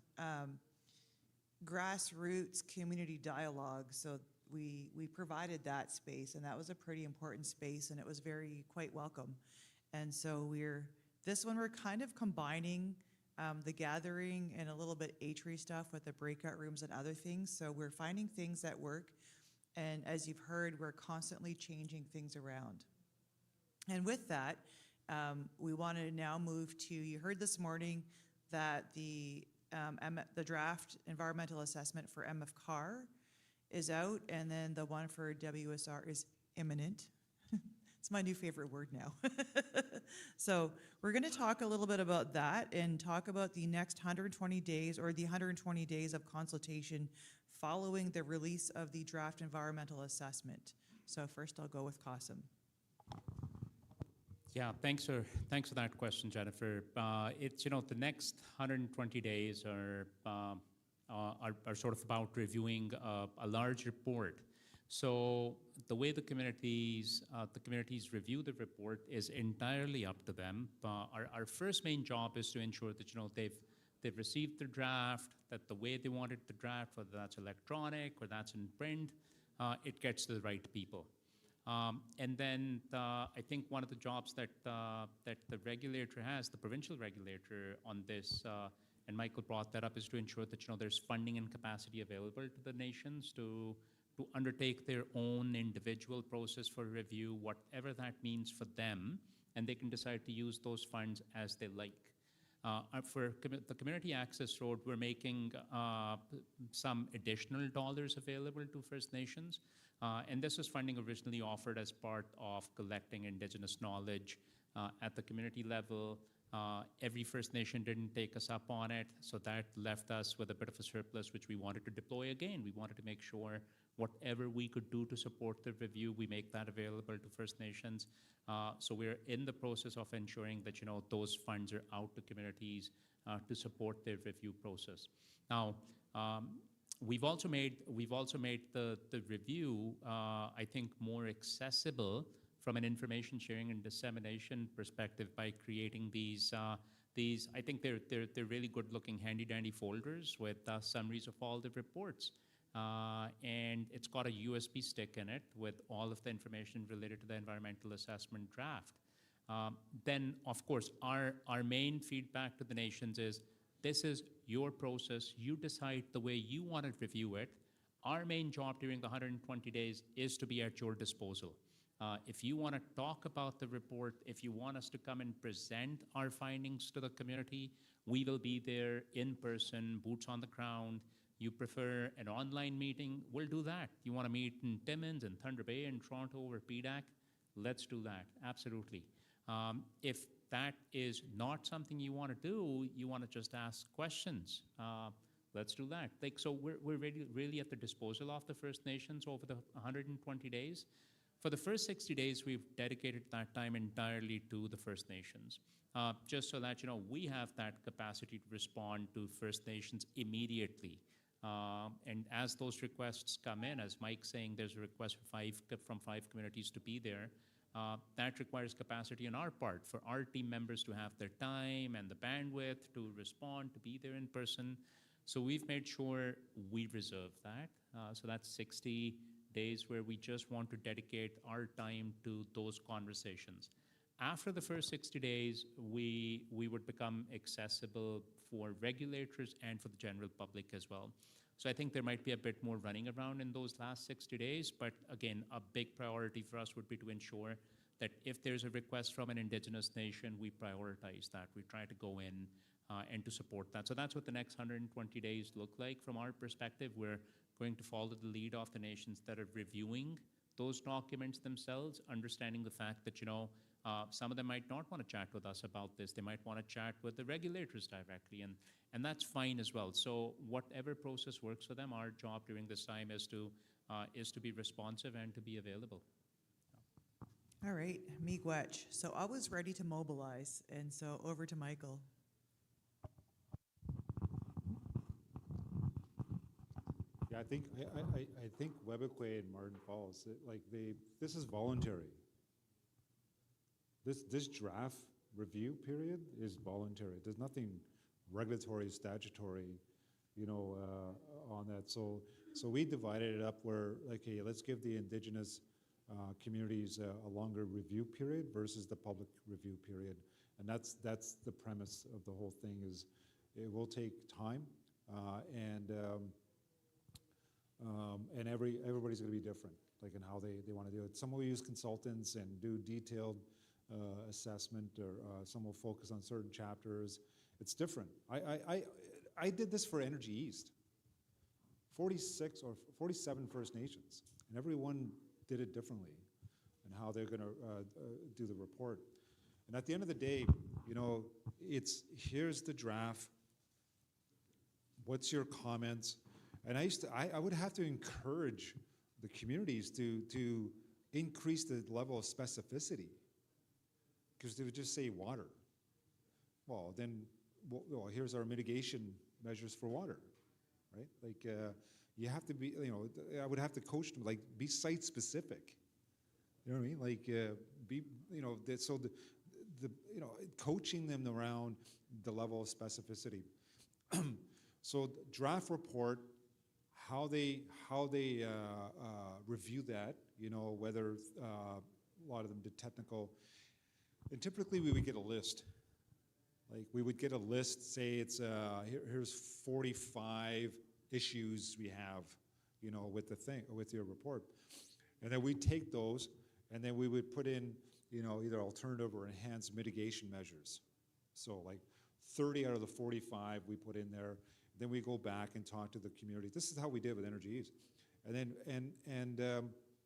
[SPEAKER 9] grassroots community dialogue. So we provided that space, and that was a pretty important space, and it was quite welcome. And so this one we're kind of combining the gathering and a little bit H-Re stuff with the breakout rooms and other things. So we're finding things that work, and as you've heard, we're constantly changing things around. And with that, we want to now move to, you heard this morning that the draft environmental assessment for MF CAR is out, and then the one for WSR is imminent. It's my new favorite word now. So we're going to talk a little bit about that and talk about the next 120 days, or the 120 days of consultation following the release of the draft environmental assessment. So first I'll go with Qasim.
[SPEAKER 10] Yeah, thanks for that question, Jennifer. It's, you know, the next 120 days are sort of about reviewing a large report. So the way the communities review the report is entirely up to them. Our first main job is to ensure that, you know, they've received the draft, that the way they wanted the draft, whether that's electronic or that's in print, it gets to the right people. And then I think one of the jobs that the regulator has, the provincial regulator on this, and Michael brought that up, is to ensure that, you know, there's funding and capacity available to the nations to undertake their own individual process for review, whatever that means for them, and they can decide to use those funds as they like. For the Community Access Road, we're making some additional dollars available to First Nations. And this was funding originally offered as part of collecting Indigenous knowledge at the community level. Every First Nation didn't take us up on it, so that left us with a bit of a surplus, which we wanted to deploy again. We wanted to make sure whatever we could do to support the review, we make that available to First Nations. So we're in the process of ensuring that, you know, those funds are out to communities to support their review process. Now, we've also made the review, I think, more accessible from an information sharing and dissemination perspective by creating these. I think they're really good looking handy dandy folders with summaries of all the reports. And it's got a USB stick in it with all of the information related to the environmental assessment draft. Then, of course, our main feedback to the nations is, this is your process. You decide the way you want to review it. Our main job during the 120 days is to be at your disposal. If you want to talk about the report, if you want us to come and present our findings to the community, we will be there in person, boots on the ground. You prefer an online meeting, we'll do that. You want to meet in Timmins and Thunder Bay and Toronto or PDAC, let's do that, absolutely. If that is not something you want to do, you want to just ask questions, let's do that. Like, so we're really at the disposal of the First Nations over the 120 days. For the first 60 days, we've dedicated that time entirely to the First Nations, just so that, we have that capacity to respond to First Nations immediately. And as those requests come in, as Mike's saying, there's a request from five communities to be there. That requires capacity on our part for our team members to have their time and the bandwidth to respond, to be there in person. So we've made sure we reserve that. So that's 60 days where we just want to dedicate our time to those conversations. After the first 60 days, we would become accessible for regulators and for the general public as well. So I think there might be a bit more running around in those last 60 days, but again, a big priority for us would be to ensure that if there's a request from an Indigenous nation, we prioritize that. We try to go in and to support that. So that's what the next 120 days look like from our perspective. We're going to follow the lead of the nations that are reviewing those documents themselves, understanding the fact that, some of them might not want to chat with us about this. They might want to chat with the regulators directly, and that's fine as well. So whatever process works for them, our job during this time is to be responsive and to be available.
[SPEAKER 9] All right, miigwech. So I was ready to mobilize, and so over to Michael.
[SPEAKER 11] Yeah, I think Webekwe and Martin Falls, this is voluntary. This draft review period is voluntary. There's nothing regulatory, statutory, on that. So we divided it up where, okay, let's give the Indigenous communities a longer review period versus the public review period, and that's the premise of the whole thing. Is it will take time, and everybody's going to be different, like in how they want to do it. Some will use consultants and do detailed assessment, or some will focus on certain chapters. It's different. I did this for Energy East. 46 or 47 First Nations, and everyone did it differently, and how they're going to do the report. And at the end of the day, it's here's the draft. What's your comments? And I would have to encourage the communities to increase the level of specificity, because they would just say water. Well, then, here's our mitigation measures for water, right? Like, you have to be, I would have to coach them, like, be site specific. You know what I mean? Like, coaching them around the level of specificity. So draft report, how they review that, whether a lot of them did technical, and typically we would get a list. Like, we would get a list, say it's here's 45 issues we have, with your report, and then we take those, and then we would put in, either alternative or enhanced mitigation measures. So like 30 out of the 45 we put in there. Then we go back and talk to the community. This is how we did with Energy East, and then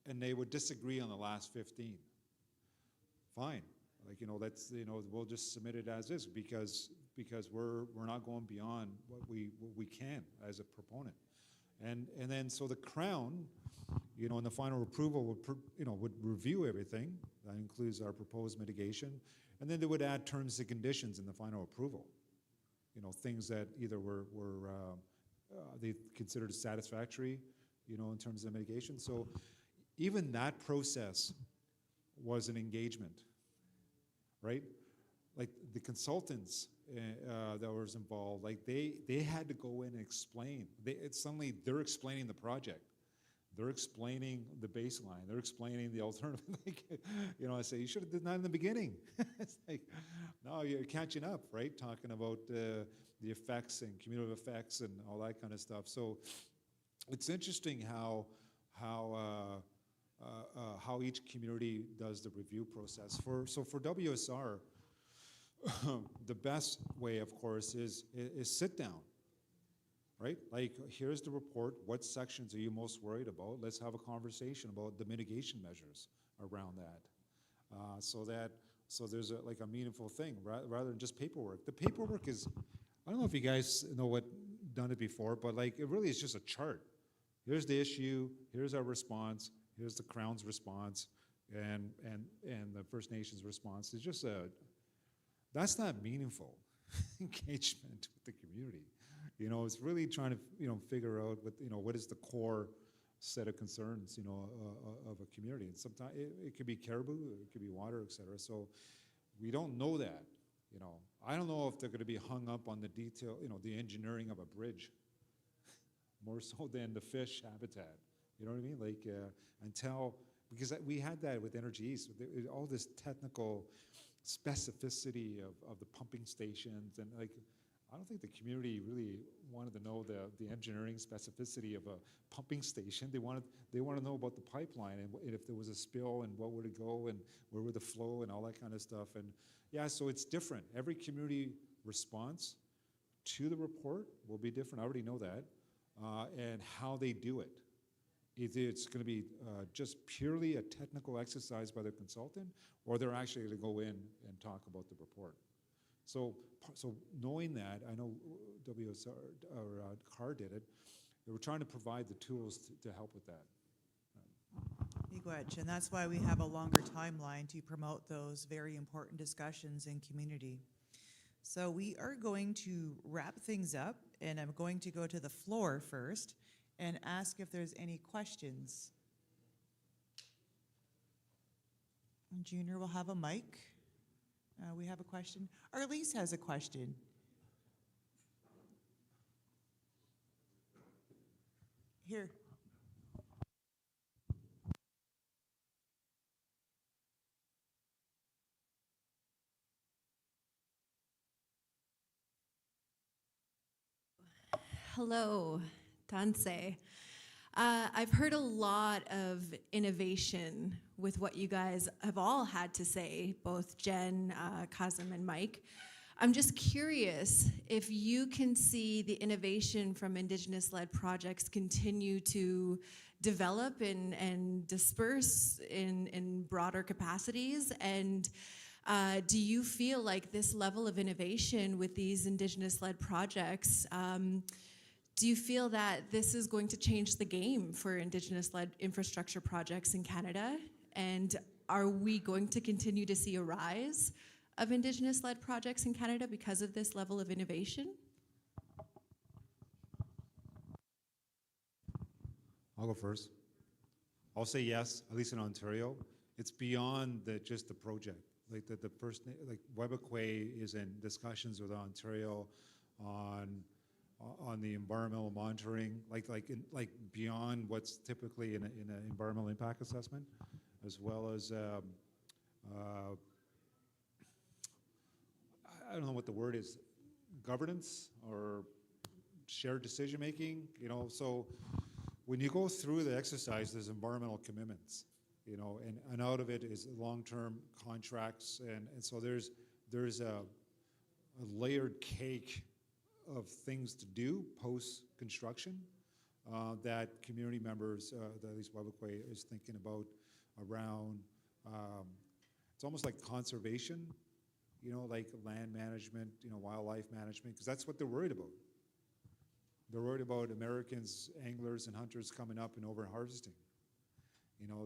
[SPEAKER 11] and they would disagree on the last 15. Fine. Like, that's, we'll just submit it as is, because we're not going beyond what we can as a proponent, and then so the Crown, in the final approval would review everything. That includes our proposed mitigation, and then they would add terms and conditions in the final approval. Things that either they considered satisfactory, you know, in terms of mitigation. So even that process was an engagement, right? Like the consultants that was involved, like they had to go in and explain. Suddenly they're explaining the project. They're explaining the baseline. They're explaining the alternative. Like, you know, I say, you should have done that in the beginning. It's like, no, you're catching up, right? Talking about the effects and cumulative effects and all that kind of stuff. So it's interesting how each community does the review process. So for WSR, the best way, of course, is sit down. Right? Like, here's the report. What sections are you most worried about? Let's have a conversation about the mitigation measures around that. So there's like a meaningful thing rather than just paperwork. The paperwork is, I don't know if you guys done it before, but like it really is just a chart. Here's the issue. Here's our response. Here's the Crown's response, and the First Nations response. It's just that's not meaningful engagement with the community. You know, it's really trying to, figure out what is the core set of concerns, of a community. And sometimes it could be caribou, it could be water, et cetera. So we don't know that, I don't know if they're going to be hung up on the detail, the engineering of a bridge, more so than the fish habitat. You know what I mean? Like, because we had that with Energy East, all this technical specificity of the pumping stations, and like, I don't think the community really wanted to know the engineering specificity of a pumping station. They want to know about the pipeline and if there was a spill and what would it go and where would the flow and all that kind of stuff. And yeah, so it's different. Every community response to the report will be different. I already know that. And how they do it. It's going to be just purely a technical exercise by the consultant, or they're actually going to go in and talk about the report. So knowing that, I know WSR or CAR did it. They were trying to provide the tools to help with that.
[SPEAKER 9] Miigwech, and that's why we have a longer timeline to promote those very important discussions in community. So we are going to wrap things up, and I'm going to go to the floor first and ask if there's any questions. And Junior will have a mic. We have a question. Arlise has a question. Here.
[SPEAKER 12] Hello, Tansei. I've heard a lot of innovation with what you guys have all had to say, both Jen, Kazim, and Mike. I'm just curious if you can see the innovation from Indigenous-led projects continue to develop and disperse in broader capacities, and do you feel like this level of innovation with these Indigenous-led projects, do you feel that this is going to change the game for Indigenous-led infrastructure projects in Canada? And are we going to continue to see a rise of Indigenous-led projects in Canada because of this level of innovation?
[SPEAKER 11] I'll go first. I'll say yes, at least in Ontario. It's beyond just the project. Like the first, like Webakwe is in discussions with Ontario on the environmental monitoring, like beyond what's typically in an environmental impact assessment, as well as I don't know what the word is, governance or shared decision making. So when you go through the exercise, there's environmental commitments, and out of it is long-term contracts, and so there's a layered cake of things to do post-construction that community members, that at least Webakwe is thinking about around, it's almost like conservation, like land management, wildlife management, because that's what they're worried about. They're worried about Americans, anglers and hunters coming up and over-harvesting.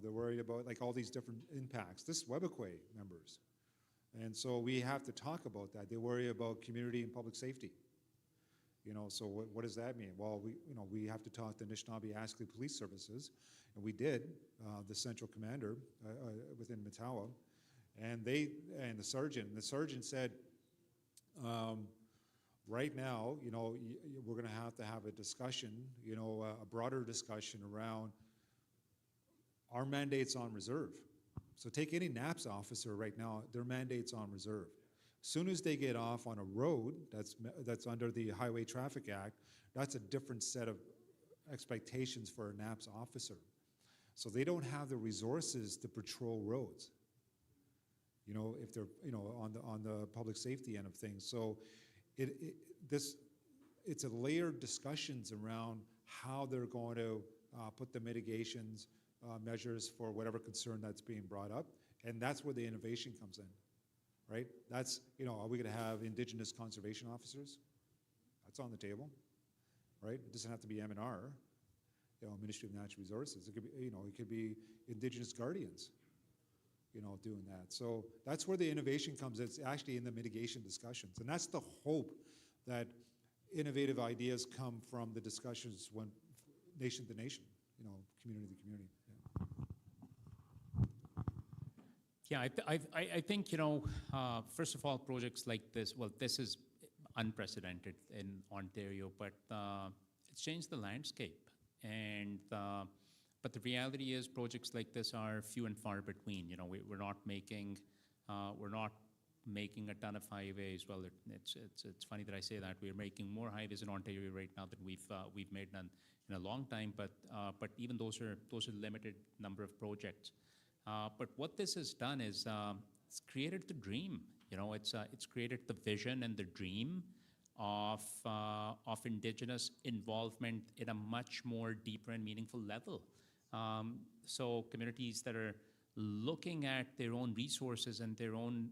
[SPEAKER 11] They're worried about like all these different impacts. This Webakwe members. And so we have to talk about that. They worry about community and public safety. So what does that mean? Well, we have to talk to Anishinaabe-Ashley Police Services, and we did, the central commander within Matawa, and the sergeant said, right now, we're going to have a discussion, a broader discussion around our mandates on reserve. So take any NAPS officer right now, their mandate's on reserve. Soon as they get off on a road that's under the Highway Traffic Act, that's a different set of expectations for a NAPS officer. So they don't have the resources to patrol roads, if they're, on the public safety end of things. So it's a layered discussions around how they're going to put the mitigations measures for whatever concern that's being brought up, and that's where the innovation comes in, right? That's, are we going to have Indigenous conservation officers? That's on the table, right? It doesn't have to be M&R, Ministry of Natural Resources. It could be, it could be Indigenous guardians, doing that. So that's where the innovation comes. It's actually in the mitigation discussions, and that's the hope that innovative ideas come from the discussions when nation to nation, community to community.
[SPEAKER 10] Yeah, I think, first of all, projects like this, well, this is unprecedented in Ontario, but it's changed the landscape. And but the reality is, projects like this are few and far between. We're not making a ton of highways. Well, it's funny that I say that. We're making more highways in Ontario right now than we've made in a long time. But even those are limited number of projects. But what this has done is it's created the dream. It's created the vision and the dream of Indigenous involvement in a much more deeper and meaningful level. So communities that are looking at their own resources and their own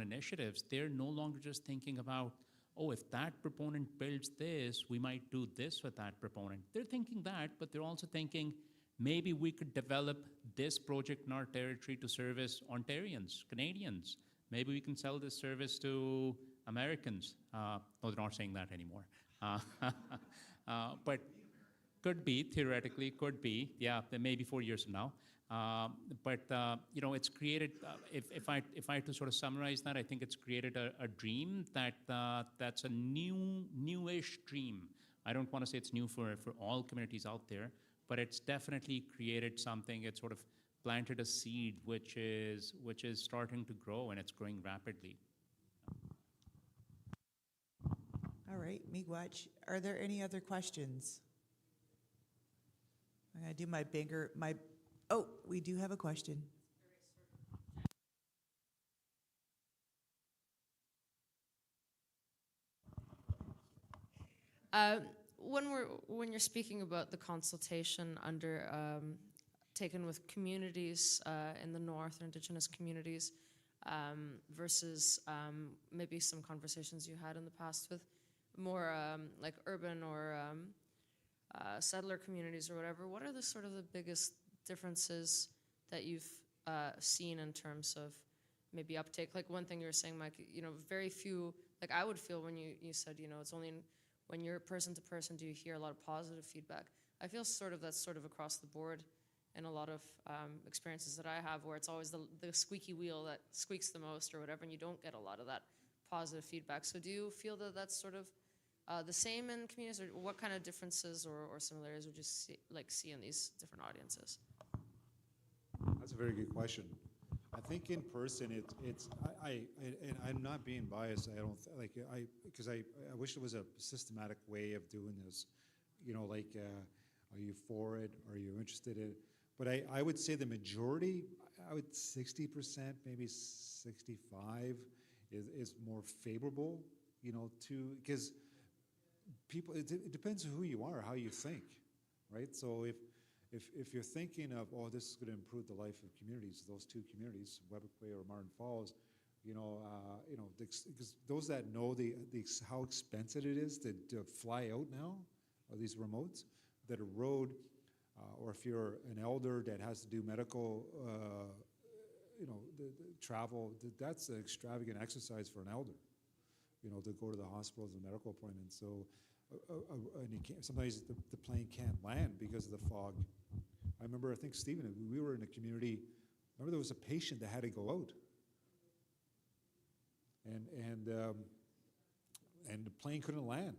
[SPEAKER 10] initiatives, they're no longer just thinking about, oh, if that proponent builds this, we might do this with that proponent. They're thinking that, but they're also thinking, maybe we could develop this project in our territory to service Ontarians, Canadians. Maybe we can sell this service to Americans. No, they're not saying that anymore. But could be, theoretically, could be. Yeah, maybe 4 years from now. But it's created, if I had to sort of summarize that, I think it's created a dream that's a newish dream. I don't want to say it's new for all communities out there, but it's definitely created something. It sort of planted a seed which is starting to grow, and it's growing rapidly.
[SPEAKER 9] All right, Miigwech, are there any other questions? I'm gonna do oh, we do have a question.
[SPEAKER 13] When you're speaking about the consultation taken with communities in the north, or Indigenous communities, versus maybe some conversations you had in the past with more like urban or settler communities or whatever, what are the sort of the biggest differences that you've seen in terms of maybe uptake? Like one thing you were saying, Mike, very few, like I would feel when you said, it's only when you're person to person do you hear a lot of positive feedback. I feel that's sort of across the board in a lot of experiences that I have, where it's always the squeaky wheel that squeaks the most or whatever, and you don't get a lot of that positive feedback. So do you feel that that's sort of the same in communities, or what kind of differences or similarities would you see in these different audiences?
[SPEAKER 11] That's a very good question. I think in person, and I'm not being biased. Because I wish there was a systematic way of doing this. Are you for it? Are you interested in it? But I would say the majority, 60%, maybe 65, is more favorable, to, because people, it depends on who you are, how you think, right? So if you're thinking of, oh, this is going to improve the life of communities, those two communities, Webquay or Martin Falls, because those that know how expensive it is to fly out now, or these remotes, that a road, or if you're an elder that has to do medical, the travel, that's an extravagant exercise for an elder, to go to the hospital as a medical appointment. So and you can't, sometimes the plane can't land because of the fog. I remember, I think, Stephen, we were in a community, remember there was a patient that had to go out. And the plane couldn't land.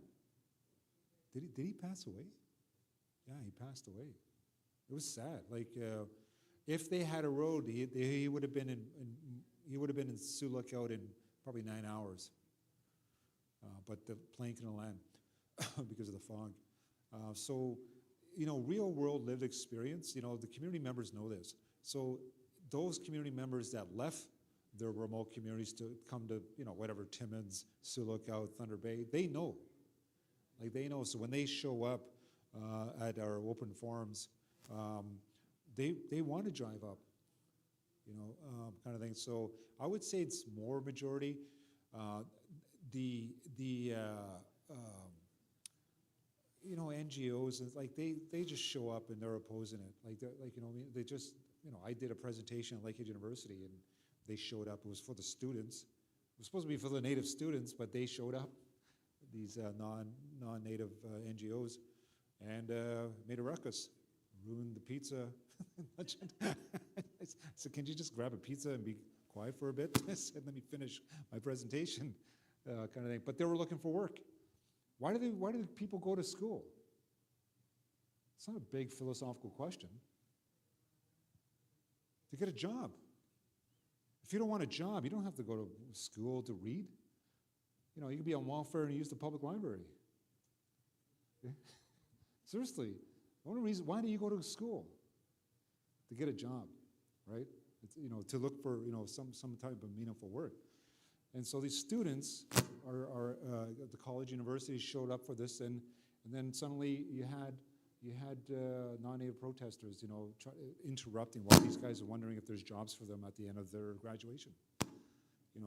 [SPEAKER 11] Did he pass away? Yeah, he passed away. It was sad. Like, if they had a road, he would have been in Sioux Lookout in probably 9 hours. But the plane couldn't land because of the fog. So, real world lived experience, the community members know this. So those community members that left their remote communities to come to, whatever, Timmins, Sioux Lookout, Thunder Bay, they know. Like, they know. So when they show up at our open forums, they want to drive up, kind of thing. So I would say it's more majority. NGOs, it's like they just show up and they're opposing it. They just, I did a presentation at Lakehead University and they showed up. It was for the students. It was supposed to be for the native students, but they showed up, these non-native NGOs, and made a ruckus, ruined the pizza. I said, can you just grab a pizza and be quiet for a bit? I said, let me finish my presentation, kind of thing. But they were looking for work. Why do people go to school? It's not a big philosophical question. To get a job. If you don't want a job, you don't have to go to school to read. You can be on welfare and use the public library. Okay? Seriously, the only reason, why do you go to school? To get a job, right? It's, to look for, some type of meaningful work. And so these students are the college universities showed up for this, and then suddenly you had non-native protesters, interrupting while these guys are wondering if there's jobs for them at the end of their graduation.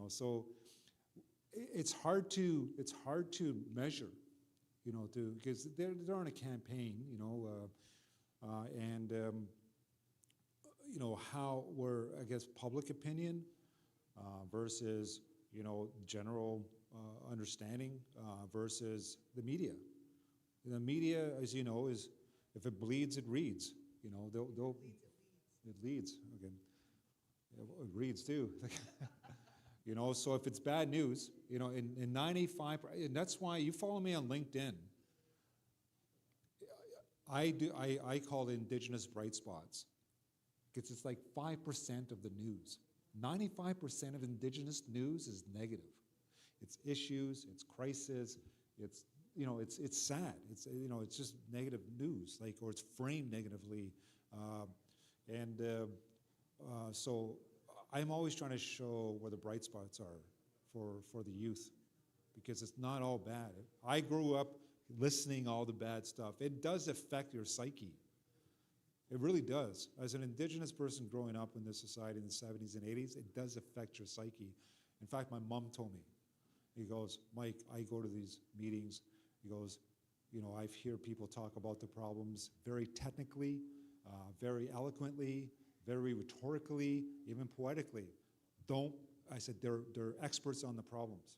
[SPEAKER 11] So it's hard to measure, because they're on a campaign, and how we're, I guess, public opinion versus general understanding versus the media. The media, as you know, is if it bleeds, it reads. It leads. Okay, it reads too. So if it's bad news, in 95, and that's why you follow me on LinkedIn. I call it Indigenous bright spots, because it's like 5% of the news. 95% of Indigenous news is negative. It's issues, it's crisis, it's sad. It's just negative news, or it's framed negatively, so I'm always trying to show where the bright spots are for the youth, because it's not all bad. I grew up listening all the bad stuff. It does affect your psyche. It really does. As an Indigenous person growing up in this society in the 70s and 80s, it does affect your psyche. In fact, my mom told me, he goes, Mike, I go to these meetings. He goes, I hear people talk about the problems very technically, very eloquently, very rhetorically, even poetically. I said, they're experts on the problems.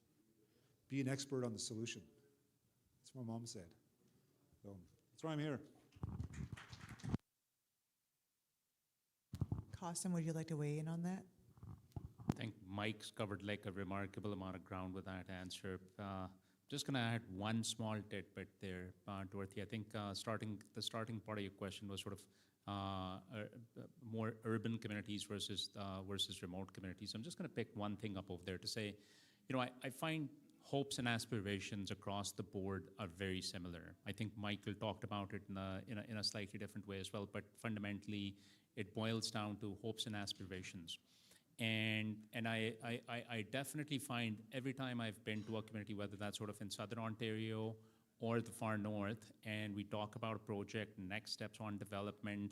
[SPEAKER 11] Be an expert on the solution. That's what my mom said. So that's why I'm here.
[SPEAKER 9] Costin, would you like to weigh in on that?
[SPEAKER 10] I think Mike's covered like a remarkable amount of ground with that answer. Just going to add one small tidbit there, Dorothy. I think the starting part of your question was sort of more urban communities versus remote communities. I'm just going to pick one thing up over there to say, I find hopes and aspirations across the board are very similar. I think Michael talked about it in a slightly different way as well, but fundamentally, it boils down to hopes and aspirations. And I definitely find every time I've been to a community, whether that's sort of in Southern Ontario or the far north, and we talk about a project, next steps on development,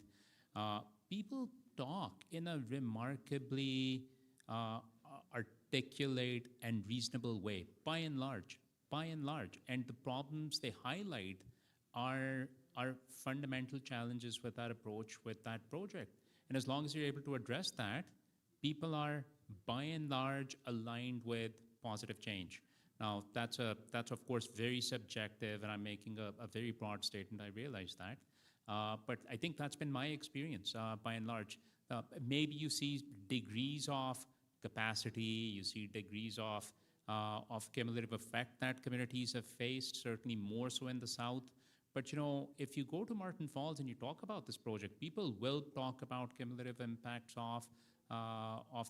[SPEAKER 10] people talk in a remarkably articulate and reasonable way, by and large. And the problems they highlight are fundamental challenges with that approach, with that project. And as long as you're able to address that, people are by and large aligned with positive change. Now, that's of course very subjective, and I'm making a very broad statement. I realize that, but I think that's been my experience by and large. Maybe you see degrees of capacity, you see degrees of cumulative effect that communities have faced, certainly more so in the South. But if you go to Martin Falls and you talk about this project, people will talk about cumulative impacts of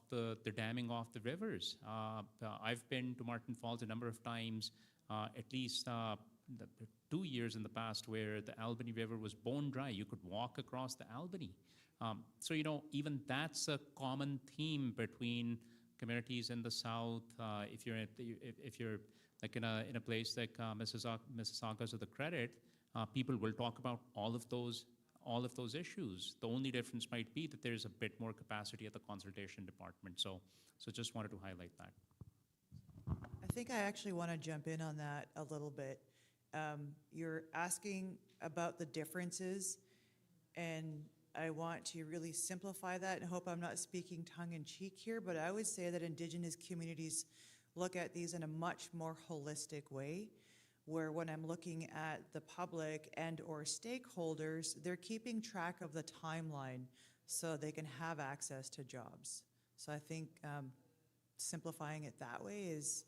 [SPEAKER 10] the damming of the rivers. I've been to Martin Falls a number of times, at least 2 years in the past, where the Albany River was bone dry. You could walk across the Albany. So even that's a common theme between communities in the South. If you're like in a place like Mississauga to the credit, people will talk about all of those issues. The only difference might be that there's a bit more capacity at the consultation department. So just wanted to highlight that.
[SPEAKER 9] I think I actually want to jump in on that a little bit. You're asking about the differences, and I want to really simplify that and hope I'm not speaking tongue-in-cheek here, but I would say that Indigenous communities look at these in a much more holistic way, where when I'm looking at the public and or stakeholders, they're keeping track of the timeline so they can have access to jobs. So I think simplifying it that way is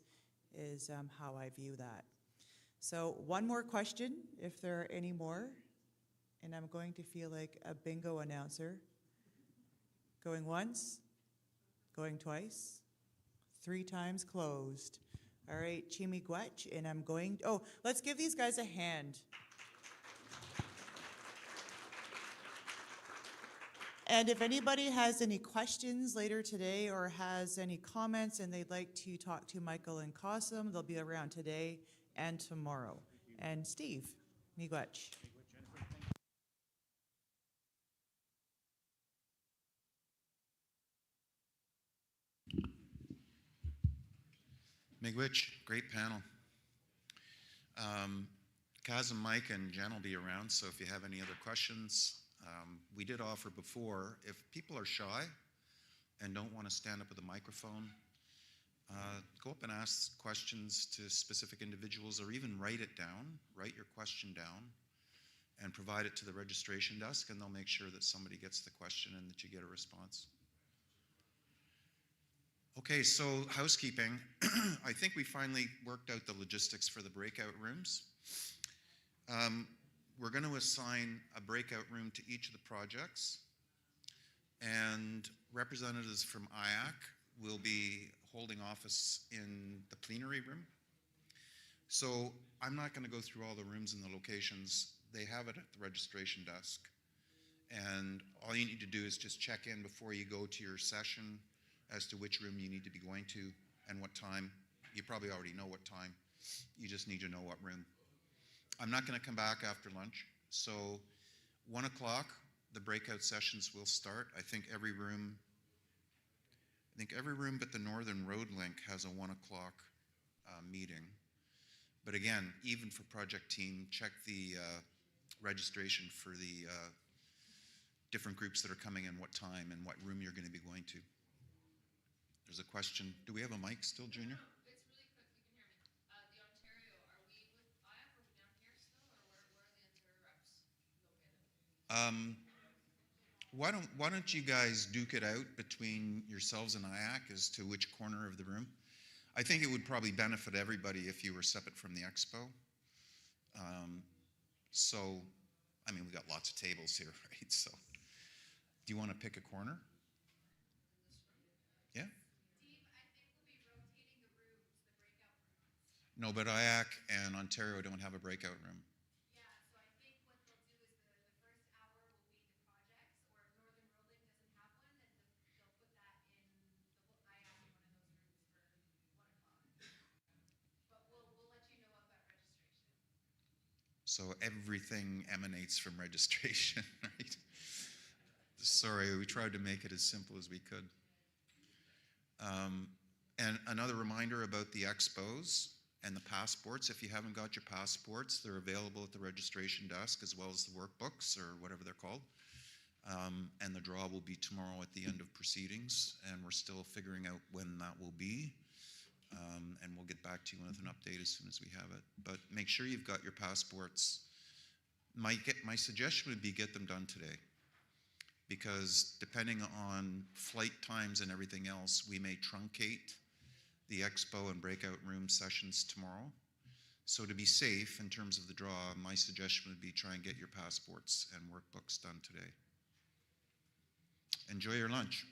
[SPEAKER 9] how I view that. So one more question, if there are any more, and I'm going to feel like a bingo announcer. Going once, going twice, 3 times closed. All right, Chimigwech, and I'm going, let's give these guys a hand. And if anybody has any questions later today or has any comments and they'd like to talk to Michael and Qasim, they'll be around today and tomorrow. And Steve, Miigwech.
[SPEAKER 1] Miigwech, great panel. Kaz and Mike and Jen will be around, so if you have any other questions, we did offer before, if people are shy and don't want to stand up with a microphone, go up and ask questions to specific individuals, or even write it down, write your question down, and provide it to the registration desk, and they'll make sure that somebody gets the question and that you get a response. Okay, so housekeeping. I think we finally worked out the logistics for the breakout rooms. We're going to assign a breakout room to each of the projects, and representatives from IAC will be holding office in the plenary room. So I'm not going to go through all the rooms and the locations. They have it at the registration desk. And all you need to do is just check in before you go to your session as to which room you need to be going to and what time. You probably already know what time. You just need to know what room. I'm not going to come back after lunch. So 1 o'clock, the breakout sessions will start. I think every room but the Northern Road Link has a 1 o'clock meeting. But again, even for project team, check the registration for the different groups that are coming and what time and what room you're going to be going to. There's a question. Do we have a mic still, Junior?
[SPEAKER 5] It's really quick. You can hear me. The Ontario, are we with IAC? Are we down here still, or where are the Ontario reps located?
[SPEAKER 1] Why don't you guys duke it out between yourselves and IAC as to which corner of the room? I think it would probably benefit everybody if you were separate from the Expo. So, I mean, we got lots of tables here, right? So, do you want to pick a corner? Yeah? No, but IAC and Ontario don't have a breakout room.
[SPEAKER 5] Yeah, so I think what they'll do is the first hour will be the projects, or if Northern Road Link doesn't have one, then they'll put that in IAC in one of those rooms for 1 o'clock. But we'll let you know about registration.
[SPEAKER 1] So everything emanates from registration, right? Sorry, we tried to make it as simple as we could. And another reminder about the expos and the passports. If you haven't got your passports, they're available at the registration desk, as well as the workbooks, or whatever they're called. And the draw will be tomorrow at the end of proceedings, and we're still figuring out when that will be. and we'll get back to you with an update as soon as we have it. But make sure you've got your passports. My suggestion would be get them done today, because depending on flight times and everything else, we may truncate the expo and breakout room sessions tomorrow. So to be safe in terms of the draw, my suggestion would be try and get your passports and workbooks done today. Enjoy your lunch.